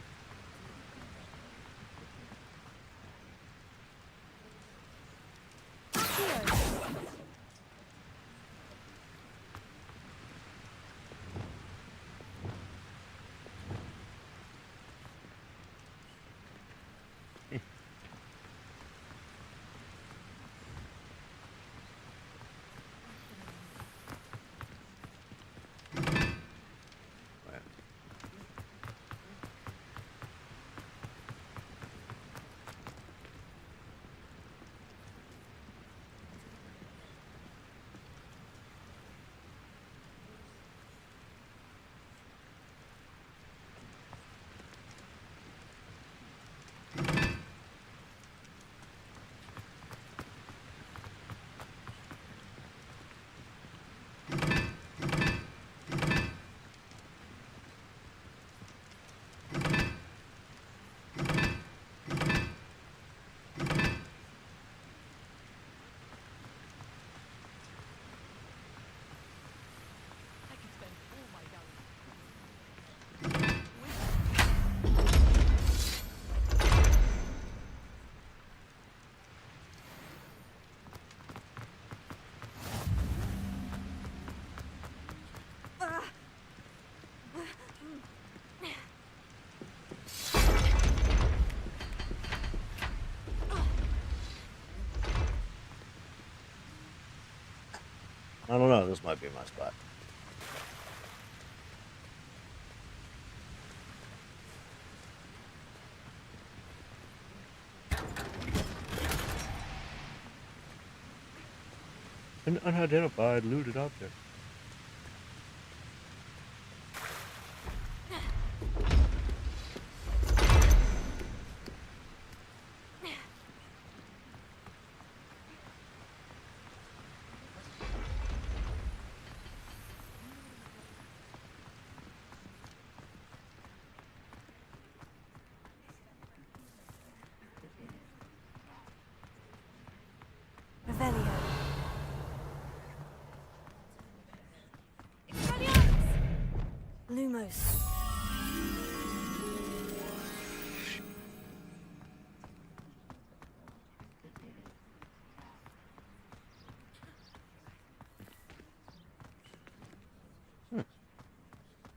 I don't know. This might be my spot. An unidentified looted object. Revelio. Lumos.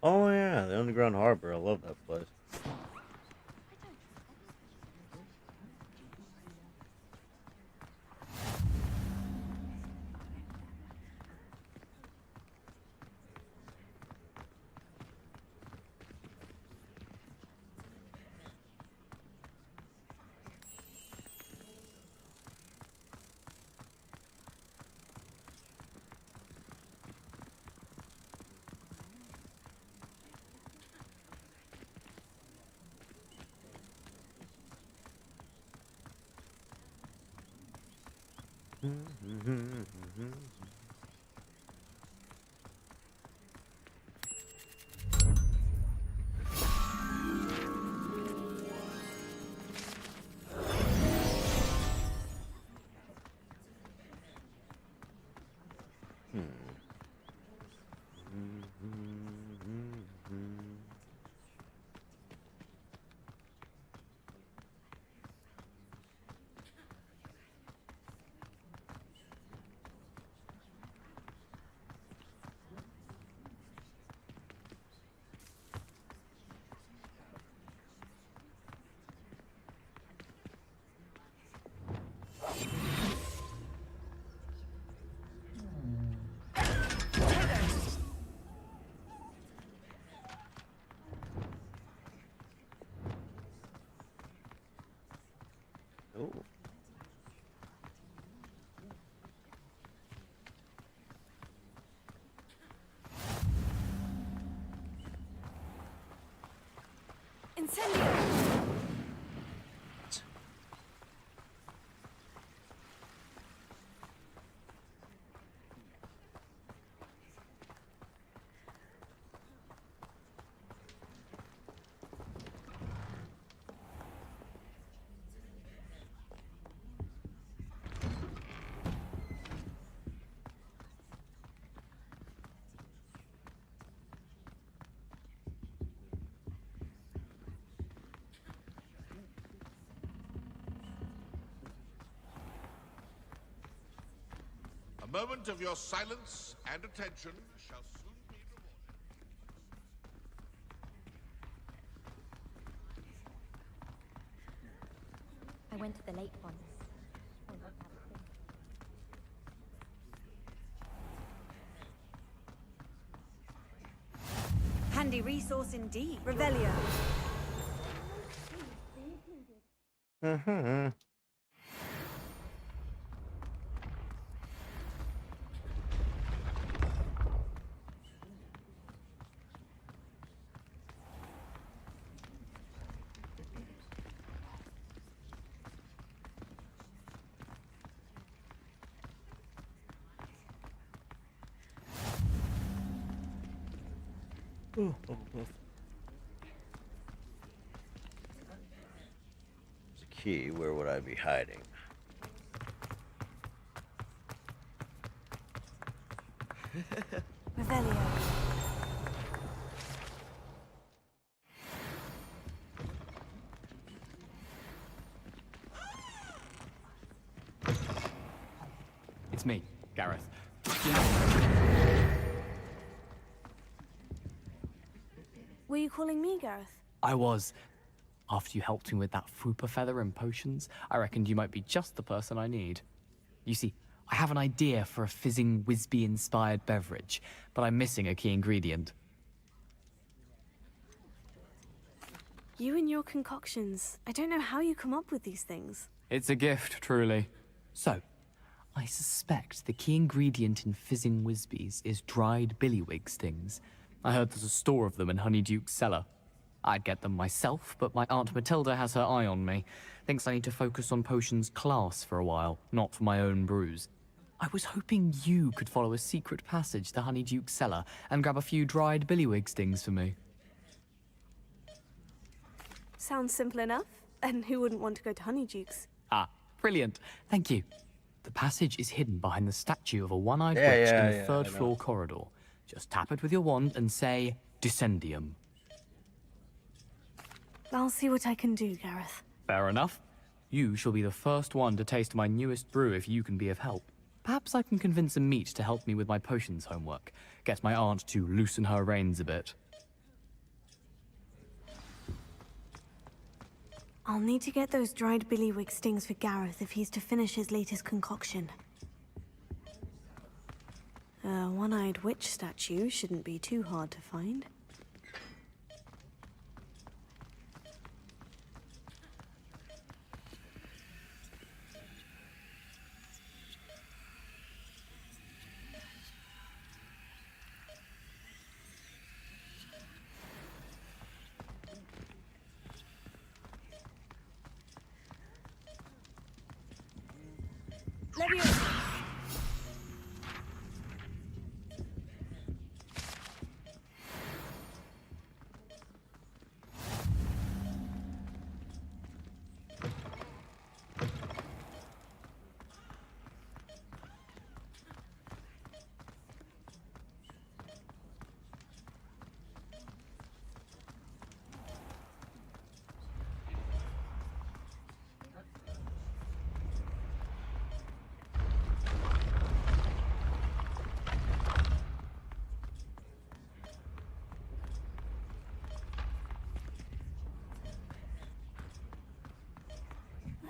Oh yeah, the underground harbor. I love that place. Incendio! A moment of your silence and attention shall soon be rewarded. I went to the lake once. Handy resource indeed. Revelio. Mm-hmm. There's a key. Where would I be hiding? Revelio. It's me, Gareth. Were you calling me, Gareth? I was. After you helped me with that Fupa feather and potions, I reckoned you might be just the person I need. You see, I have an idea for a fizzing Wisby-inspired beverage, but I'm missing a key ingredient. You and your concoctions. I don't know how you come up with these things. It's a gift, truly. So, I suspect the key ingredient in fizzing Wisbies is dried billywig stings. I heard there's a store of them in Honeyduke's cellar. I'd get them myself, but my Aunt Matilda has her eye on me. Thinks I need to focus on potions class for a while, not for my own brews. I was hoping you could follow a secret passage to Honeyduke's cellar and grab a few dried billywig stings for me. Sounds simple enough. And who wouldn't want to go to Honeyduke's? Ah, brilliant. Thank you. The passage is hidden behind the statue of a one-eyed witch Yeah, in the third I know. floor corridor. Just tap it with your wand and say, Descendium. I'll see what I can do, Gareth. Fair enough. You shall be the first one to taste my newest brew if you can be of help. Perhaps I can convince a meat to help me with my potions homework. Get my aunt to loosen her reins a bit. I'll need to get those dried billywig stings for Gareth if he's to finish his latest concoction. A one-eyed witch statue shouldn't be too hard to find.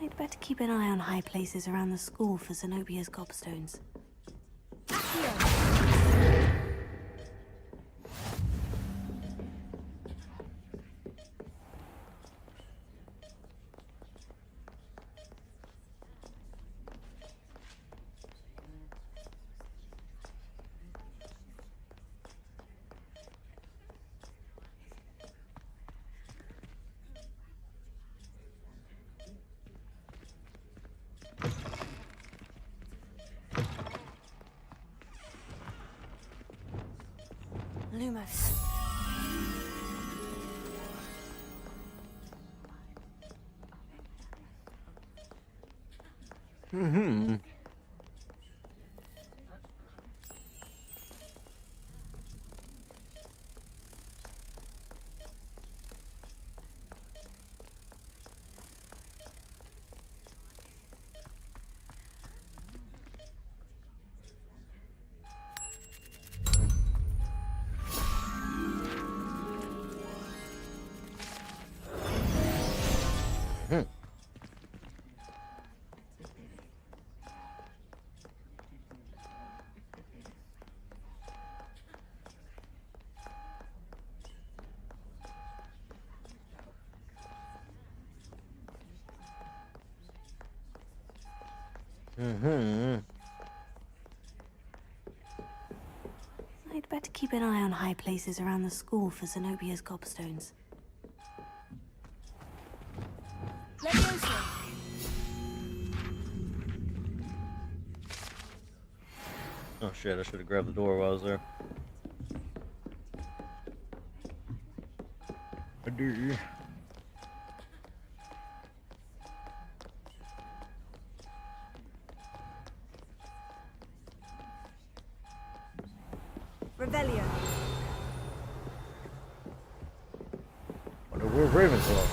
I'd better keep an eye on high places around the school for Zenobia's gobstones. Lumos. Mm-hmm. Mm-hmm. I'd better keep an eye on high places around the school for Zenobia's gobstones. Leviosa! Oh shit, I should have grabbed the door while I was there. I do. Revelio. Wonder where Ravenclaw.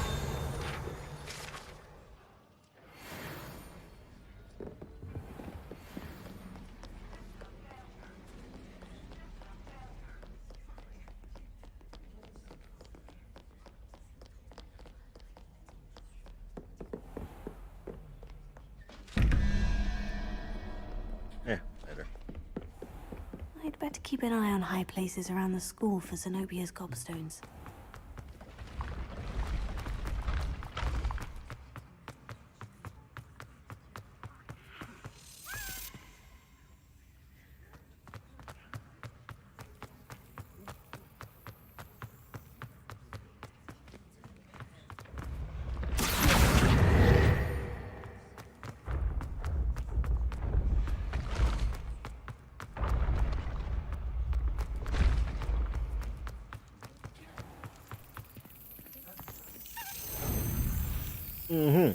Yeah, later. I'd better keep an eye on high places around the school for Zenobia's gobstones. Mm-hmm.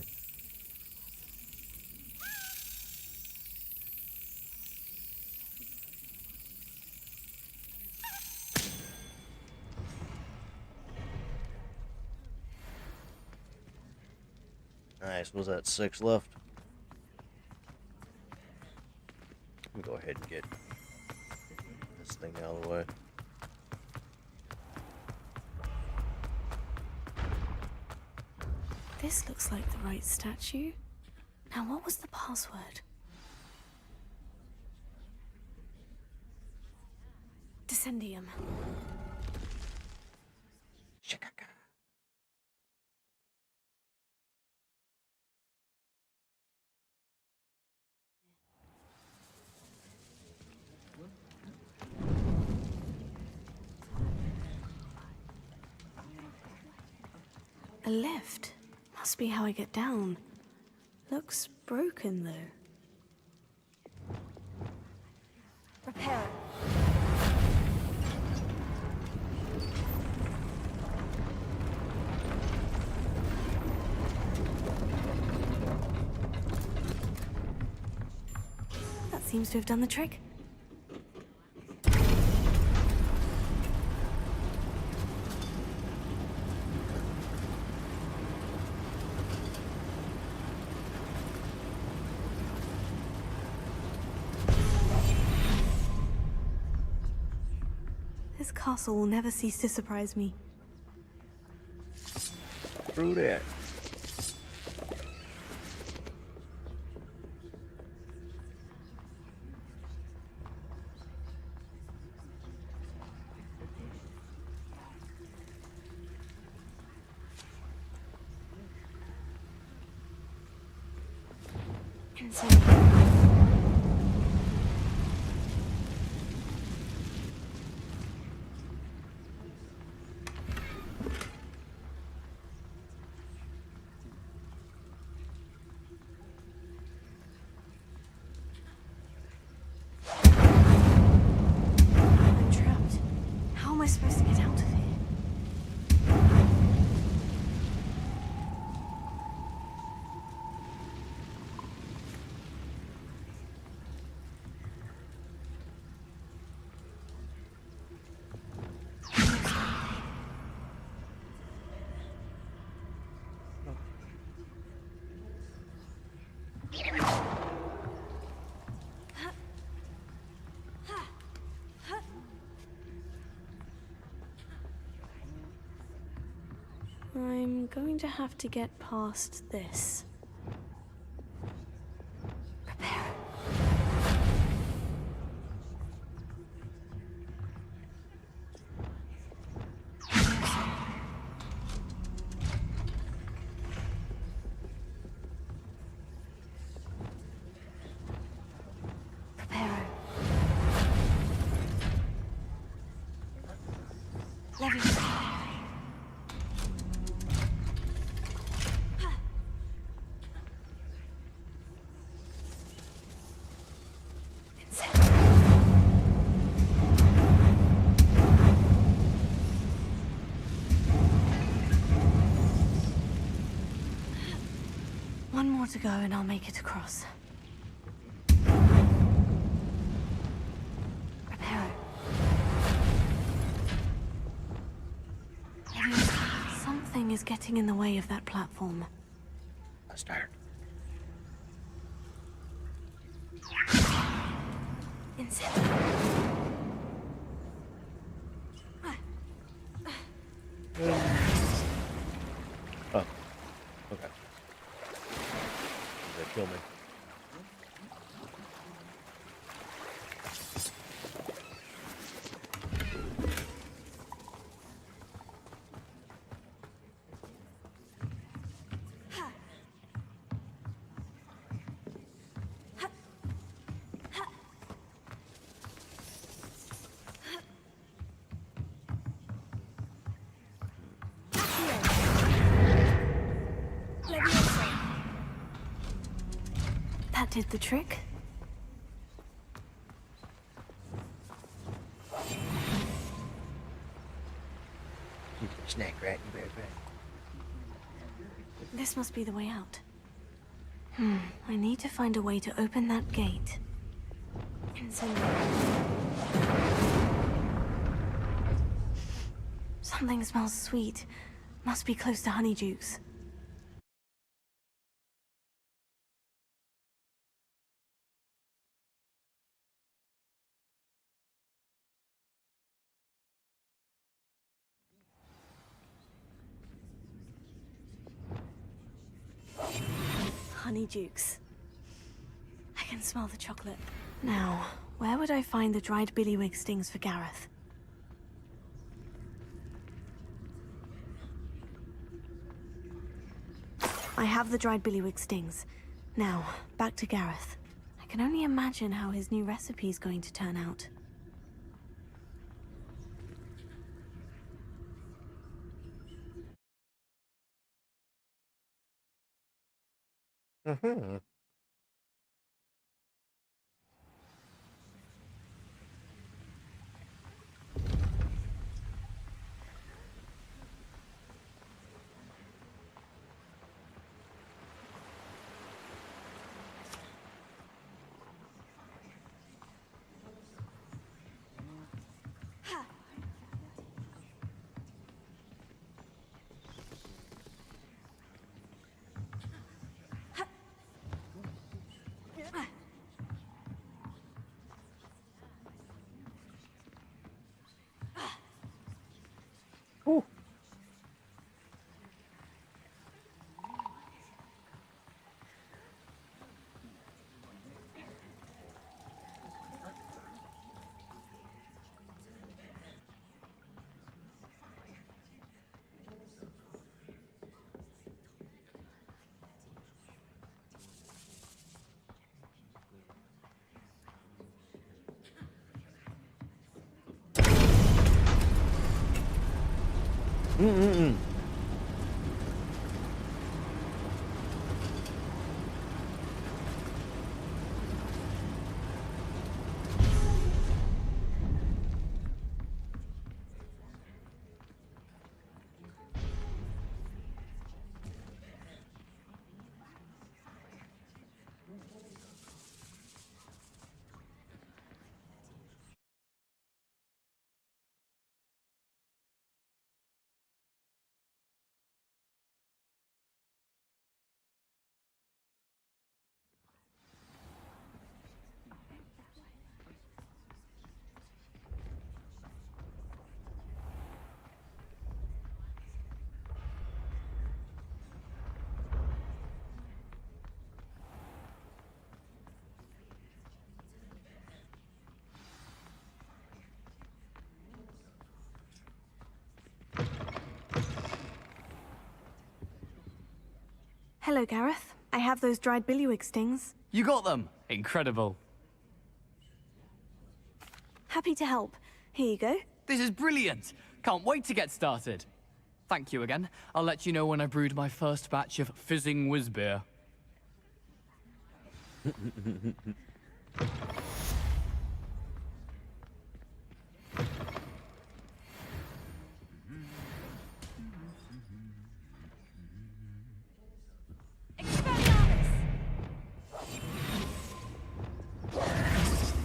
Nice. Was that 6 left? Let me go ahead and get this thing out of the way. This looks like the right statue. Now, what was the password? Descendium. A lift. Must be how I get down. Looks broken, though. Repair it. That seems to have done the trick. This castle will never cease to surprise me. Through that. I'm going to have to get past this. Prepare. Prepare. Leviosa. One more to go and I'll make it across. Prepare. Something is getting in the way of that platform. Let's start. Oh, okay. They kill me. That did the trick. Snack rat, you better bet. This must be the way out. I need to find a way to open that gate. Something smells sweet. Must be close to Honeydukes. Honeydukes. I can smell the chocolate. Now, where would I find the dried billywig stings for Gareth? I have the dried billywig stings. Now, back to Gareth. I can only imagine how his new recipe is going to turn out. Ooh. Hello, Gareth. I have those dried billywig stings. You got them! Incredible. Happy to help. Here you go. This is brilliant! Can't wait to get started. Thank you again. I'll let you know when I brewed my first batch of fizzing whiz beer.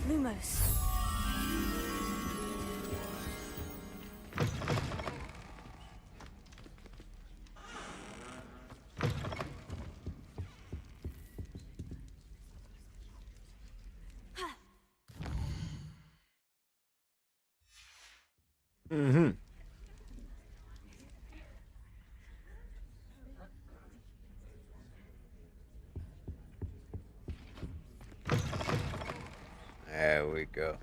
Lumos. Mm-hmm. There we go.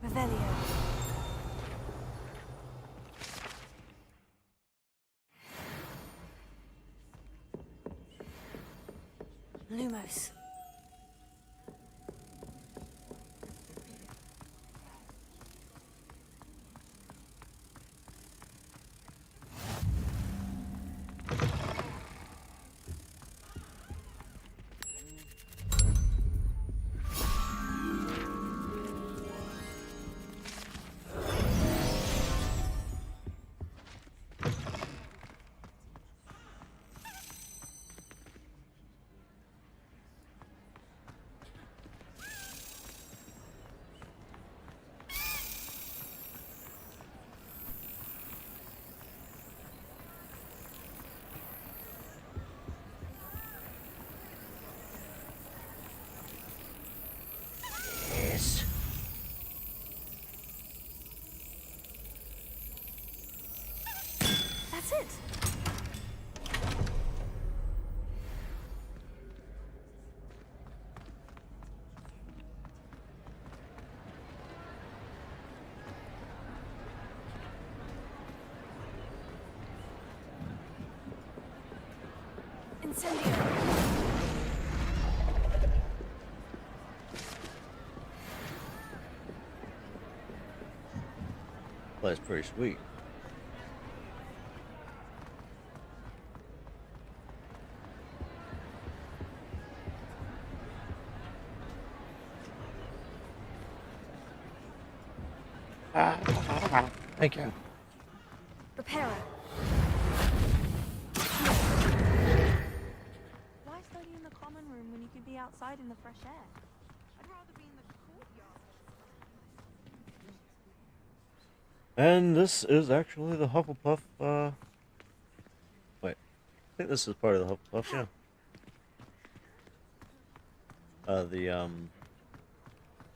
Revelio. Lumos. Yes. That's it. Incendio. Well, that's pretty sweet. Thank you. Reparo. Why study in the common room when you could be outside in the fresh air? I'd rather be in the courtyard. And this is actually the Hufflepuff, wait. I think this is part of the Hufflepuff, yeah. The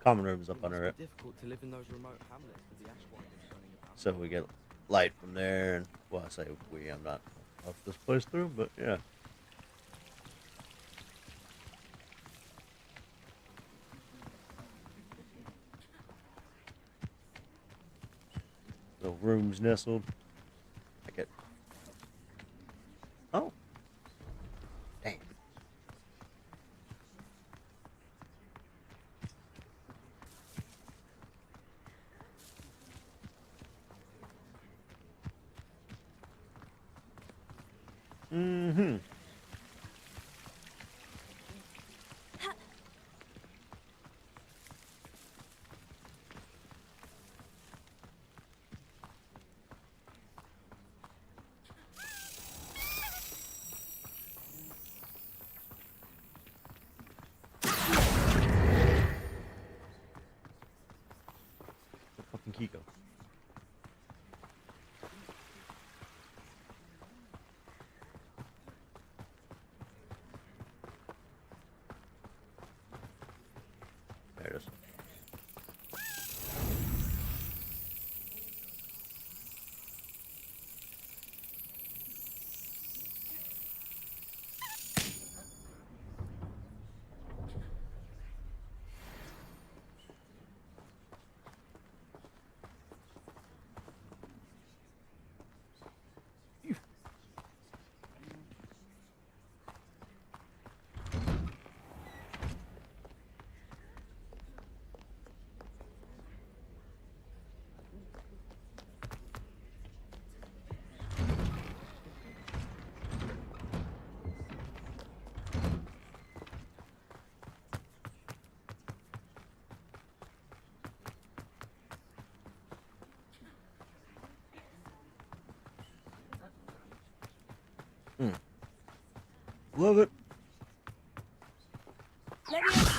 common room's up under it. Difficult to live in those remote hamlets with the Ashwinders running about. So we get light from there, and, well, I say we, I'm not off this place through, but yeah. The room's nestled. I get. Oh. Dang. Mm-hmm. Fucking Kiko. Love it. Let me answer.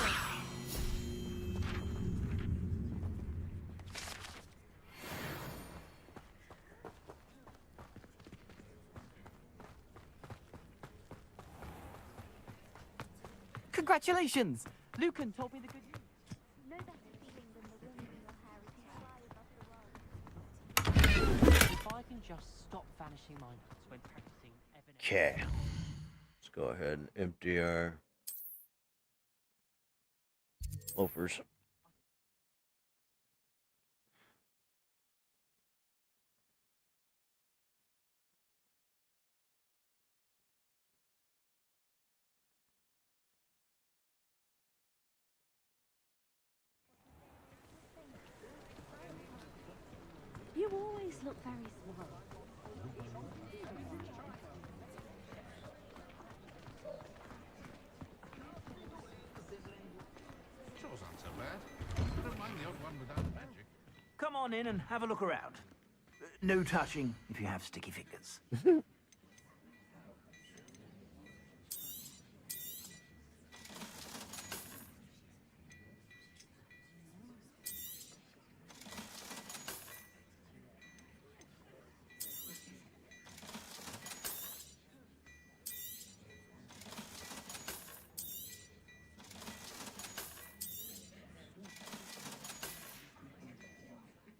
Congratulations! Lucan told me the good news. No better feeling than the wind in your hair as you fly above the world. If I can just stop vanishing my notes when practicing evidence. Okay. Let's go ahead and empty our loafers. You always look very small. Chores aren't so bad. I don't mind the odd one without magic. Come on in and have a look around. No touching if you have sticky fingers.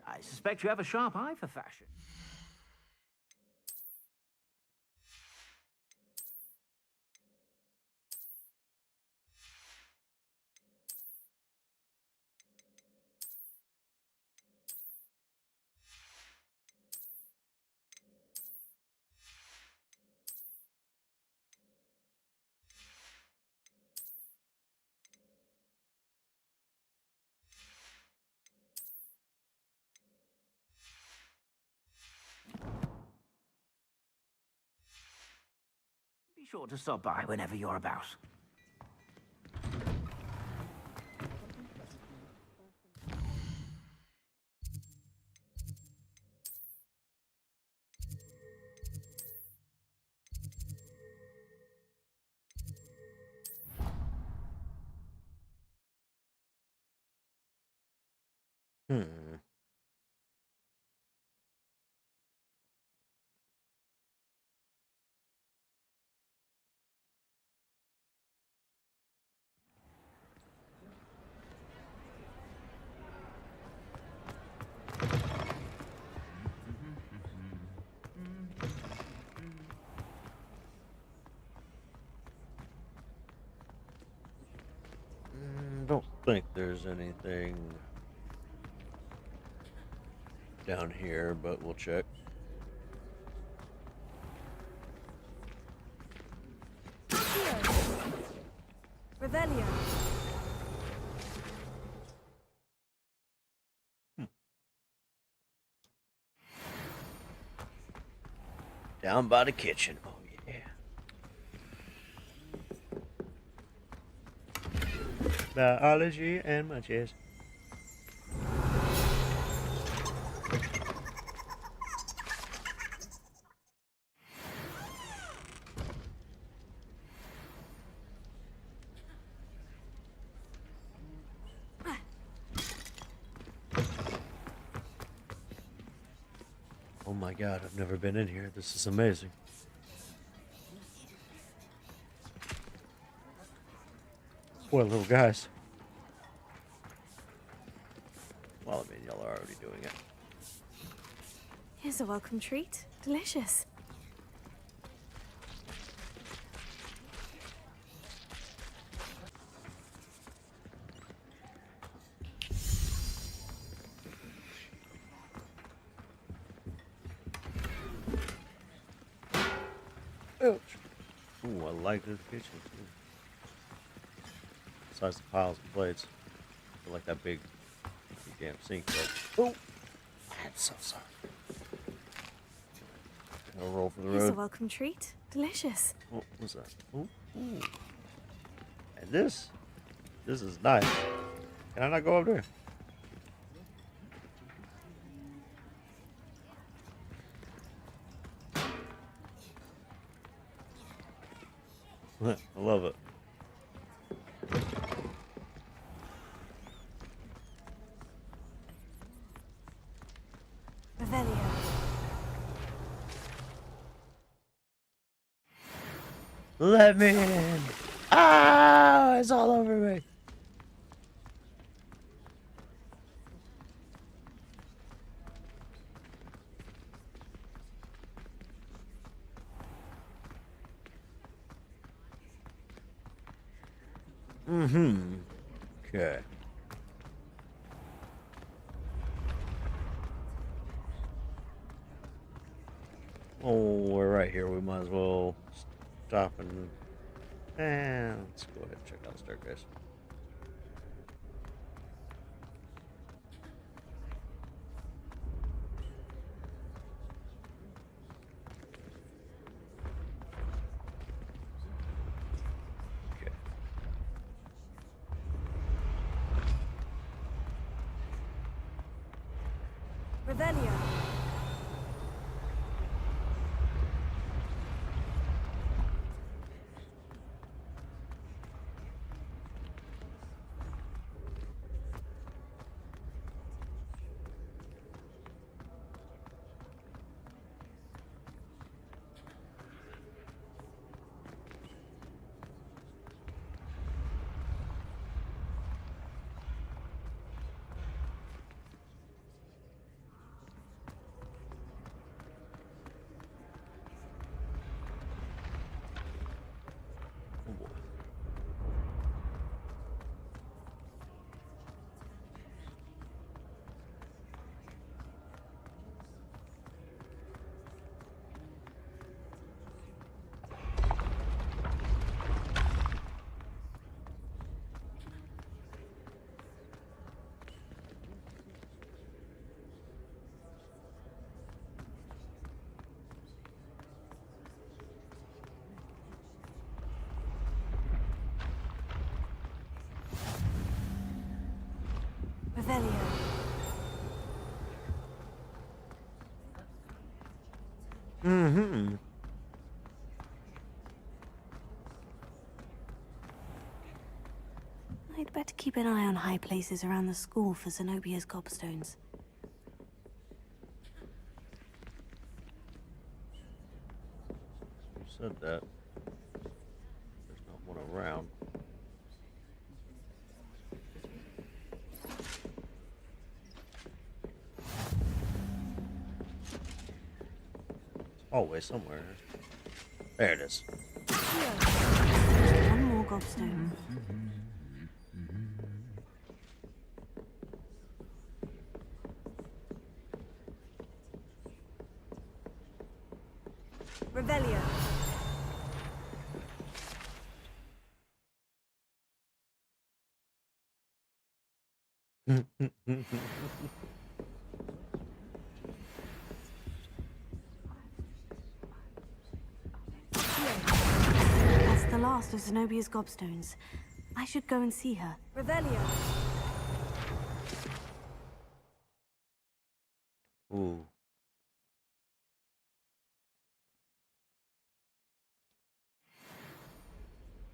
I suspect you have a sharp eye for fashion. Be sure to stop by whenever you're about. Hmm. Don't think there's anything down here, but we'll check. Revelio. Down by the kitchen. Oh, yeah. Biology and munchies. Oh my god, I've never been in here. This is amazing. Poor little guys. Well, I mean, y'all are already doing it. Here's a welcome treat. Delicious. Ouch. Ooh, I like this kitchen too. Besides the piles of plates. I like that big damn sink though. Oh! I'm so sorry. I'll roll for the Here's a road. welcome treat. Delicious. Oh, what's that? Ooh, ooh. And this is nice. Can I not go up there? I love it. Revelio. Let me in. Ah, it's all over me. Okay. Oh, we're right here. We might as well stop and let's go ahead and check out the staircase. Revelio. Revelio. I'd better keep an eye on high places around the school for Zenobia's gobstones. You said that. There's not one around. It's always somewhere. There it is. One more gobstone. Revelio. That's the last of Zenobia's gobstones. I should go and see her. Revelio. Ooh.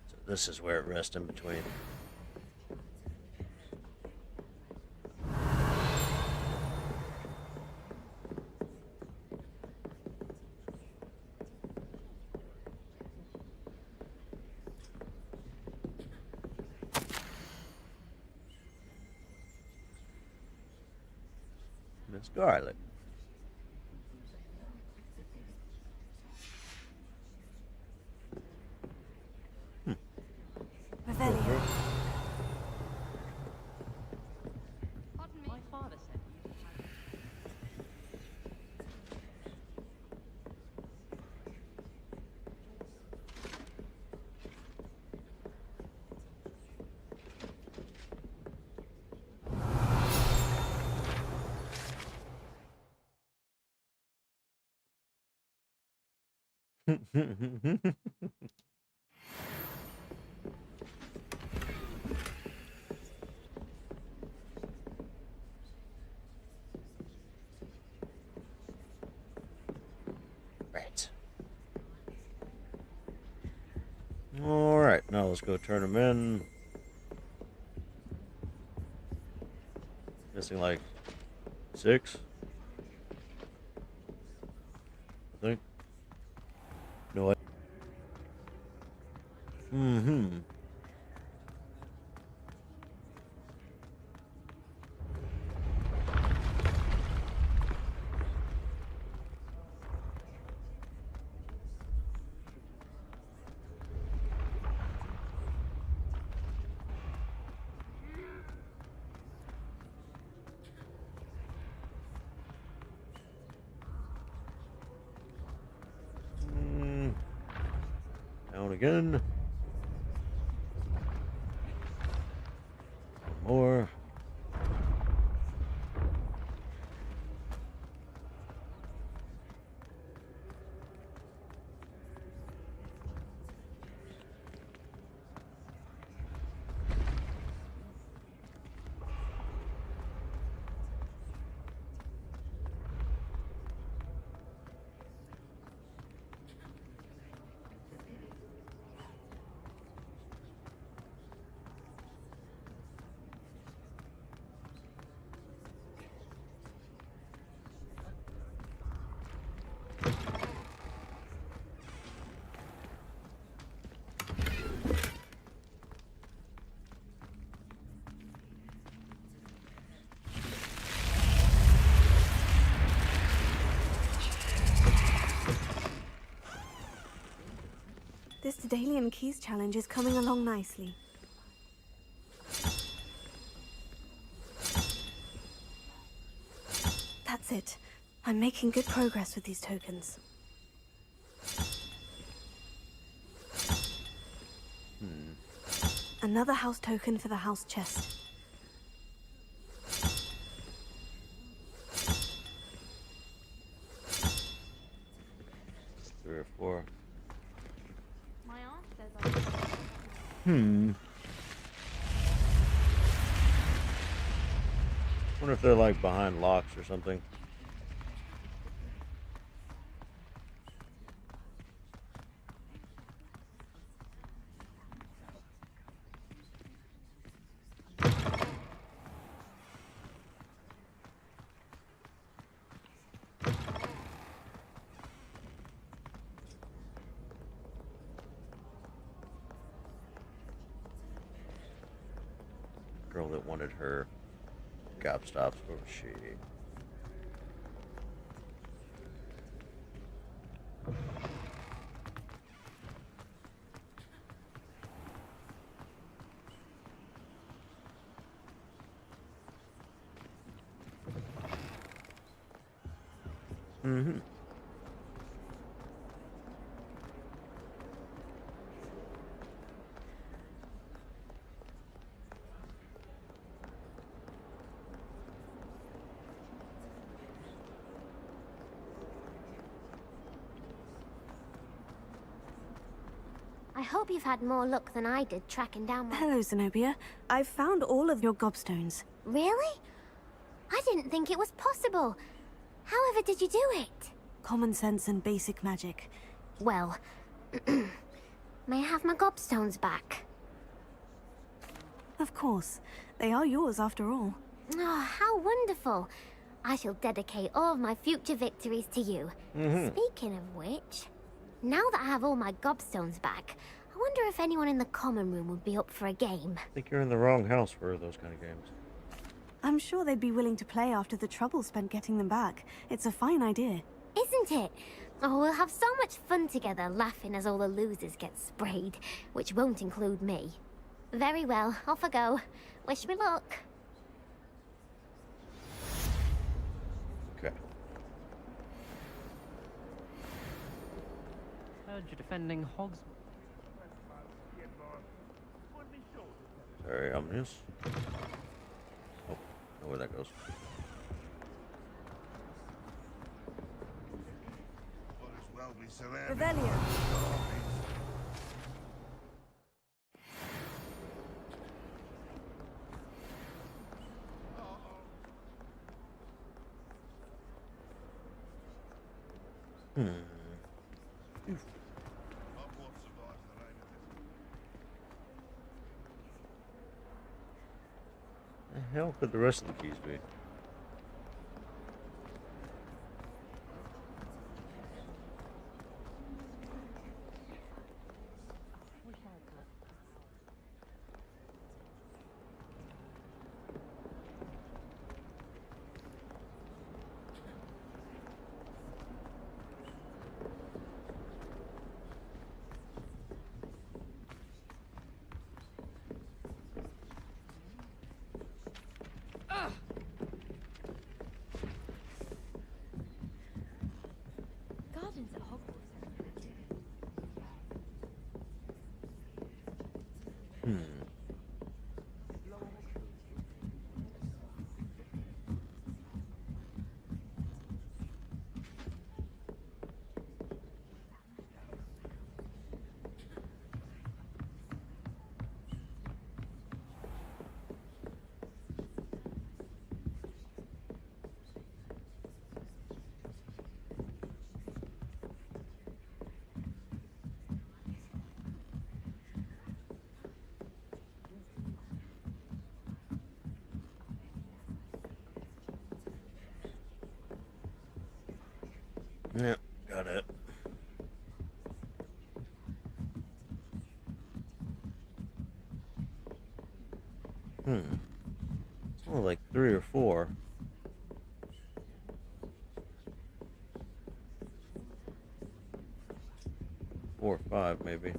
So this is where it rests in between. Miss Garlic. Revelio. My father said Right. let's go turn them in. Missing like 6. I think. No. Mm-hmm. Down again. One more. This Daedalian Keys challenge is coming along nicely. That's it. I'm making good progress with these tokens. Another house token for the house chest. Three or 4. My aunt says Wonder if they're like behind locks or something. Girl that wanted her gobstops, where was she? Mm-hmm. I hope you've had more luck than I did tracking down my... Hello, Zenobia. I've found all of your gobstones. Really? I didn't think it was possible. However did you do it? Common sense and basic magic. Well, may I have my gobstones back? Of course. They are yours after all. Oh, how wonderful. I shall dedicate all of my future victories to you. Speaking of which, now that I have all my gobstones back, I wonder if anyone in the common room would be up for a game. I think you're in the wrong house for those kind of games. I'm sure they'd be willing to play after the trouble spent getting them back. It's a fine idea. Isn't it? Oh, we'll have so much fun together, laughing as all the losers get sprayed, which won't include me. Very well, off I go. Wish me luck. Okay. Heard you're defending Hogs. Very ominous. Oh, know where that goes. Revelio. The hell could the rest of the keys be? Gardens at Hogwarts. Yep, got it. It's only like 3 or 4. 4 or 5, maybe.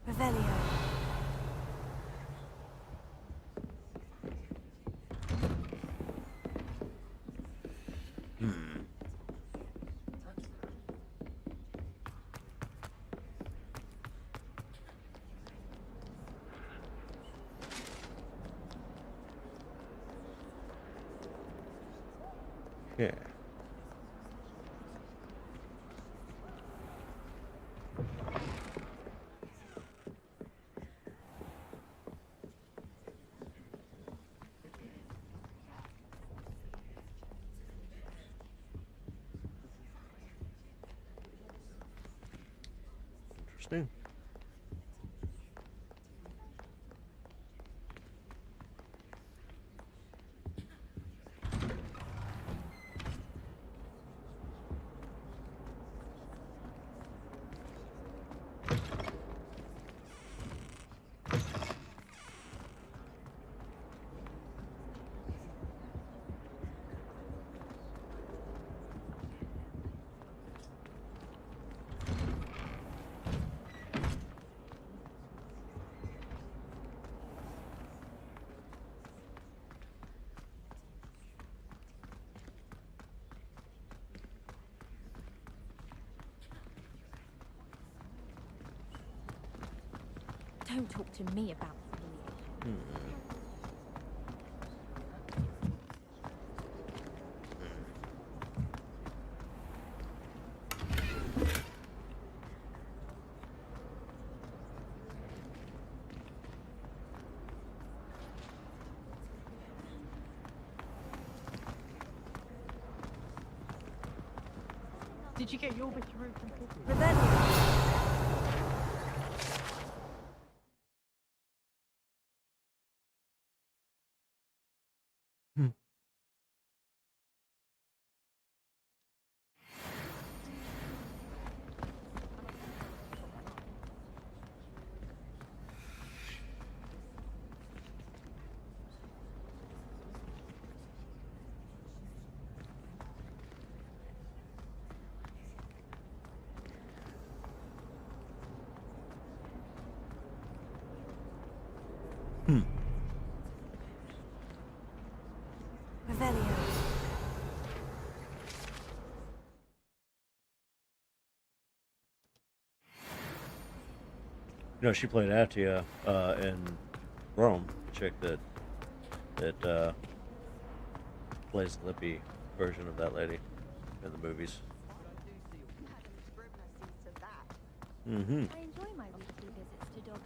Revelio. Okay. Interesting. Don't talk to me about Did you get your bit of room from Revelio. You know, she played Atia in Rome. Chick that plays Lippy version of that lady in the movies. Mm-hmm. I enjoy my weekly visits to Dogweed.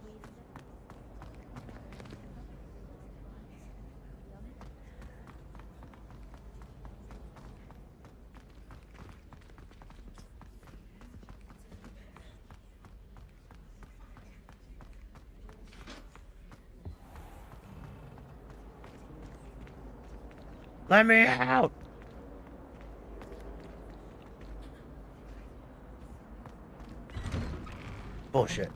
Let me out! Bullshit.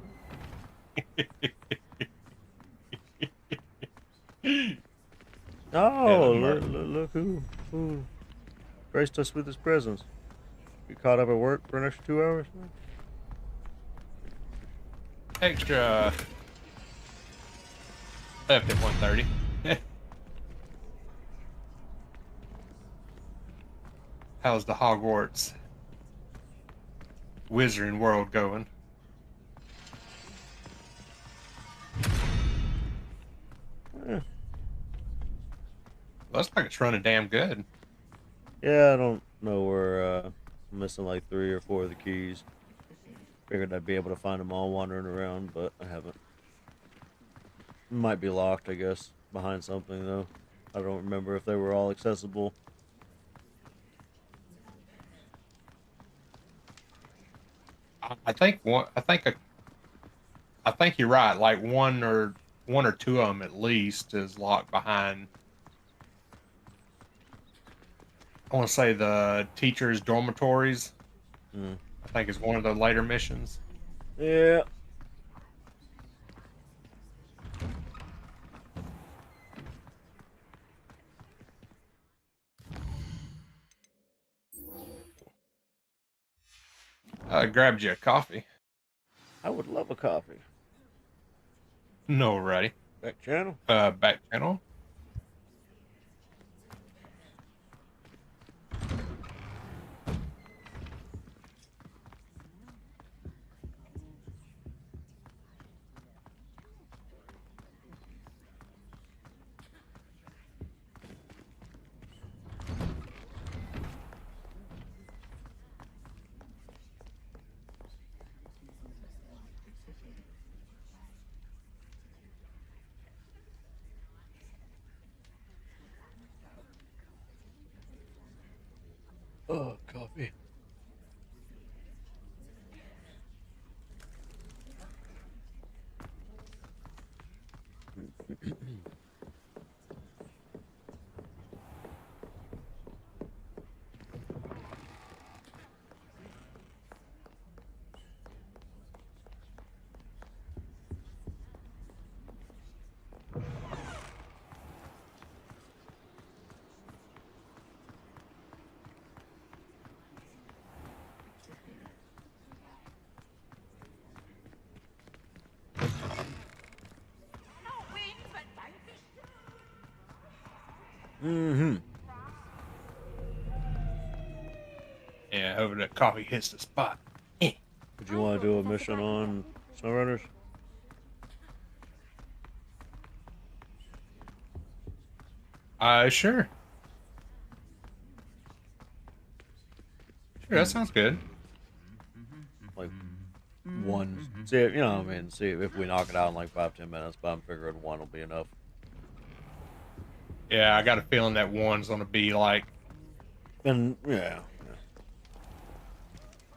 Oh, look who graced us with his presence. We caught up at work for an extra 2 hours. Extra left at 1:30. How's the Hogwarts Wizarding World going? Looks like it's running damn good. Yeah, I don't know where. I'm missing like 3 or 4 of the keys. Figured I'd be able to find them all wandering around, but I haven't. Might be locked, I guess, behind something though. I don't remember if they were all accessible. I think you're right. Like one or two of them at least is locked behind. I want to say the teachers' dormitories. I think is one of the later missions. Yeah. I grabbed you a coffee. I would love a coffee. No, ready. Back channel. Back channel. Oh, coffee. Mm-hmm. Yeah, hope that coffee hits the spot. Would you want to do a mission on SnowRunners? Sure. Sure, that sounds good. Like one, see if, you know, I mean, see if we knock it out in like 5-10 minutes, but I'm figuring one will be enough. Yeah, I got a feeling that one's gonna be like, and yeah,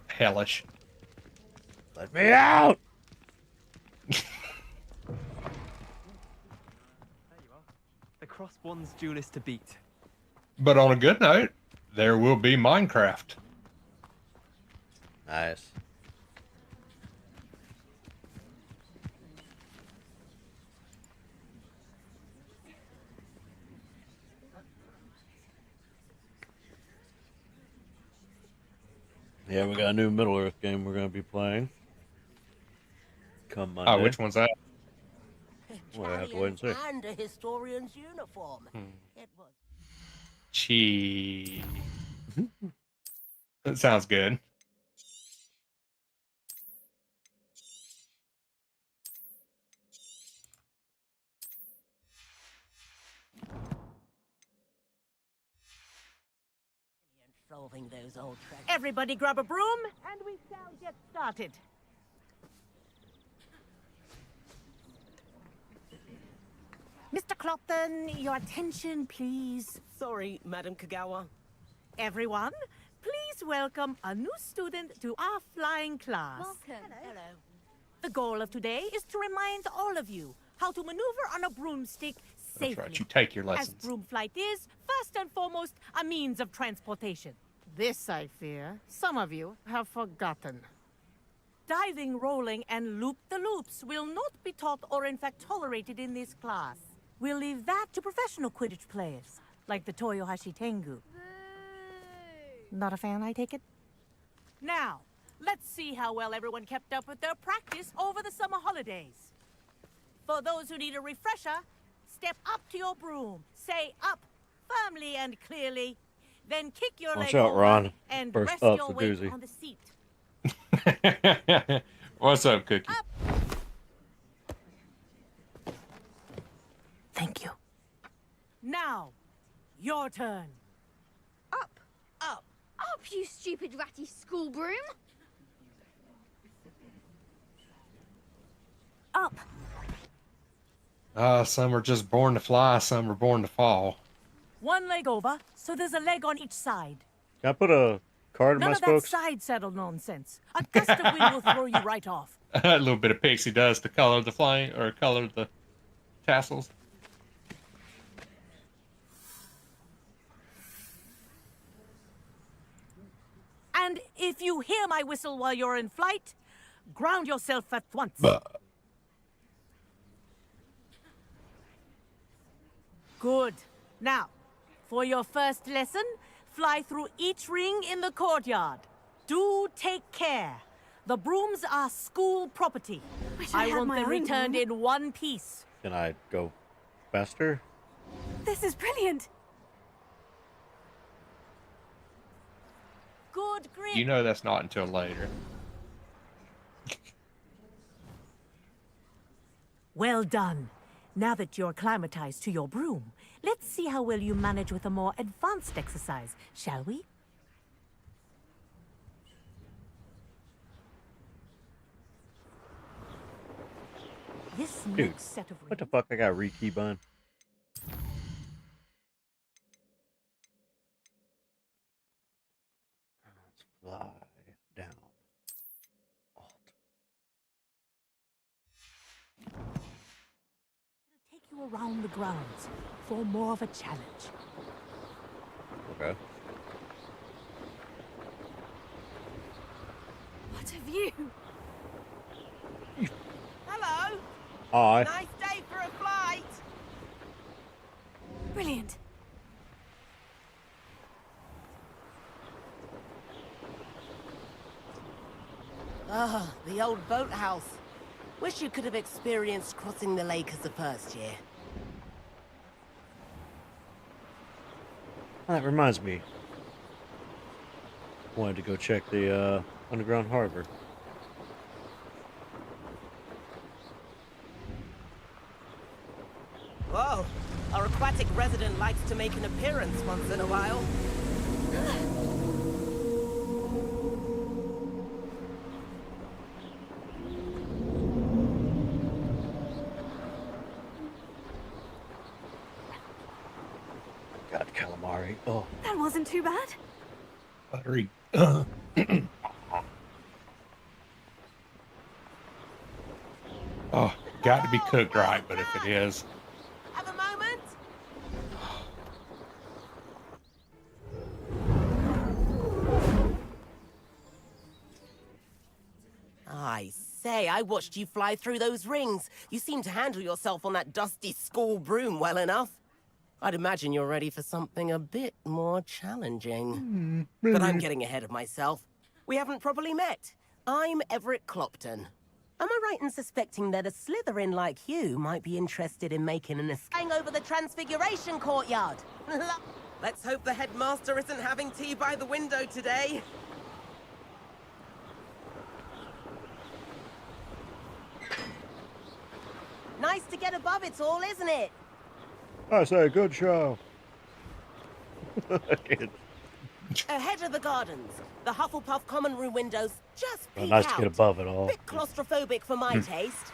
hellish. Let me out! The cross one's duelist to beat. But on a good note, there will be Minecraft. Nice. Yeah, we got a new Middle Earth game we're going to be playing. Come Monday. Oh, which one's that? Well, I have to wait and see. and a historian's uniform. It was. Gee. That sounds good. Solving those old treasures. Everybody grab a broom, and we shall get started. Mr. Clopton, your attention, please. Sorry, Madam Kagawa. Everyone, please welcome a new student to our flying class. Welcome. Hello. The goal of today is to remind all of you how to maneuver on a broomstick safely. That's right. You take your As lessons. broom flight is, first and foremost, a means of transportation. This, I fear, some of you have forgotten. Diving, rolling, and loop-the-loops will not be taught or in fact tolerated in this class. We'll leave that to professional Quidditch players, like the Toyohashi Tengu. Not a fan, I take it? Now, let's see how well everyone kept up with their practice over the summer holidays. For those who need a refresher, step up to your broom, say up firmly and clearly, then kick your Watch leg out, over Ron. and First rest up's your a weight doozy. on the seat. What's up, Cookie? Thank you. Now, your turn. Up, you stupid ratty school broom. Up. Some are just born to fly, some are born to fall. One leg over, so there's a leg on each side. Can I put a card in None my of that spokes? side saddle nonsense. A gust of wind will throw you right off. A little bit of pixie dust to color the flying or color the tassels. And if you hear my whistle while you're in flight, ground yourself at once. Good. Now, for your first lesson, fly through each ring in the courtyard. Do take care. The brooms are school property. Wish I had want my them own returned broom. in one piece. Can I go faster? This is brilliant. Good grip. You know that's not until later. Well done. Now that you're acclimatized to your broom, let's see how well you manage with a more advanced exercise, shall we? This Dude, next set of what the fuck? I got rekey bun. Let's fly down. take you around the grounds for more of a challenge. Okay. What a view! Hello. Hi. Nice day for a flight. Brilliant. Ah, the old boathouse. Wish you could have experienced crossing the lake as a first year. That reminds me. Wanted to go check the underground harbor. Whoa, our aquatic resident likes to make an appearance once in a while. God, calamari. Oh. That wasn't too bad. Buttery. Oh, got to be cooked right, but if it is, Have a moment. I say, I watched you fly through those rings. You seem to handle yourself on that dusty school broom well enough. I'd imagine you're ready for something a bit more challenging. But I'm getting ahead of myself. We haven't properly met. I'm Everett Clopton. Am I right in suspecting that a Slytherin like you might be interested in making an escape over the Transfiguration courtyard? Let's hope the headmaster isn't having tea by the window today. Nice to get above it all, isn't it? I say, good show. Ahead of the gardens, the Hufflepuff common room windows just peek Nice out. to get above it all. Bit claustrophobic for my taste.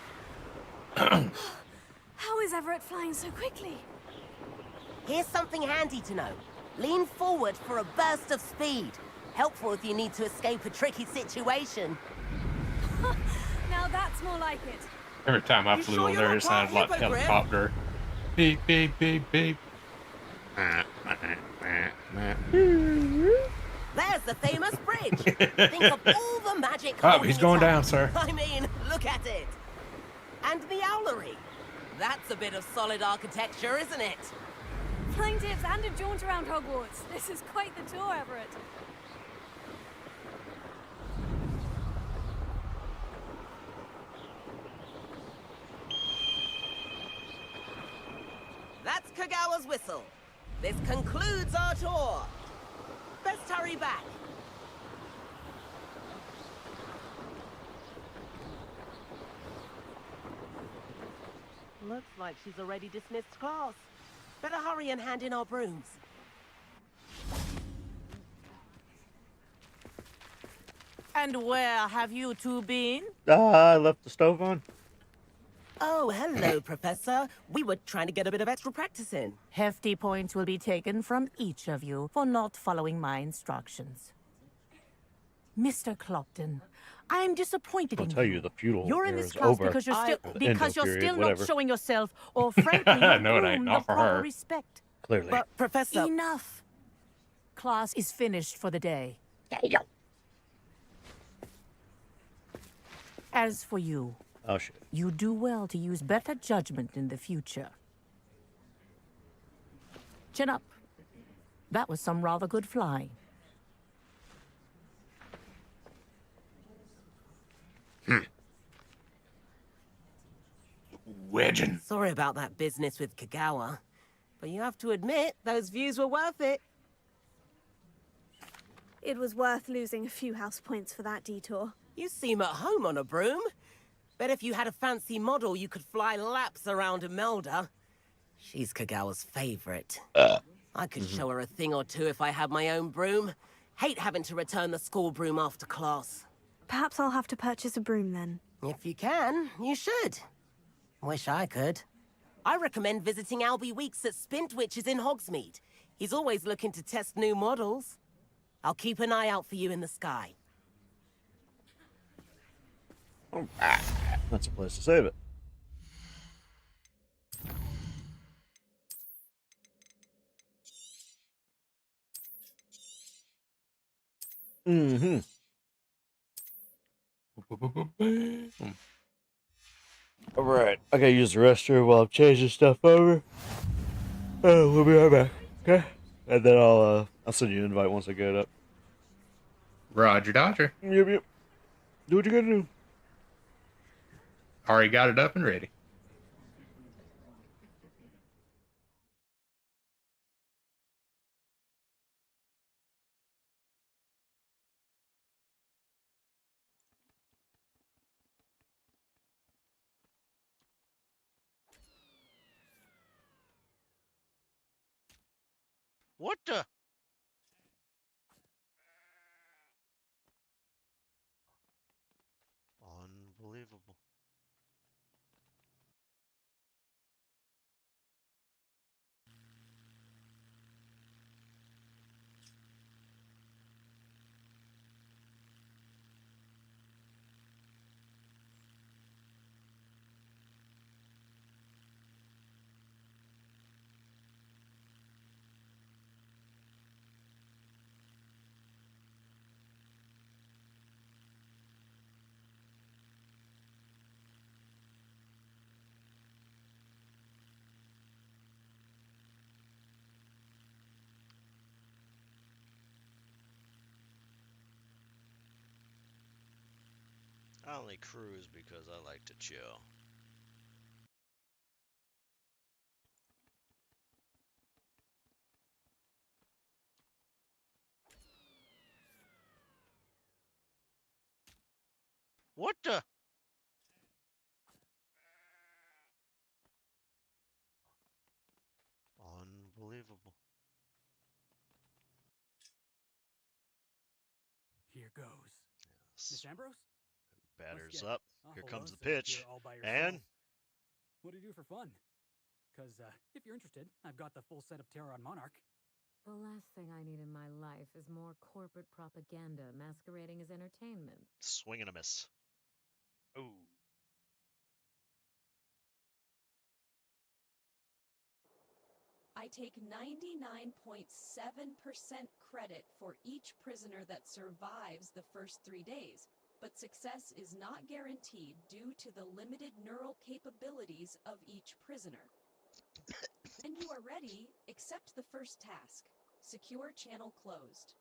How is Everett flying so quickly? Here's something handy to know. Lean forward for a burst of speed. Helpful if you need to escape a tricky situation. Now that's more like it. Every time I flew on there, it sounded like a helicopter. Beep, beep, beep, beep. There's the famous bridge. Think of all the magic. Oh, he's going down, sir. I mean, look at it. And the owlery. That's a bit of solid architecture, isn't it? Flying tips and a jaunt around Hogwarts. This is quite the tour, Everett. That's Kagawa's whistle. This concludes our tour. Best hurry back. Looks like she's already dismissed class. Better hurry and hand in our brooms. And where have you two been? I left the stove on. Oh, hello, Professor. We were trying to get a bit of extra practice in. Hefty points will be taken from each of you for not following my instructions. Mr. Clopton, I'm disappointed I'll in tell you, the feudal You're in era this is class over. because you're still The Endo period, still whatever. not showing yourself, or frankly, your No, it ain't. groom Not the for proper her. respect. Clearly. But, Professor... Enough. Class is finished for the day. As for you, Oh, shit. you do well to use better judgment in the future. Chin up. That was some rather good flying. Wedging. Sorry about that business with Kagawa, but you have to admit, those views were worth it. It was worth losing a few house points for that detour. You seem at home on a broom. Bet if you had a fancy model, you could fly laps around Imelda. She's Kagawa's favorite. I could show her a thing or two if I had my own broom. Hate having to return the school broom after class. Perhaps I'll have to purchase a broom then. If you can, you should. Wish I could. I recommend visiting Albie Weeks at Spintwitches in Hogsmeade. He's always looking to test new models. I'll keep an eye out for you in the sky. That's a place to save it. Mm-hmm. All right, I gotta use the restroom while I'm changing stuff over. We'll be right back, okay? And then I'll send you an invite once I get it up. Roger Dodger. Yep. Do what you gotta do. Already got it up and ready. What the? Unbelievable. I only cruise because I like to chill. What the? Unbelievable. Here goes. Miss Ambrose? Batters up. Here awful comes the lonesome up pitch. here all by And yourself. What do you do for fun? Because if you're interested, I've got the full set of Terror on Monarch. The last thing I need in my life is more corporate propaganda masquerading as entertainment. swing and a miss. Ooh. I take 99.7% credit for each prisoner that survives the first 3 days, but success is not guaranteed due to the limited neural capabilities of each prisoner. And you are ready, accept the first task. Secure channel closed.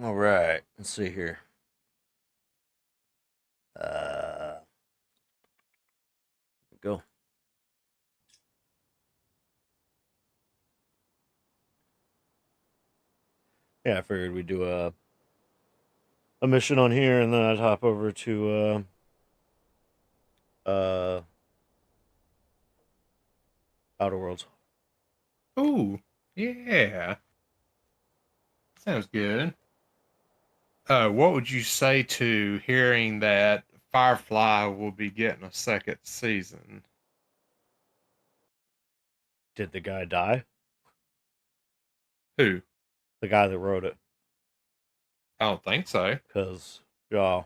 All right, let's see here. Go. Yeah, I figured we'd do a mission on here, and then I'd hop over to Outer Worlds. Ooh, yeah. Sounds good. What would you say to hearing that Firefly will be getting a second season? Did the guy die? Who? The guy that wrote it. I don't think so. Because, yeah,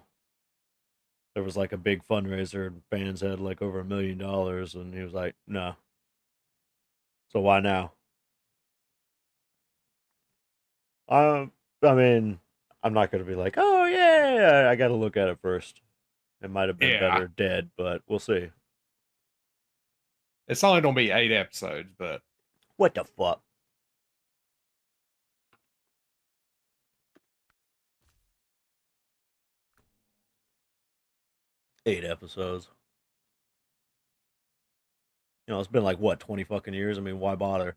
there was like a big fundraiser, and fans had like over $1 million, and he was like, no. So why now? I mean, I'm not going to be like, oh, yeah, I got to look at it first. It might have been better dead, but we'll see. It's only going to be 8 episodes, but... What the fuck? Eight episodes. You know, it's been like, what, 20 fucking years? I mean, why bother?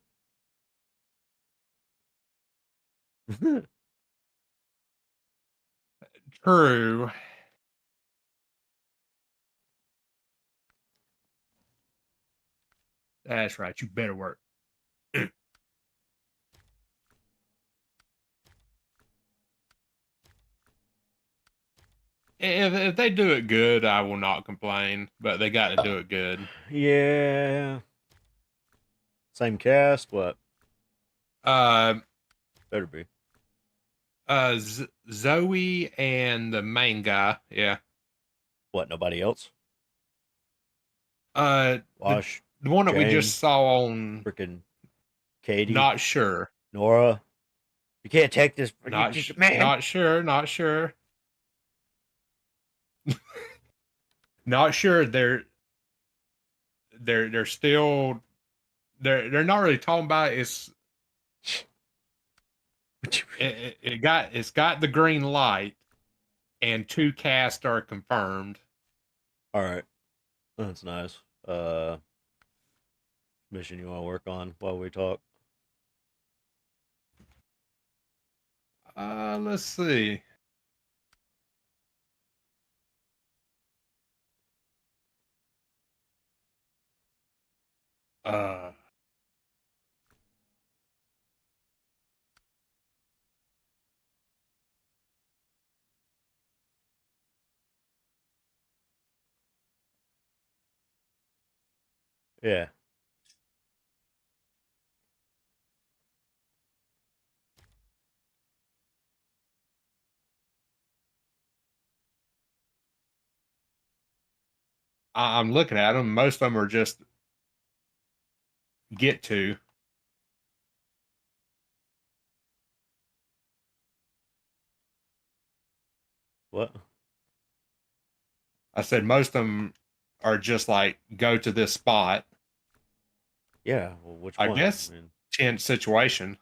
True. That's right. You better work. If they do it good, I will not complain. But they got to do it good. Yeah. Same cast? What? Better be. Zoe and the main guy. Yeah. What? Nobody else? Wash. The one that we just saw on. Freaking Katie. Not sure. Nora. You can't take this. Not man. Not sure. Not sure. Not sure. They're still. They're not really talking about it. It's got the green light, and 2 casts are confirmed. All right, that's nice. Mission you want to work on while we talk? Let's see. Yeah. I'm looking at them. Most of them are just get to. What? I said most of them are just like go to this spot. Yeah. Well, which I one? guess tense situation.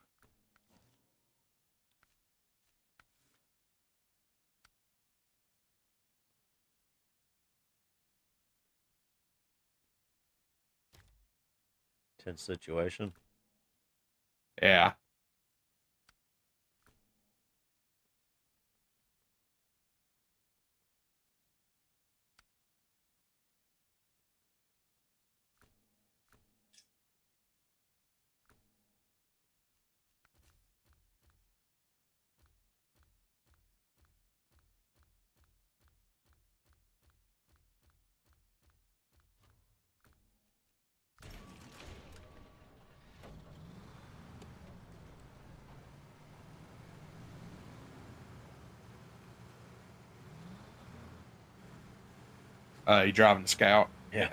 Tense situation. Yeah. You driving the Scout? Yeah.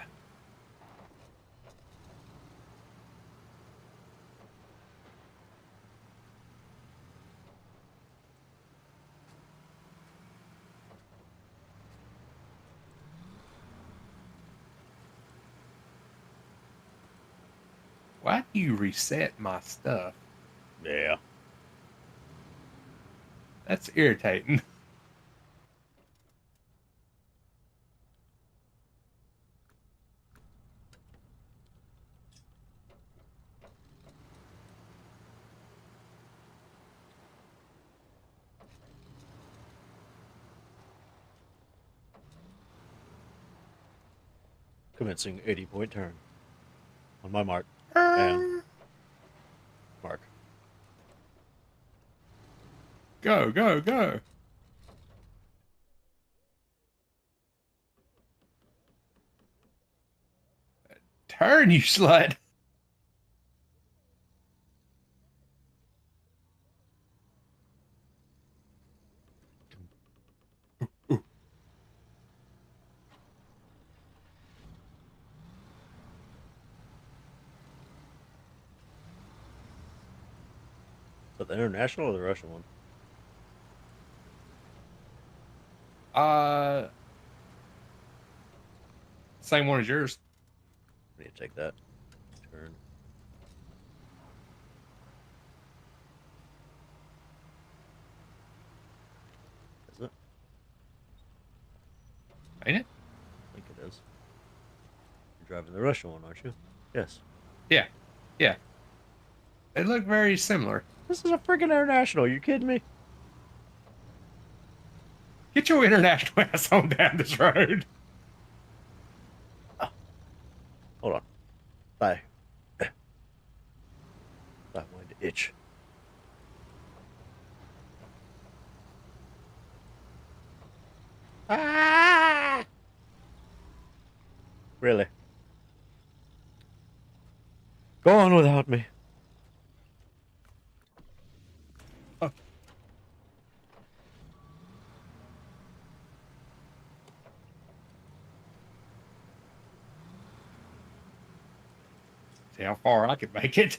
Why do you reset my stuff? Yeah. That's irritating. Commencing 80-point turn. On my mark. And mark. Go, go, go. Turn, you slut. Is that the international or the Russian one? Same one as yours. I need to take that turn. Is it? Ain't it? I think it is. You're driving the Russian one, aren't you? Yes. Yeah. Yeah. They look very similar. This is a freaking international. You kidding me? Get your international ass on down this road. Oh. Hold on. Bye. That wanted to itch. Ah! Really? Go on without me. See how far I can make it.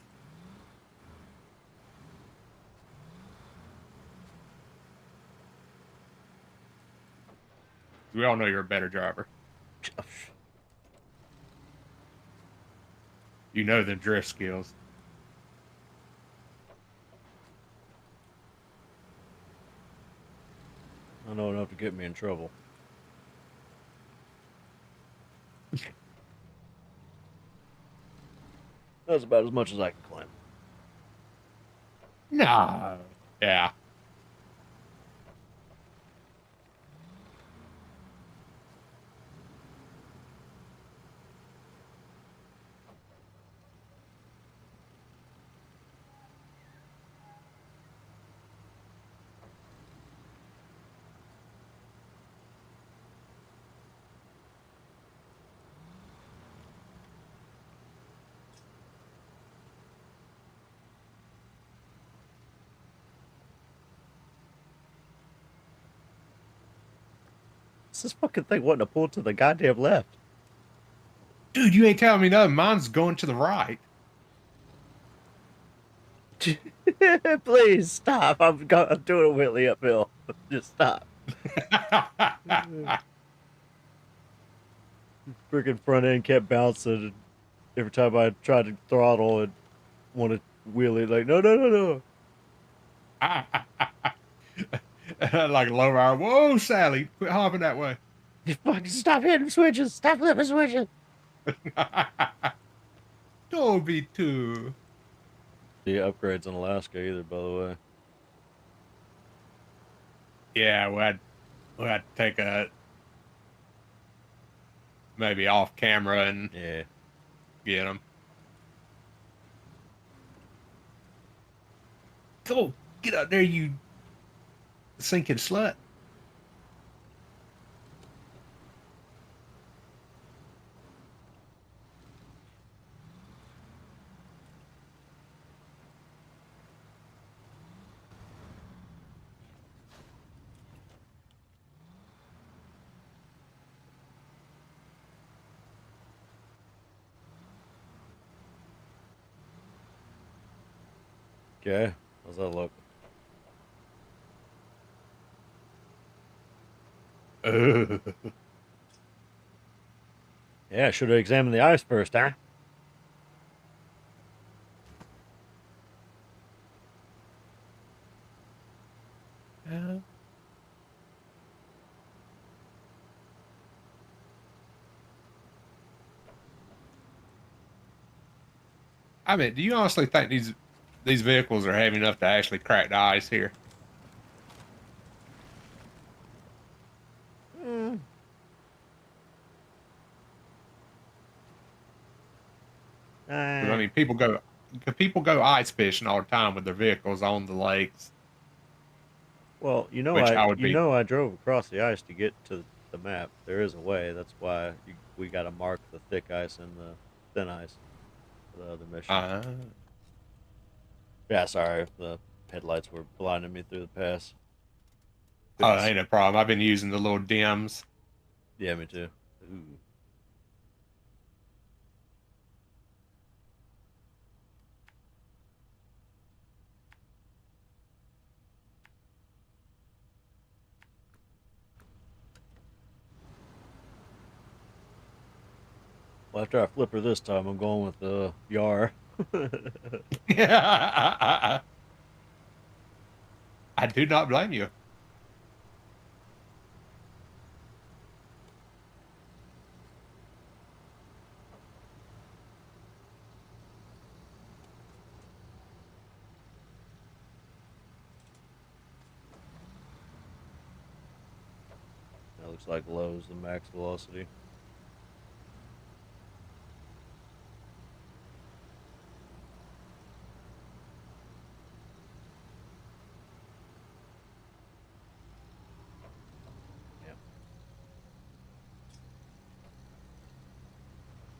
We all know you're a better driver. You know the drift skills. I know enough to get me in trouble. That's about as much as I can claim. No. Yeah. This fucking thing wanting to pull to the goddamn left. Dude, you ain't telling me nothing. Mine's going to the right. Please stop. I'm doing a Whitley uphill. Just stop. Freaking front end kept bouncing. And every time I tried to throttle and want to wheel it, like, no, no, no, no. Like a low hour. Whoa, Sally. Quit hopping that way. Just fucking stop hitting switches. Stop flipping switches. Don't be too. The upgrades in Alaska either, by the way. Yeah, we'll have to take a maybe off camera and yeah, get them. Come on, get out there, you sinking slut. Okay, how's that look? Yeah, should have examined the ice first, huh? Yeah. I mean, do you honestly think these vehicles are heavy enough to actually crack the ice here? Because I mean, people go ice fishing all the time with their vehicles on the lakes. Well, Which I would be. I drove across the ice to get to the map. There is a way. That's why we got to mark the thick ice and the thin ice for the other mission. Yeah, sorry, the headlights were blinding me through the pass. Oh, ain't a problem. I've been using the little dims. Yeah, me too. Ooh. Well, after I flip her this time, I'm going with the Yar. Yeah. I do not blame you. That looks like low is the max velocity.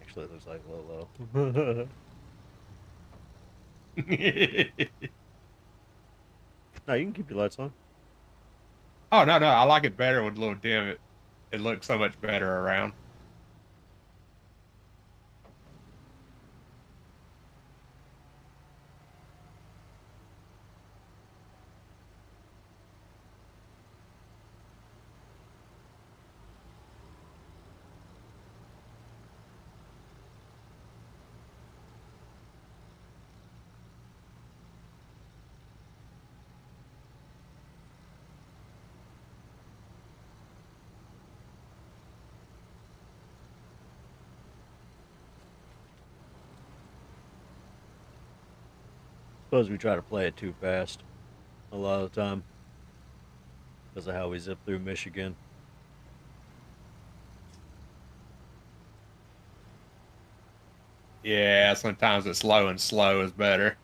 Actually, it looks like low. No, you can keep your lights on. Oh, no. I like it better with a little dim. It looks so much better around. Suppose we try to play it too fast a lot of the time because of how we zip through Michigan. Yeah, sometimes it's slow and slow is better.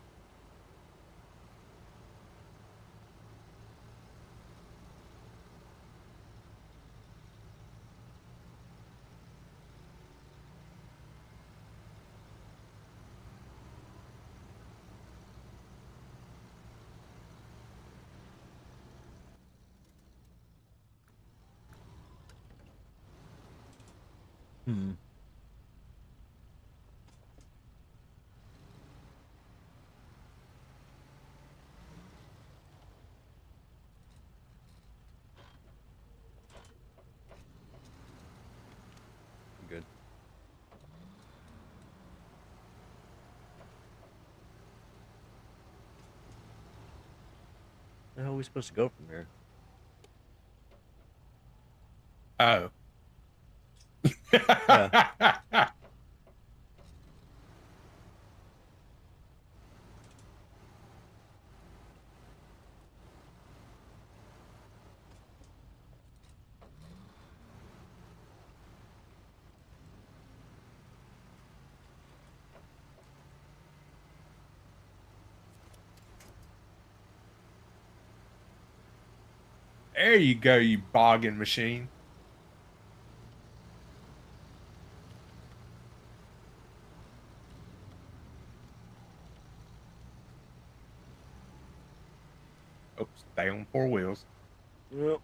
Hmm. Good. How are we supposed to go from here? Oh. Yeah. There you go, you bogging machine. Oops, stay on 4 wheels. Yep.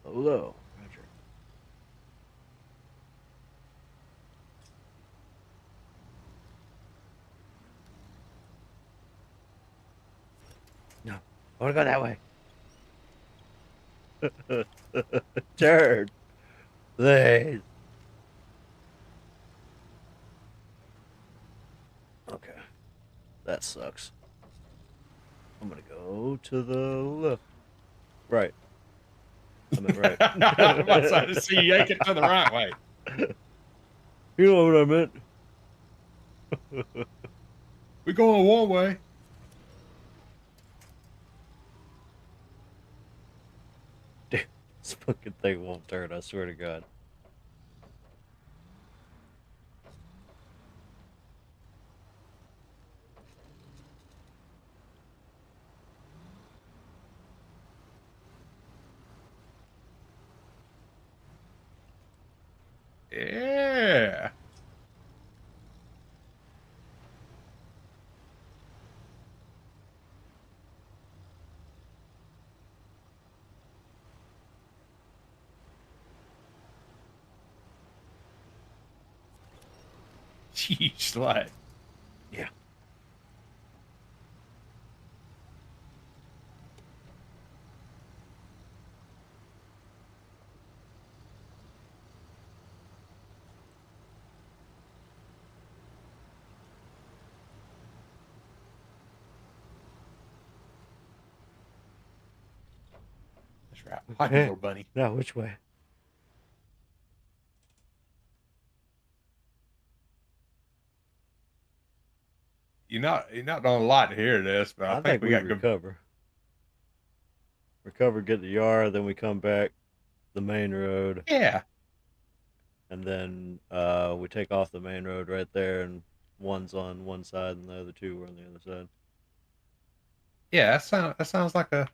Hello, Roger. No, I want to go that way. Turn, please. Okay, that sucks. I'm gonna go to the left. Right. I meant right. I was about to see you yank it to the right way. You know what I meant. We going one way. Damn, this fucking thing won't turn, I swear to God. Yeah. Jeez, slut. Yeah. That's right. Hi, little bunny. Now, which way? You're not doing a lot to hear this, but I think we got good. recover. Recover, get the yard, then we come back the main road. Yeah. And then we take off the main road right there, and one's on one side and the other two are on the other side. Yeah, that sounds like a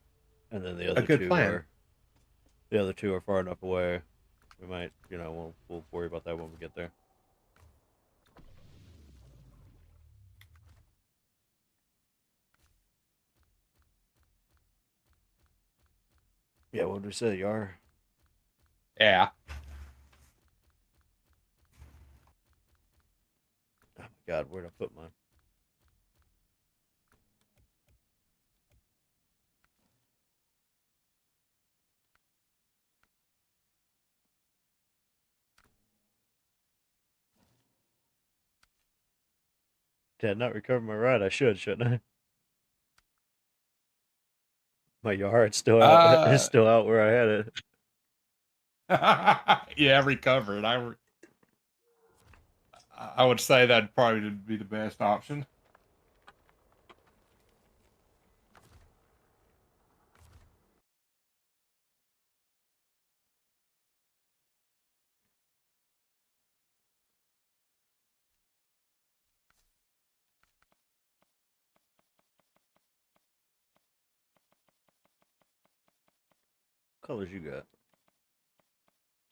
And then the other good two plan. are far enough away. We might, we'll worry about that when we get there. Yeah, what did we say, Yar? Yeah. Oh my God, where'd I put mine? Did I not recover my ride? I should, shouldn't I? My yard's still out. It's still out where I had it. Yeah, recovered. I would say that'd probably be the best option. What colors you got?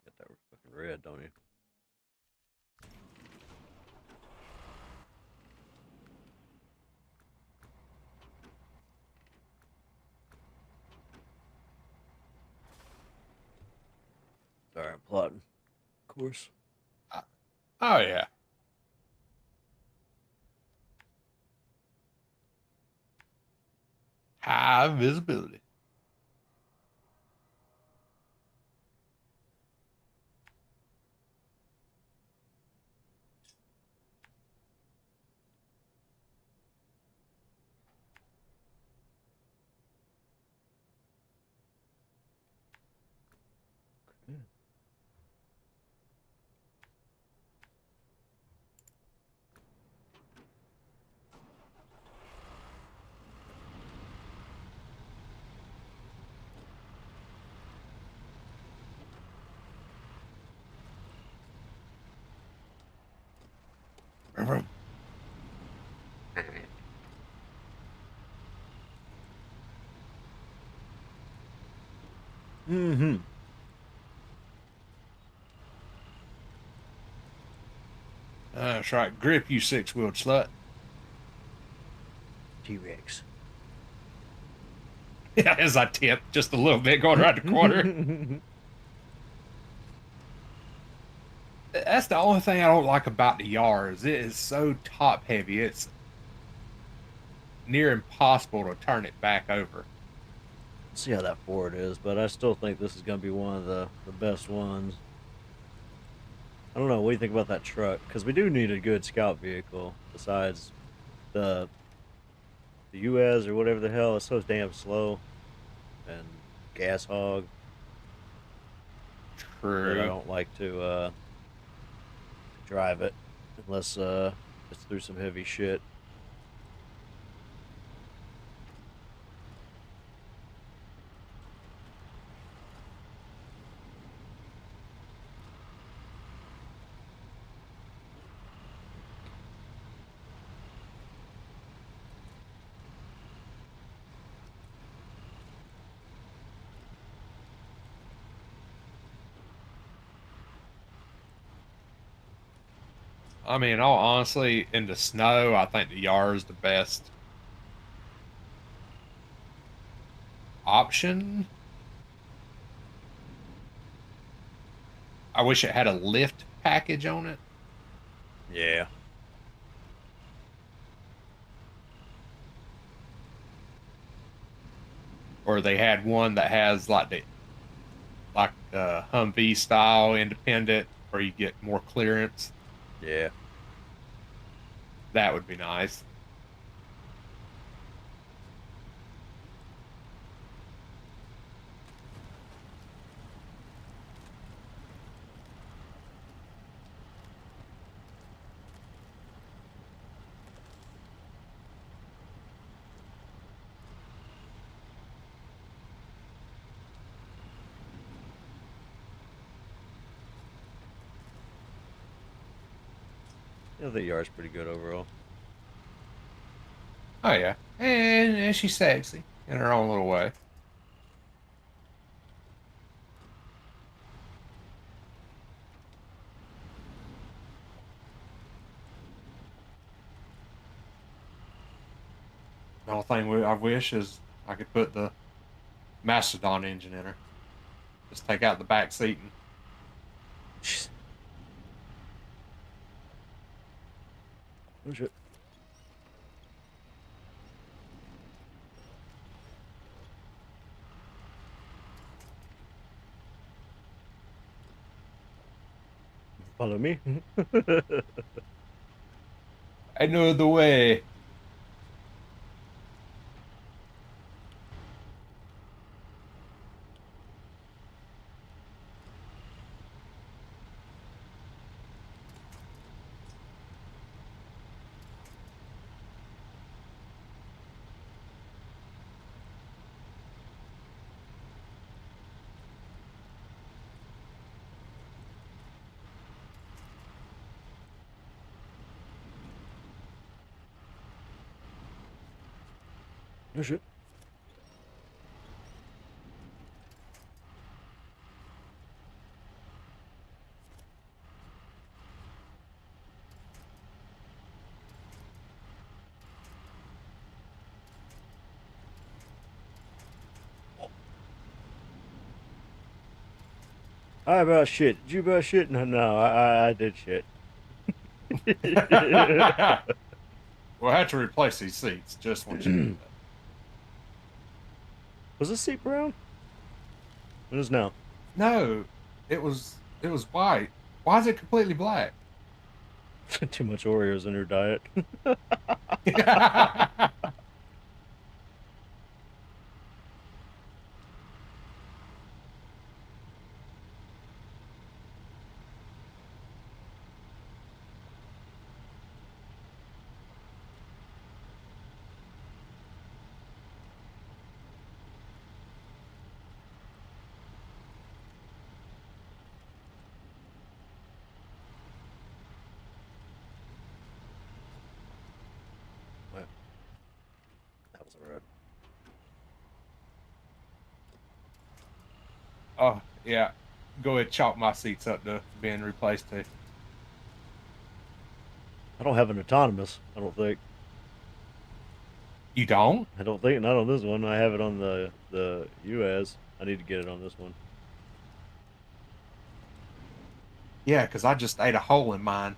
Got that fucking red, don't you? Sorry, I'm plotting. Of course. Oh, yeah. High visibility. Mm-hmm. That's right. Grip, you six-wheeled slut. T-Rex. Yeah, as I tip just a little bit going around the corner. That's the only thing I don't like about the Yars. It is so top heavy. It's near impossible to turn it back over. See how that Ford is, but I still think this is going to be one of the best ones. I don't know. What do you think about that truck? Because we do need a good scout vehicle besides the US or whatever the hell. It's so damn slow and gas hog. True. That I don't like to drive it unless it's through some heavy shit. I mean, all honestly, in the snow, I think the Yar is the best option. I wish it had a lift package on it. Yeah. Or they had one that has like Humvee style independent, where you get more clearance. Yeah. That would be nice. Yeah, the Yar's pretty good overall. Oh yeah, and she's sexy in her own little way. The only thing I wish is I could put the Mastodon engine in her. Just take out the back seat and Oh shit. Follow me. I know the way. Oh shit. I about shit. Did you about shit? No, I did shit. We'll have to replace these seats just when you do that. Was this seat brown? It is now. No, it was white. Why is it completely black? Too much Oreos in her diet. Oh, yeah. Go ahead, chalk my seats up to being replaced too. I don't have an autonomous, I don't think. You don't? I don't think, not on this one. I have it on the US. I need to get it on this one. Yeah, because I just ate a hole in mine.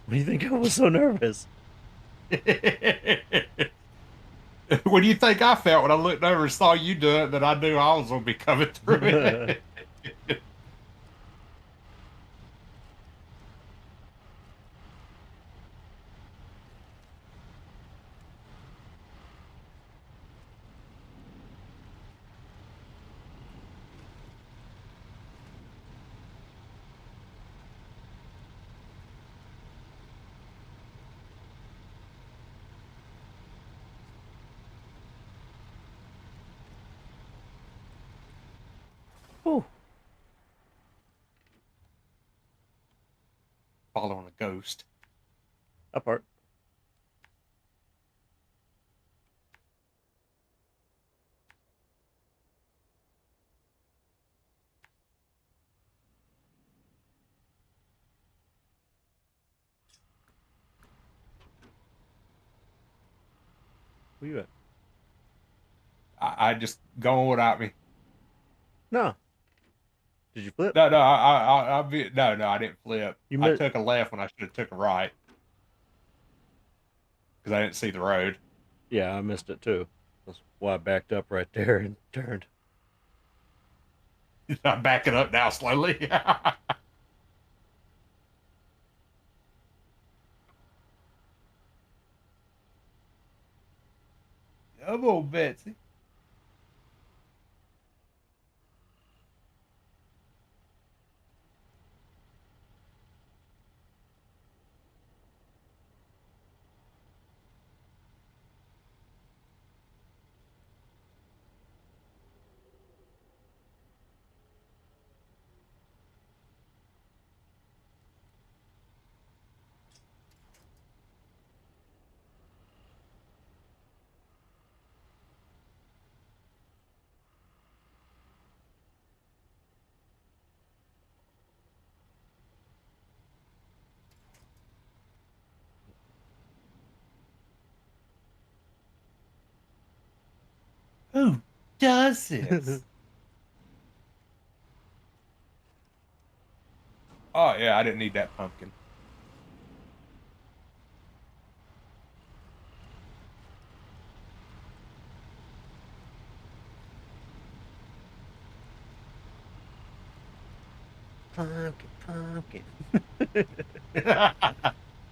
What do you think I was so nervous? What do you think I felt when I looked over and saw you do it, that I knew I was going to be coming through it? Whew. Following a ghost. That part. Where you at? I just going without me. No. Did you flip? No, I didn't flip. I took a left when I should have took a right. Because I didn't see the road. Yeah, I missed it too. That's why I backed up right there and turned. I'm backing up now slowly. Come on, Betsy. Who does this? Oh, yeah, I didn't need that pumpkin. Pumpkin.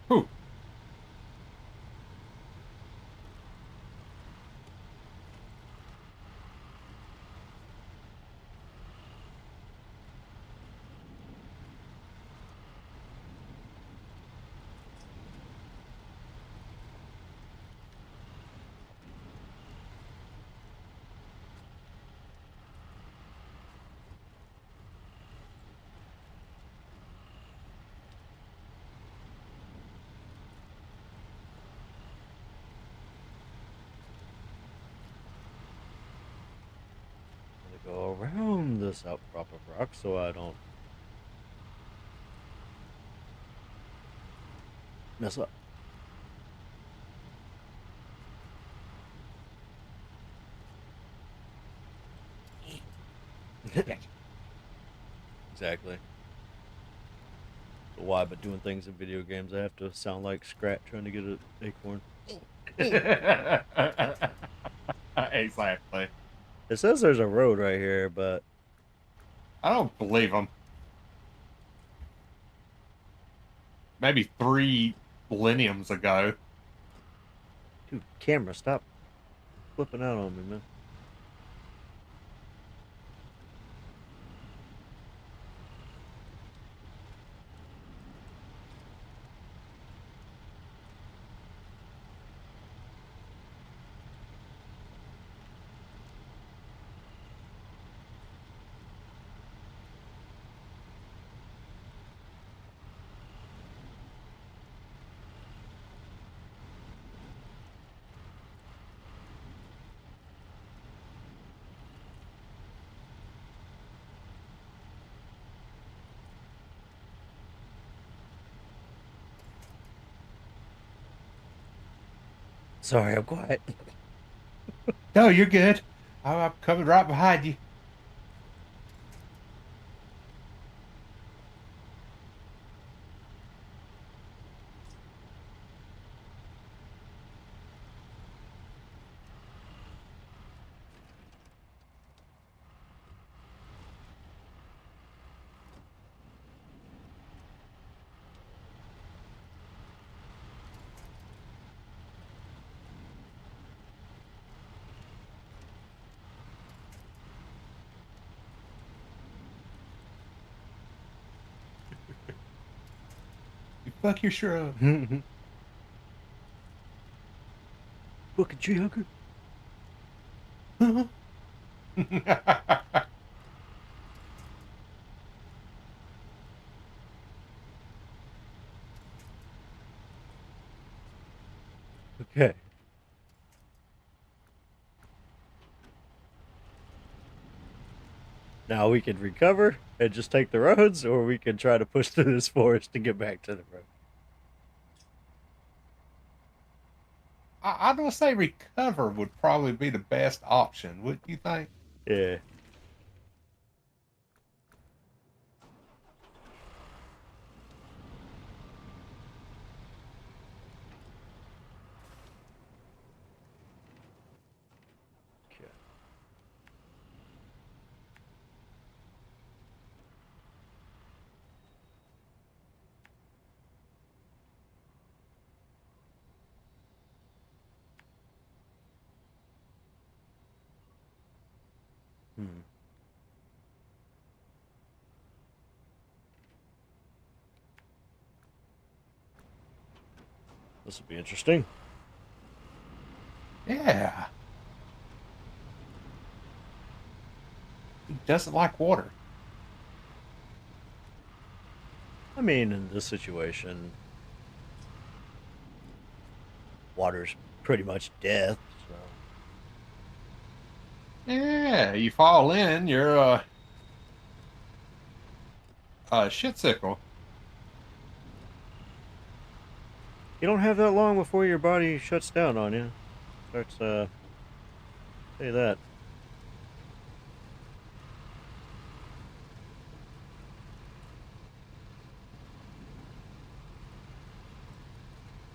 Whew. Go around this outcrop of rock so I don't mess up. Exactly. So why, but doing things in video games, I have to sound like Scrat trying to get an acorn. Exactly. It says there's a road right here, but I don't believe them. Maybe 3 millenniums ago. Dude, camera, stop flipping out on me, man. Sorry, I'm quiet. No, you're good. I'm coming right behind you. You fuck your shrub. Fucking tree hugger. Okay. Now we can recover and just take the roads, or we can try to push through this forest to get back to the road. I'd want to say recover would probably be the best option, wouldn't you think? Yeah. Hmm. This will be interesting. Yeah. He doesn't like water. I mean, in this situation, water's pretty much death, so. Yeah, you fall in, you're a shit-sickle. You don't have that long before your body shuts down on you. Starts, say that.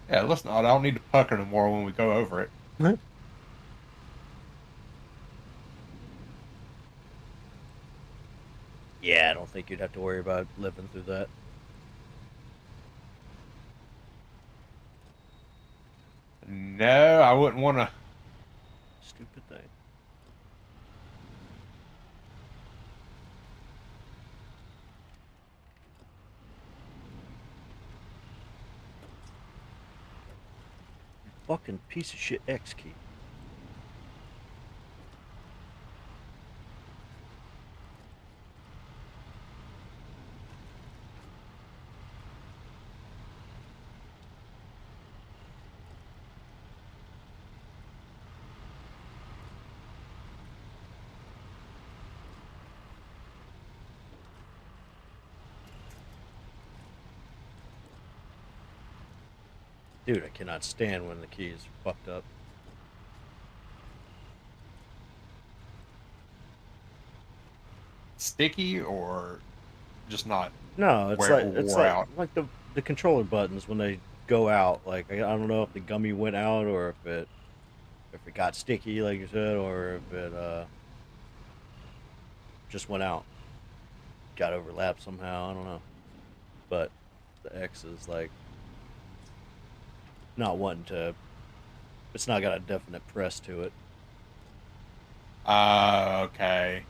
Yeah, listen, I don't need to pucker no more when we go over it. Yeah, I don't think you'd have to worry about living through that. No, I wouldn't want to. Stupid thing. Fucking piece of shit X key. Dude, I cannot stand when the key is fucked up. Sticky or just not? No, it's out. like the controller buttons when they go out. Like I don't know if the gummy went out or if it got sticky, like you said, or if it just went out, got overlapped somehow. I don't know, but the X is like not wanting to. It's not got a definite press to it. Okay.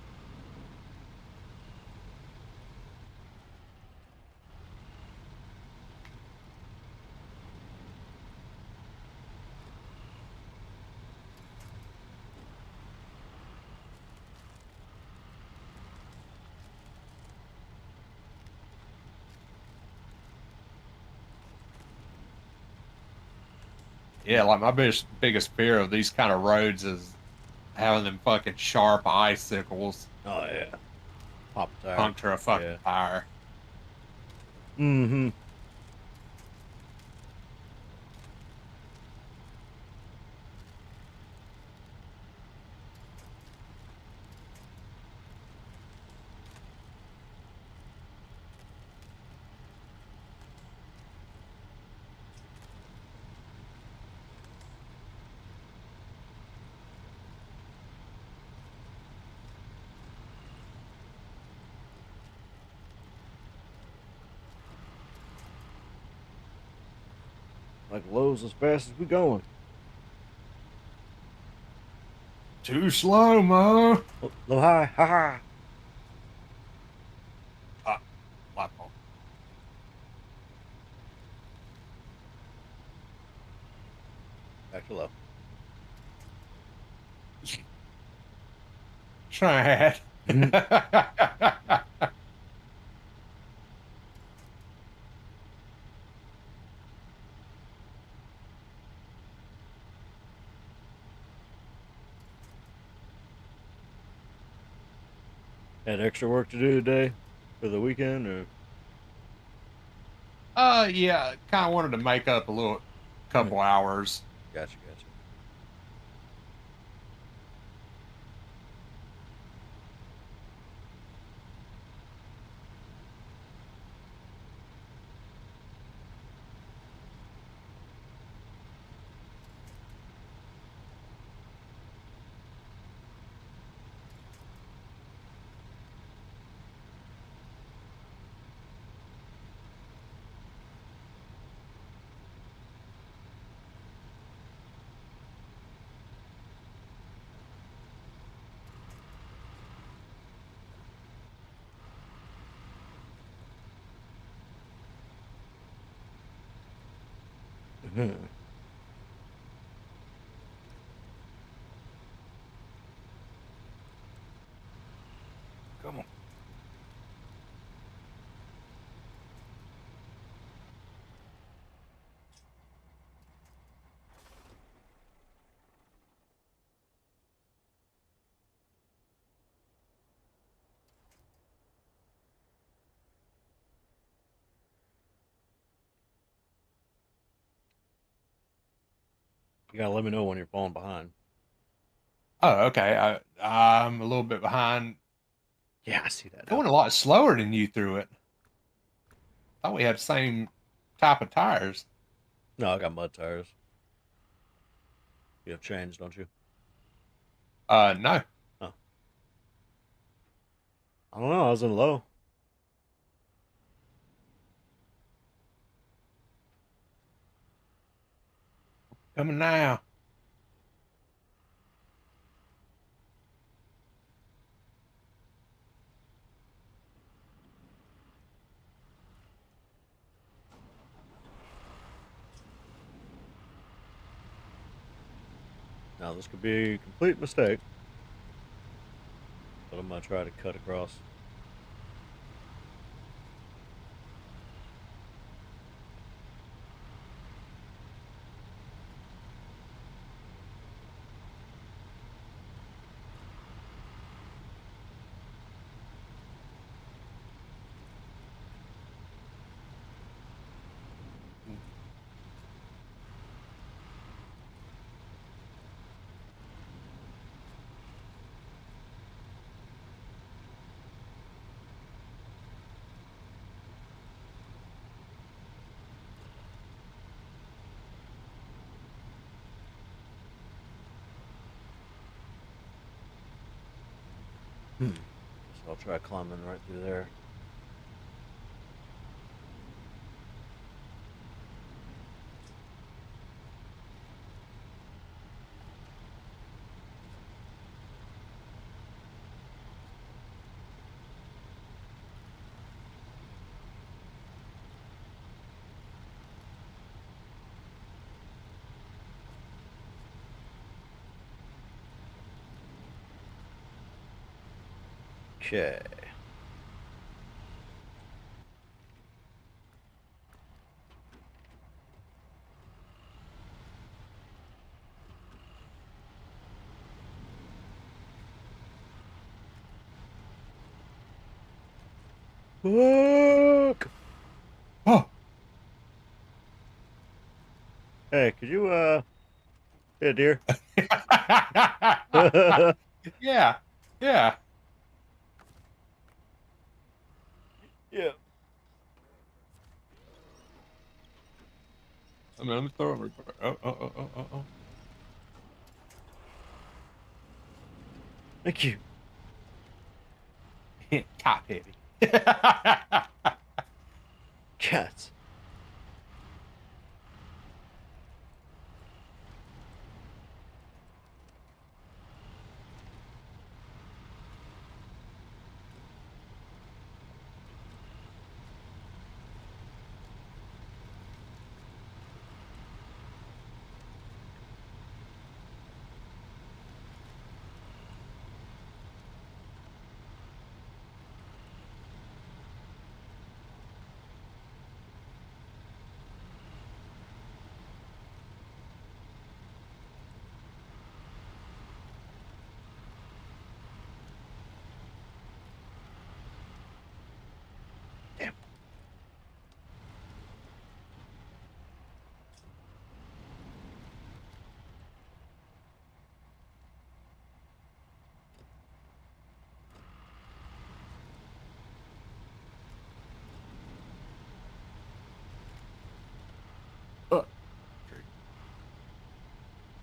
Yeah, like my biggest fear of these kind of roads is having them fucking sharp icicles. Oh yeah, pop a tire. Puncture a fucking tire. Mm-hmm. Like lows as fast as we going. Too slow, Mo. Low high, ha ha. Light bulb. Back to low. Try it. Had extra work to do today for the weekend, or? Yeah, kind of wanted to make up a couple hours. Gotcha. Come on. You gotta let me know when you're falling behind. Oh, okay. I'm a little bit behind. Yeah, I see that. Going a lot slower than you through it. Thought we had the same type of tires. No, I got mud tires. You have chains, don't you? No. Oh. I don't know. I was in low. Coming now. Now this could be a complete mistake, but I'm gonna try to cut across. So I'll try climbing right through there. Okay. Look! Oh! Hey, could you, yeah, dear? Yeah. Yeah. Yeah. I mean, let me throw it. Oh. Thank you. Top heavy. Cats.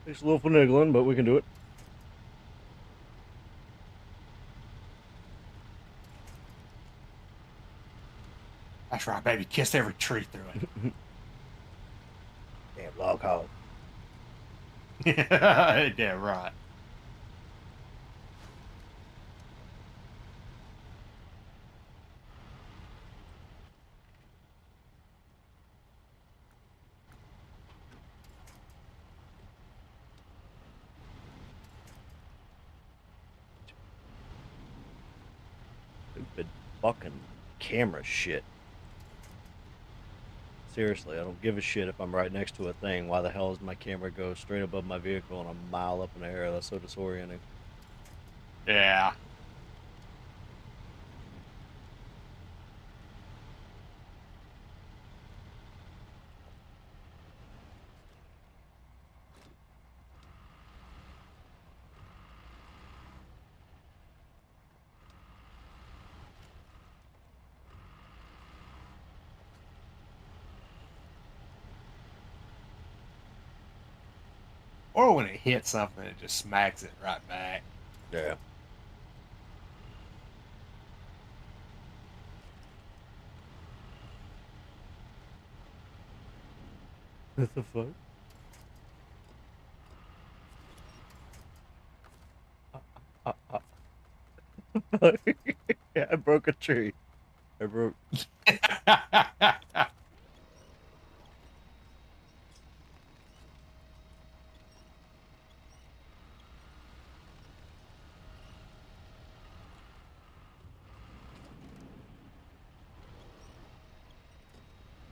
Takes a little finagling, but we can do it. That's right, baby. Kiss every tree through it. Damn log hog. Yeah, right. Stupid fucking camera shit. Seriously, I don't give a shit if I'm right next to a thing. Why the hell does my camera go straight above my vehicle and a mile up in the air? That's so disorienting. Yeah. Or when it hits something, it just smacks it right back. Yeah. What the fuck? Yeah, I broke a tree. I broke.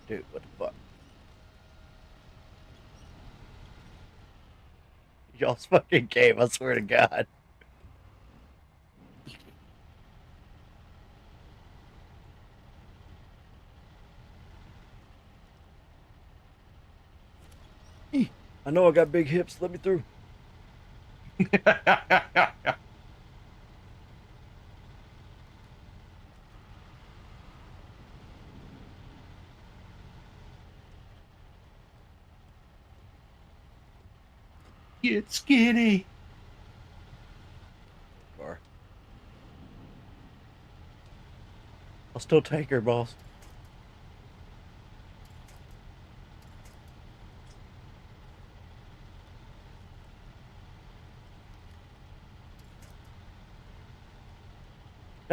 Dude, what the fuck? Y'all's fucking game, I swear to God. I know I got big hips. Let me through. Get skinny. Car. I'll still take her, boss.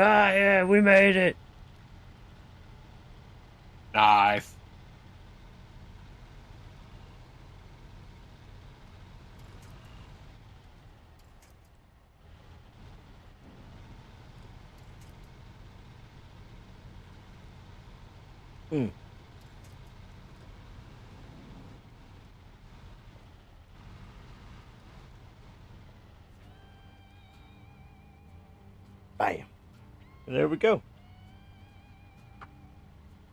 Ah, yeah, we made it. Nice. Hmm. Bam. And there we go.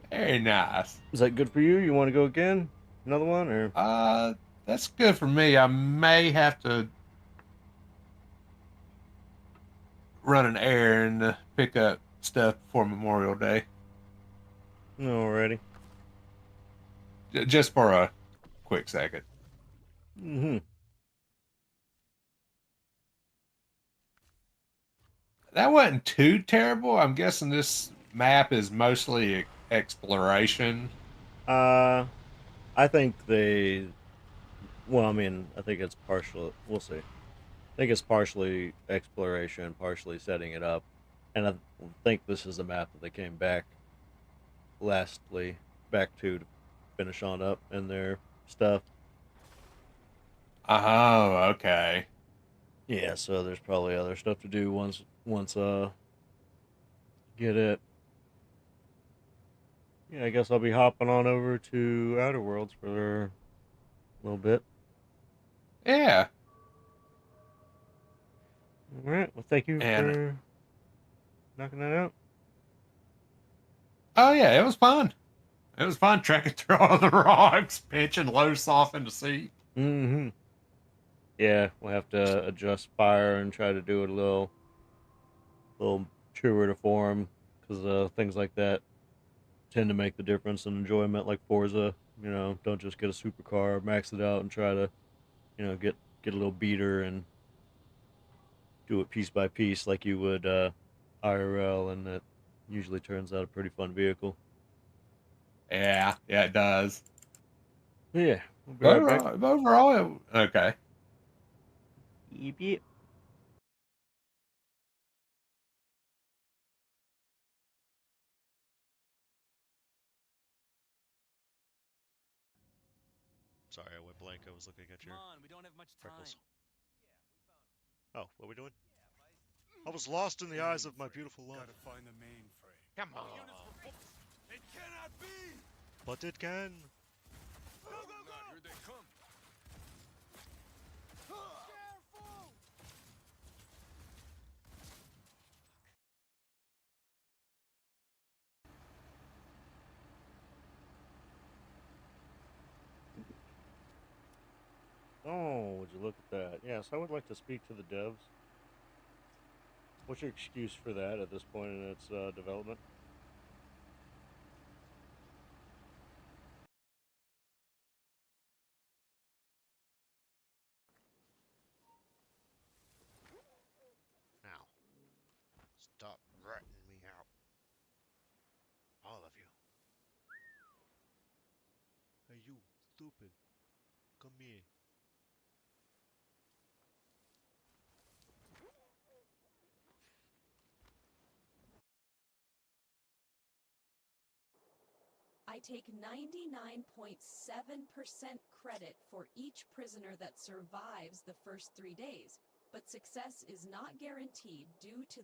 Very nice. Is that good for you? You want to go again? Another one, or? That's good for me. I may have to run an errand to pick up stuff before Memorial Day. Alrighty. Just for a quick second. Mm-hmm. That wasn't too terrible. I'm guessing this map is mostly exploration. I think they. Well, I mean, I think it's partial. We'll see. I think it's partially exploration, partially setting it up, and I think this is the map that they came back. Lastly, back to finish on up in their stuff. Oh, okay. Yeah, so there's probably other stuff to do once get it. Yeah, I guess I'll be hopping on over to Outer Worlds for a little bit. Yeah. All right. Well, thank you for knocking that out. Oh yeah, it was fun. It was fun trekking through all the rocks, pinching loose off in the sea. Mm-hmm. Yeah, we'll have to adjust fire and try to do it a little truer to form, because things like that tend to make the difference in enjoyment. Like Forza, don't just get a supercar, max it out, and try to, get get a little beater and do it piece by piece like you would IRL, and that usually turns out a pretty fun vehicle. Yeah, it does. Yeah, we'll be right back. Overall, okay. Yep, yep. Sorry, I went blank. I was looking at your we don't have much freckles. Oh, what are we doing? I was lost in the eyes of my beautiful love. Gotta find the mainframe. Come on. It cannot be! But it can. Go, go, go! Here they come. Careful! Oh, would you look at that? Yes, I would like to speak to the devs. What's your excuse for that at this point in its development? Now, stop ratting me out. All of you. Hey, you, stupid. Come here. I take 99.7% credit for each prisoner that survives the first 3 days, but success is not guaranteed due to